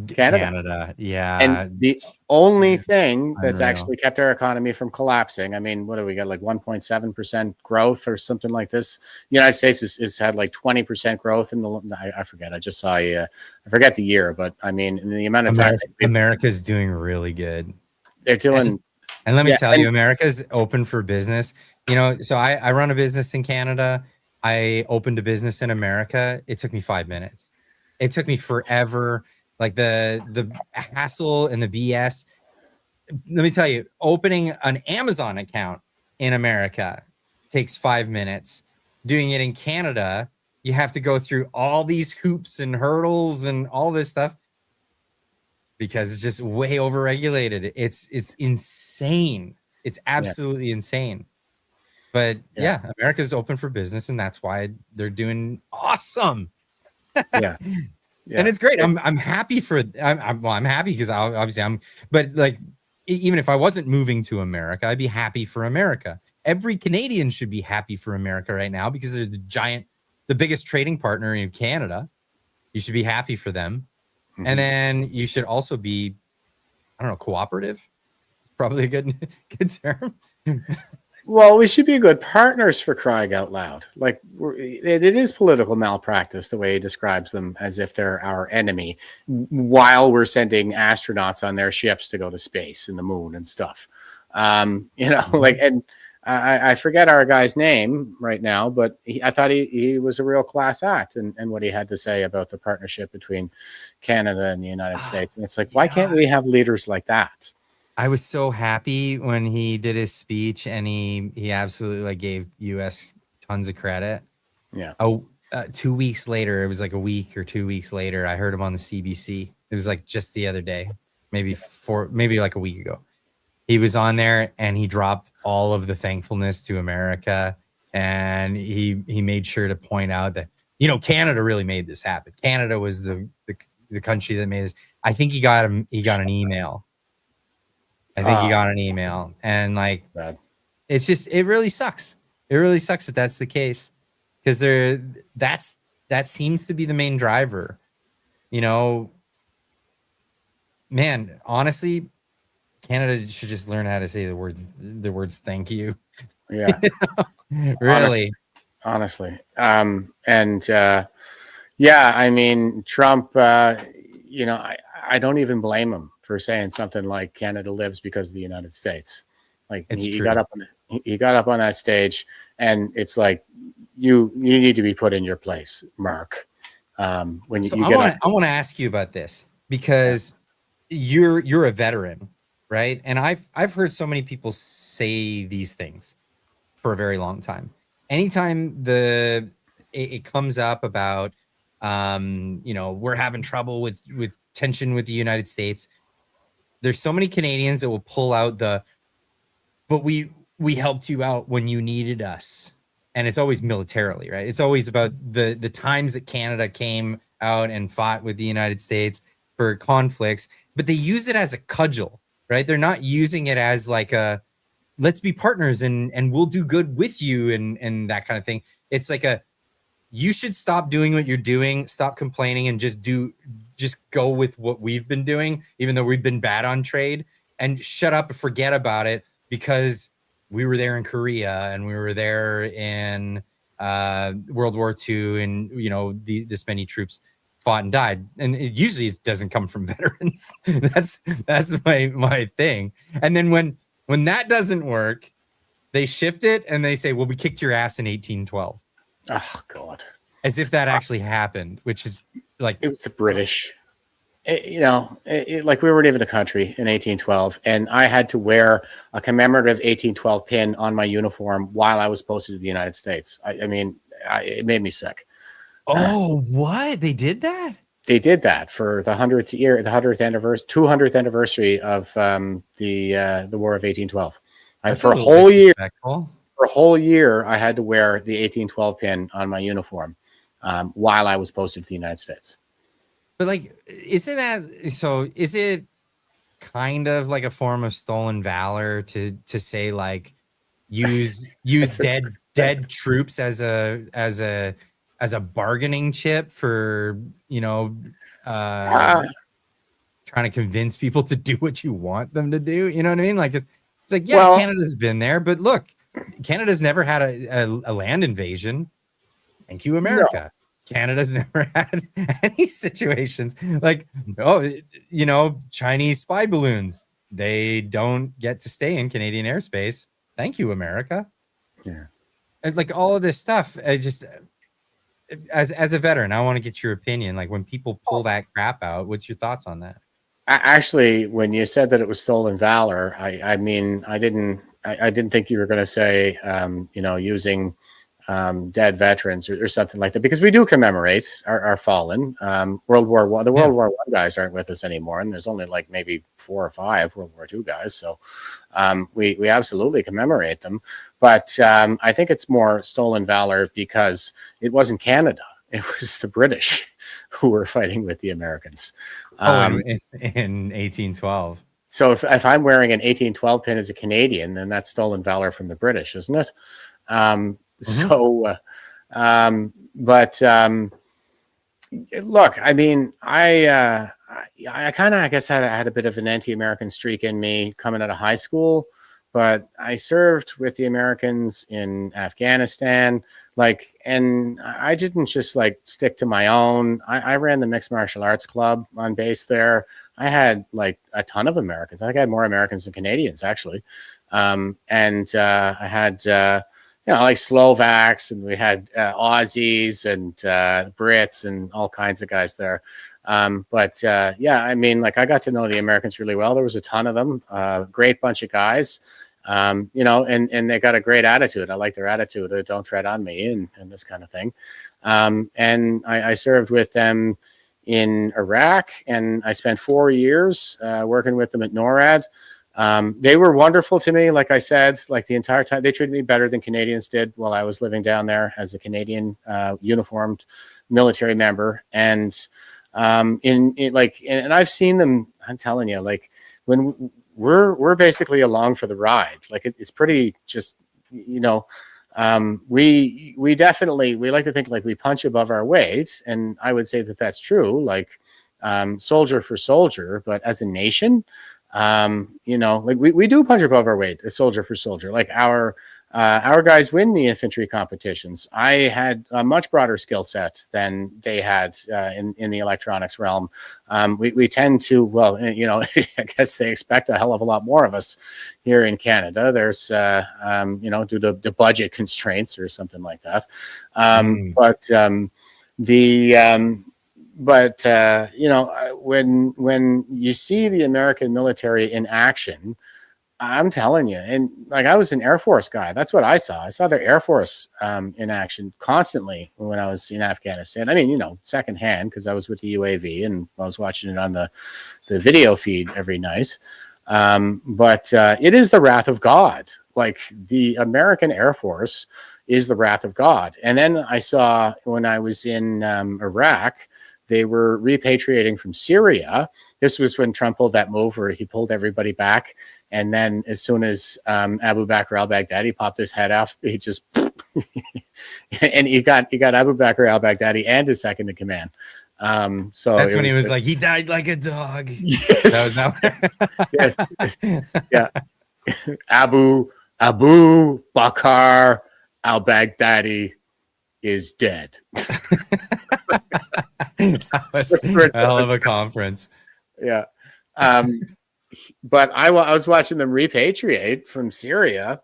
Canada. Yeah. And the only thing that's actually kept our economy from collapsing, I mean, what do we got, like 1.7% growth or something like this? The United States has had like 20% growth in I forget. I just saw I forget the year, but I mean, in the amount of time America's doing really good. They're doing. And let me tell you, America's open for business. So I run a business in Canada. I opened a business in America. It took me 5 minutes. It took me forever. Like the hassle and the BS. Let me tell you, opening an Amazon account in America takes 5 minutes. Doing it in Canada, you have to go through all these hoops and hurdles and all this stuff because it's just way overregulated. It's insane. It's absolutely insane. But yeah, America's open for business, and that's why they're doing awesome. Yeah. And it's great. I'm happy for. I'm happy because obviously But like, even if I wasn't moving to America, I'd be happy for America. Every Canadian should be happy for America right now because they're the biggest trading partner in Canada. You should be happy for them, and then you should also be, I don't know, cooperative. Probably a good term. Well, we should be good partners, for crying out loud. Like, it is political malpractice the way he describes them, as if they're our enemy, while we're sending astronauts on their ships to go to space and the moon and stuff. And I forget our guy's name right now, but I thought he was a real class act, and what he had to say about the partnership between Canada and the United States. And it's like, why can't we have leaders like that? I was so happy when he did his speech, and he absolutely gave US tons of credit. Yeah. 2 weeks later, it was like a week or 2 weeks later, I heard him on the CBC. It was like just the other day, maybe like a week ago. He was on there and he dropped all of the thankfulness to America, and he made sure to point out that, Canada really made this happen. Canada was the country that made this. I think he got an email. And like, Bad. it's just, it really sucks. It really sucks that that's the case, because that seems to be the main driver. Man, honestly, Canada should just learn how to say the words "thank you." Yeah, Really. honestly. Yeah, I mean, Trump. I don't even blame him for saying something like "Canada lives because of the United States." Like he got up on that stage, and it's like you need to be put in your place, Mark. I want to ask you about this, because you're a veteran, right? And I've heard so many people say these things for a very long time. Anytime it comes up about we're having trouble with tension with the United States, there's so many Canadians that will pull out but we helped you out when you needed us. And it's always militarily, right? It's always about the times that Canada came out and fought with the United States for conflicts, but they use it as a cudgel, right? They're not using it as like a, let's be partners and we'll do good with you and that kind of thing. It's like you should stop doing what you're doing, stop complaining, and just go with what we've been doing, even though we've been bad on trade, and shut up and forget about it, because we were there in Korea and we were there in World War II, and this many troops fought and died, and it usually doesn't come from veterans. that's my thing. And then when that doesn't work, they shift it and they say, well, we kicked your ass in 1812. Oh God! As if that actually happened, which is like, it was the British. Like we weren't even a country in 1812, and I had to wear a commemorative 1812 pin on my uniform while I was posted to the United States. It made me sick. Oh, what? They did that? They did that for the 200th anniversary of the War of 1812. For a whole year, I had to wear the 1812 pin on my uniform while I was posted to the United States. But like, isn't that so? Is it kind of like a form of stolen valor to say like use dead troops as a bargaining chip for trying to convince people to do what you want them to do? You know what I mean? Like, it's like, yeah, well, Canada's been there, but look, Canada's never had a land invasion. Thank you, America. No. Canada's never had any situations like, Chinese spy balloons. They don't get to stay in Canadian airspace. Thank you, America. Yeah. And like all of this stuff, I just, as a veteran, I want to get your opinion. Like, when people pull that crap out, what's your thoughts on that? Actually, when you said that it was stolen valor, I didn't think you were going to say, using dead veterans or something like that, because we do commemorate our fallen. World War I, the World War I guys aren't with us anymore, and there's only like maybe 4 or 5 World War II guys. So we absolutely commemorate them. But I think it's more stolen valor because it wasn't Canada. It was the British who were fighting with the Americans. In 1812. So if I'm wearing an 1812 pin as a Canadian, then that's stolen valor from the British, isn't it? So, but look, I mean, I kind of, I guess, had a bit of an anti-American streak in me coming out of high school, but I served with the Americans in Afghanistan, and I didn't just stick to my own. I ran the mixed martial arts club on base there. I had a ton of Americans. I think I had more Americans than Canadians, actually. And I had, Slovaks, and we had Aussies and Brits and all kinds of guys there. But I got to know the Americans really well. There was a ton of them, great bunch of guys, and they got a great attitude. I like their attitude. Don't tread on me and this kind of thing. And I served with them in Iraq, and I spent 4 years working with them at NORAD. They were wonderful to me. Like I said, like the entire time, they treated me better than Canadians did while I was living down there as a Canadian uniformed military member. And and I've seen them. I'm telling you, like when we're basically along for the ride. Like it's pretty just, you know. We definitely, we like to think like we punch above our weight, and I would say that that's true, like soldier for soldier. But as a nation, you know, like we do punch above our weight, soldier for soldier. Like our guys win the infantry competitions. I had a much broader skill set than they had in the electronics realm. We tend to, well, you know, I guess they expect a hell of a lot more of us here in Canada. There's, you know, due to the budget constraints or something like that. But you know, when you see the American military in action, I'm telling you, and like I was an Air Force guy. That's what I saw. I saw the Air Force in action constantly when I was in Afghanistan. I mean, you know, secondhand because I was with the UAV and I was watching it on the video feed every night. But it is the wrath of God. Like the American Air Force is the wrath of God. And then I saw when I was in Iraq, they were repatriating from Syria. This was when Trump pulled that move where he pulled everybody back. And then as soon as Abu Bakr al-Baghdadi popped his head off, he just and he got Abu Bakr al-Baghdadi and his second in command. So that's when he was like, he died like a dog. Yes. Yes. Yeah. Abu Bakr al-Baghdadi is dead. That was a hell of a conference. Yeah. But I was watching them repatriate from Syria.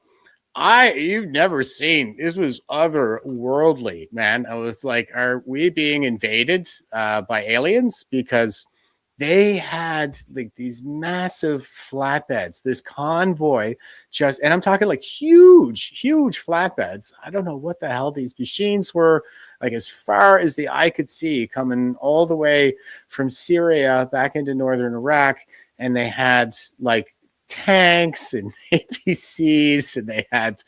You've never seen, this was otherworldly, man. I was like, are we being invaded by aliens? Because they had like these massive flatbeds, this convoy just, and I'm talking like huge flatbeds. I don't know what the hell these machines were, like as far as the eye could see, coming all the way from Syria back into northern Iraq. And they had like tanks and APCs, and they had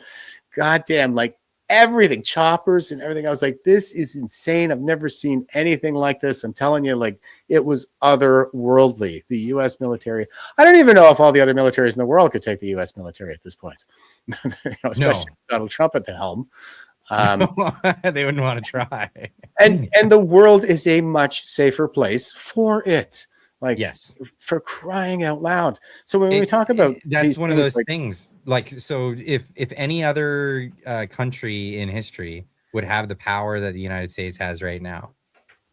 goddamn like everything, choppers and everything. I was like, this is insane. I've never seen anything like this. I'm telling you, like it was otherworldly. The U.S. military. I don't even know if all the other militaries in the world could take the U.S. military at this point. You know, especially with Donald Trump at the helm. They wouldn't want to try. And the world is a much safer place for it. Like, yes, for crying out loud. So when we talk about that's one of those things. Like, so if any other country in history would have the power that the United States has right now,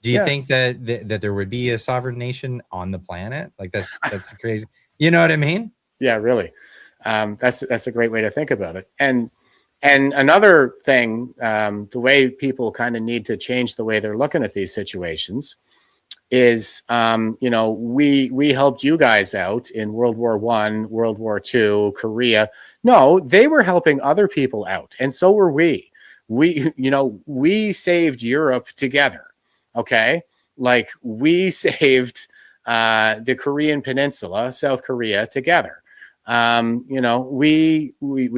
do you think that there would be a sovereign nation on the planet? Like that's crazy. You know what I mean? Yeah, really. That's a great way to think about it. And another thing, the way people kind of need to change the way they're looking at these situations is, you know, we helped you guys out in World War I, World War II, Korea. No, they were helping other people out. And so were we. We saved Europe together. Okay. Like we saved the Korean Peninsula, South Korea together. You know, we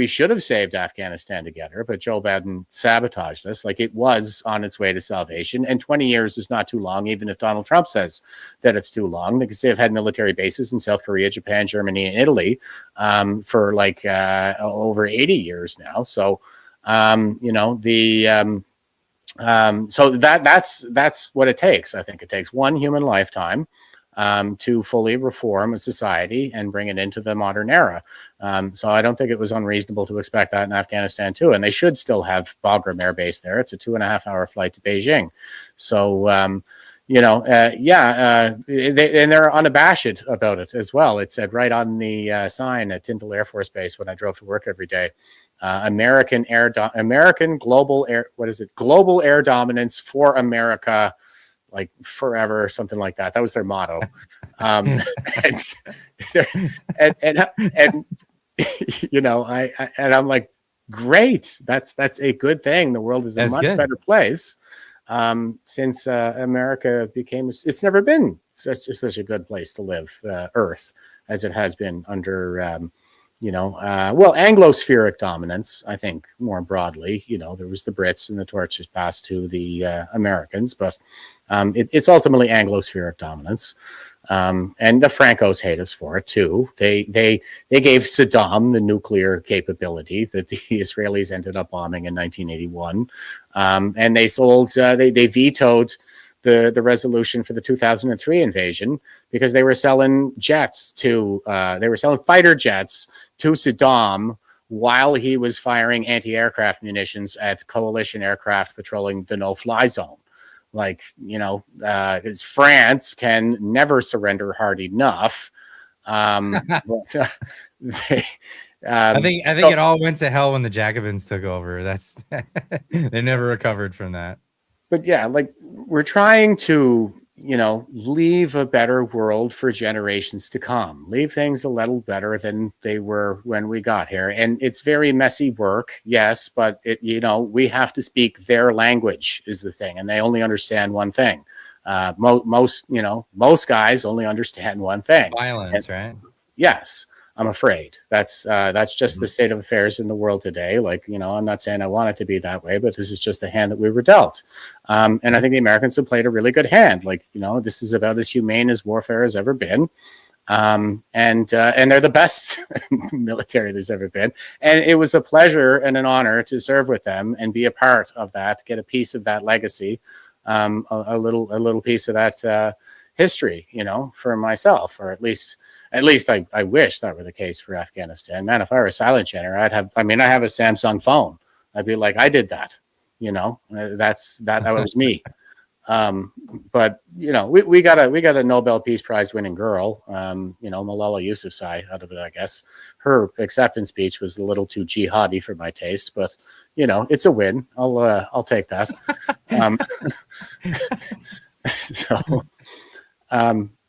should have saved Afghanistan together, but Joe Biden sabotaged us. Like it was on its way to salvation, and 20 years is not too long, even if Donald Trump says that it's too long, because they've had military bases in South Korea, Japan, Germany, and Italy for like over 80 years now. So, you know, so that's what it takes. I think it takes one human lifetime to fully reform a society and bring it into the modern era. So I don't think it was unreasonable to expect that in Afghanistan too. And they should still have Bagram Air Base there. It's a 2.5-hour flight to Beijing. So, you know, they're unabashed about it as well. It said right on the sign at Tyndall Air Force Base when I drove to work every day, American global air, global air dominance for America, like forever or something like that. That was their motto. And you know, I'm like, great. That's a good thing. The world is a much better place since America became, it's never been such a good place to live, Earth, as it has been under, well, Anglospheric dominance, I think, more broadly. There was the Brits and the torch was passed to the Americans, but it's ultimately Anglospheric dominance. And the Francos hate us for it too. They gave Saddam the nuclear capability that the Israelis ended up bombing in 1981, and they sold. They vetoed the resolution for the 2003 invasion because they were selling jets to. They were selling fighter jets to Saddam while he was firing anti-aircraft munitions at coalition aircraft patrolling the no-fly zone. Because France can never surrender hard enough. But, I think it all went to hell when the Jacobins took over. They never recovered from that. But yeah, we're trying to, leave a better world for generations to come. Leave things a little better than they were when we got here. And it's very messy work, yes, but we have to speak their language is the thing, and they only understand one thing. Most guys only understand one thing. Violence, right? Yes. I'm afraid that's just the state of affairs in the world today. I'm not saying I want it to be that way, but this is just the hand that we were dealt. And I think the Americans have played a really good hand. This is about as humane as warfare has ever been. And they're the best military there's ever been. And it was a pleasure and an honor to serve with them and be a part of that, get a piece of that legacy, a little piece of that history, for myself, or at least I wish that were the case for Afghanistan. Man, if I were a silent general, I have a Samsung phone. I'd be like, I did that, that was me. But we got a Nobel Peace Prize winning girl, Malala Yousafzai out of it, I guess. Her acceptance speech was a little too jihadi for my taste, but it's a win. I'll take that.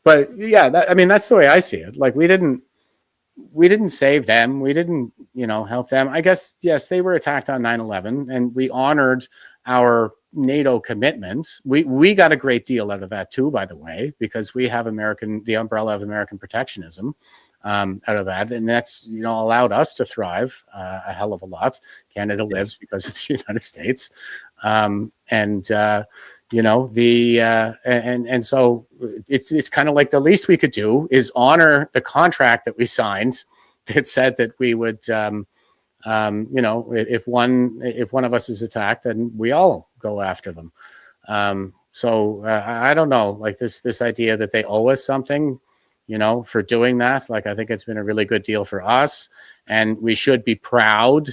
But yeah, that's the way I see it. We didn't save them. We didn't, help them. I guess, yes, they were attacked on 9/11 and we honored our NATO commitments. We got a great deal out of that too, by the way, because we have the umbrella of American protectionism out of that. And that's, allowed us to thrive a hell of a lot. Canada lives because of the United States. So it's kind of like the least we could do is honor the contract that we signed that said that we would, if one of us is attacked, then we all go after them. I don't know, this idea that they owe us something, for doing that. I think it's been a really good deal for us, and we should be proud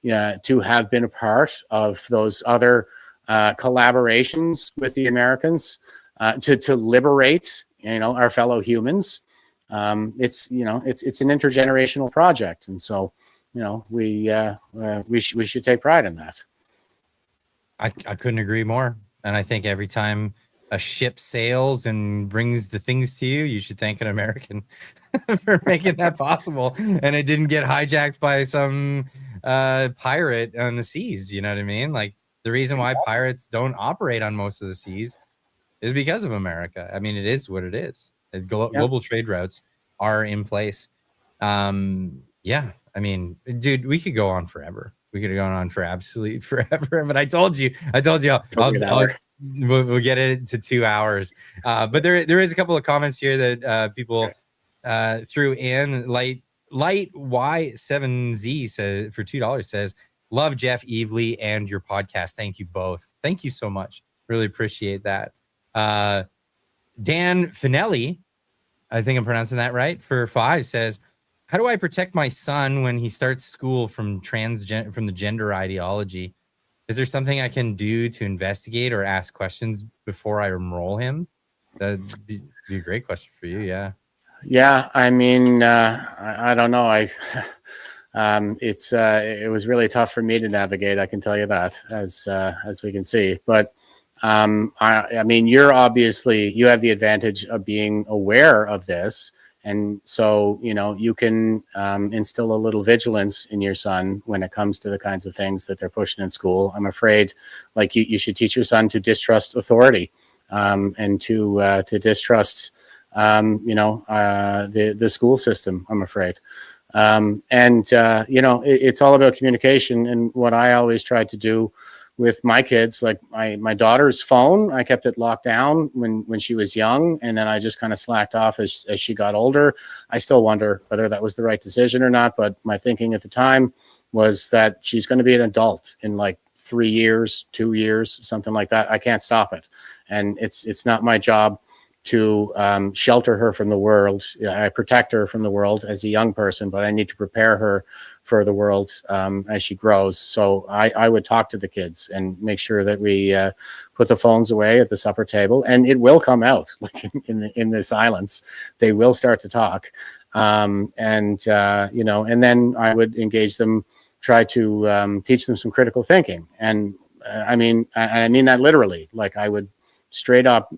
to have been a part of those other collaborations with the Americans to liberate our fellow humans. It's an intergenerational project, and so we should take pride in that. I couldn't agree more. And I think every time a ship sails and brings the things to you, you should thank an American for making that possible, and it didn't get hijacked by some pirate on the seas. You know what I mean? The reason why pirates don't operate on most of the seas is because of America. I mean, it is what it is. Global trade routes are in place. Yeah, I mean, dude, we could go on forever. We could have gone on for absolutely forever. But I told you, we'll get it to 2 hours. But there is a couple of comments here that people threw in. Light Y7Z says for $2 says, love Jeff Evely and your podcast. Thank you both. Thank you so much. Really appreciate that. Dan Finelli, I think I'm pronouncing that right, for 5 says, how do I protect my son when he starts school from the gender ideology? Is there something I can do to investigate or ask questions before I enroll him? That'd be a great question for you. Yeah. Yeah. I mean, I don't know. It was really tough for me to navigate. I can tell you that, as we can see. But I mean, you have the advantage of being aware of this, and so you can instill a little vigilance in your son when it comes to the kinds of things that they're pushing in school. I'm afraid, you should teach your son to distrust authority, and to distrust the school system, I'm afraid. It's all about communication. And what I always tried to do with my kids, like my daughter's phone, I kept it locked down when she was young, and then I just kind of slacked off as she got older. I still wonder whether that was the right decision or not, but my thinking at the time was that she's going to be an adult in like 3 years, 2 years, something like that. I can't stop it. And it's not my job to shelter her from the world. I protect her from the world as a young person, but I need to prepare her for the world as she grows. So I would talk to the kids and make sure that we put the phones away at the supper table, and it will come out like in the silence. They will start to talk. And then I would engage them, try to teach them some critical thinking. And I mean that literally. Like I would straight up,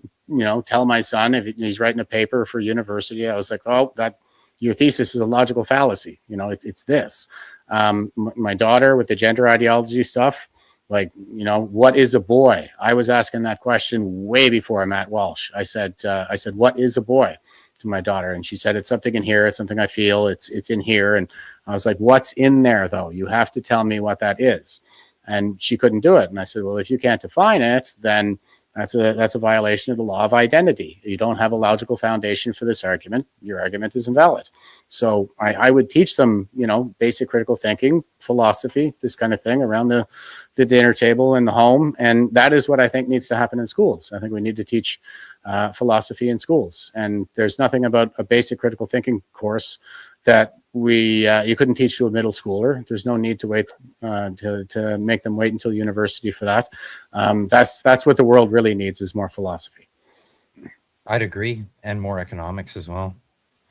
tell my son if he's writing a paper for university, I was like, oh, that your thesis is a logical fallacy. It's this. My daughter with the gender ideology stuff, like, what is a boy? I was asking that question way before I met Walsh. I said, what is a boy to my daughter? And she said, it's something in here. It's something I feel. It's in here. And I was like, what's in there though? You have to tell me what that is. And she couldn't do it. And I said, well, if you can't define it, then that's a violation of the law of identity. You don't have a logical foundation for this argument. Your argument is invalid. So I would teach them, basic critical thinking, philosophy, this kind of thing around the dinner table in the home. And that is what I think needs to happen in schools. I think we need to teach philosophy in schools. And there's nothing about a basic critical thinking course that you couldn't teach to a middle schooler. There's no need to wait to make them wait until university for that. That's what the world really needs, is more philosophy. I'd agree, and more economics as well.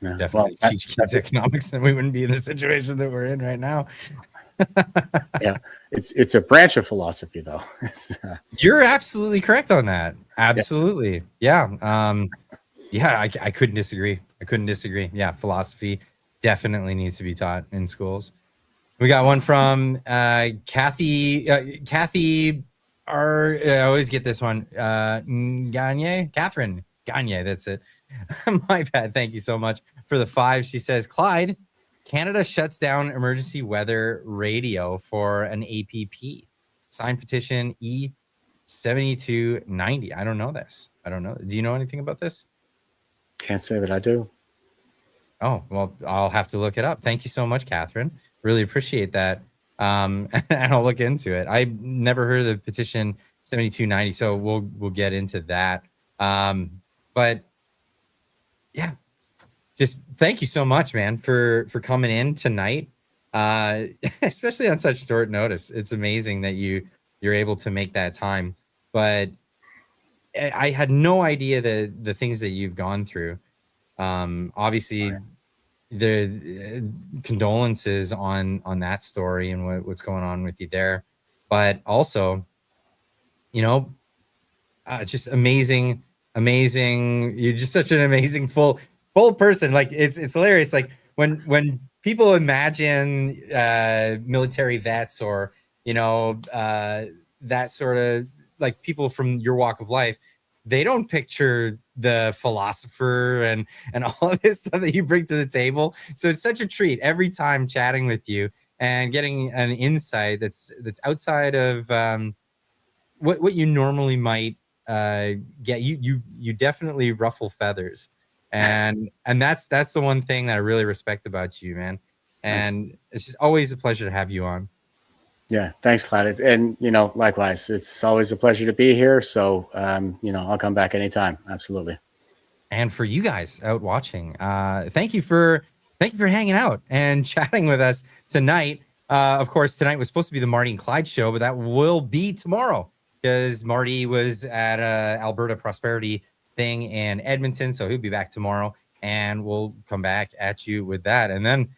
Yeah. Definitely teach kids economics, then we wouldn't be in the situation that we're in right now. Yeah, it's a branch of philosophy, though. You're absolutely correct on that. Absolutely, yeah. I couldn't disagree. Yeah, philosophy definitely needs to be taught in schools. We got one from Kathy. Kathy, I always get this one. Catherine Gagne. That's it. My bad. Thank you so much for the 5. She says, Clyde, Canada shuts down emergency weather radio for an APP. Signed petition E7290. I don't know this. Do you know anything about this? Can't say that I do. Oh, well, I'll have to look it up. Thank you so much, Catherine. Really appreciate that. And I'll look into it. I've never heard of the petition 7290, so we'll get into that. But yeah, just thank you so much, man, for coming in tonight, especially on such short notice. It's amazing that you're able to make that time. But I had no idea the things that you've gone through. Obviously the condolences on that story and what's going on with you there, but also, just amazing. You're just such an amazing full person. Like it's hilarious. Like when people imagine military vets or that sort of like people from your walk of life, they don't picture the philosopher and all of this stuff that you bring to the table. So it's such a treat every time chatting with you and getting an insight that's outside of what you normally might get. You definitely ruffle feathers, and that's the one thing that I really respect about you, man. And it's just always a pleasure to have you on. Yeah, thanks, Clyde. And, likewise, it's always a pleasure to be here. So, I'll come back anytime. Absolutely. And for you guys out watching, thank you for hanging out and chatting with us tonight. Of course, tonight was supposed to be the Marty and Clyde show, but that will be tomorrow because Marty was at Alberta Prosperity thing in Edmonton. So he'll be back tomorrow and we'll come back at you with that. And then,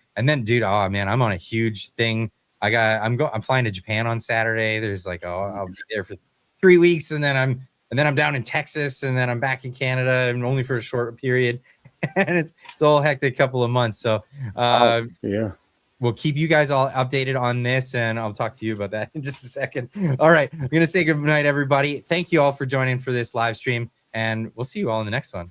dude, oh man, I'm on a huge thing. I'm flying to Japan on Saturday. There's like, I'll be there for 3 weeks, and then I'm down in Texas, and then I'm back in Canada, and only for a short period. And it's all hectic couple of months. So yeah, we'll keep you guys all updated on this, and I'll talk to you about that in just a second. All right, I'm gonna say good night, everybody. Thank you all for joining for this live stream, and we'll see you all in the next one.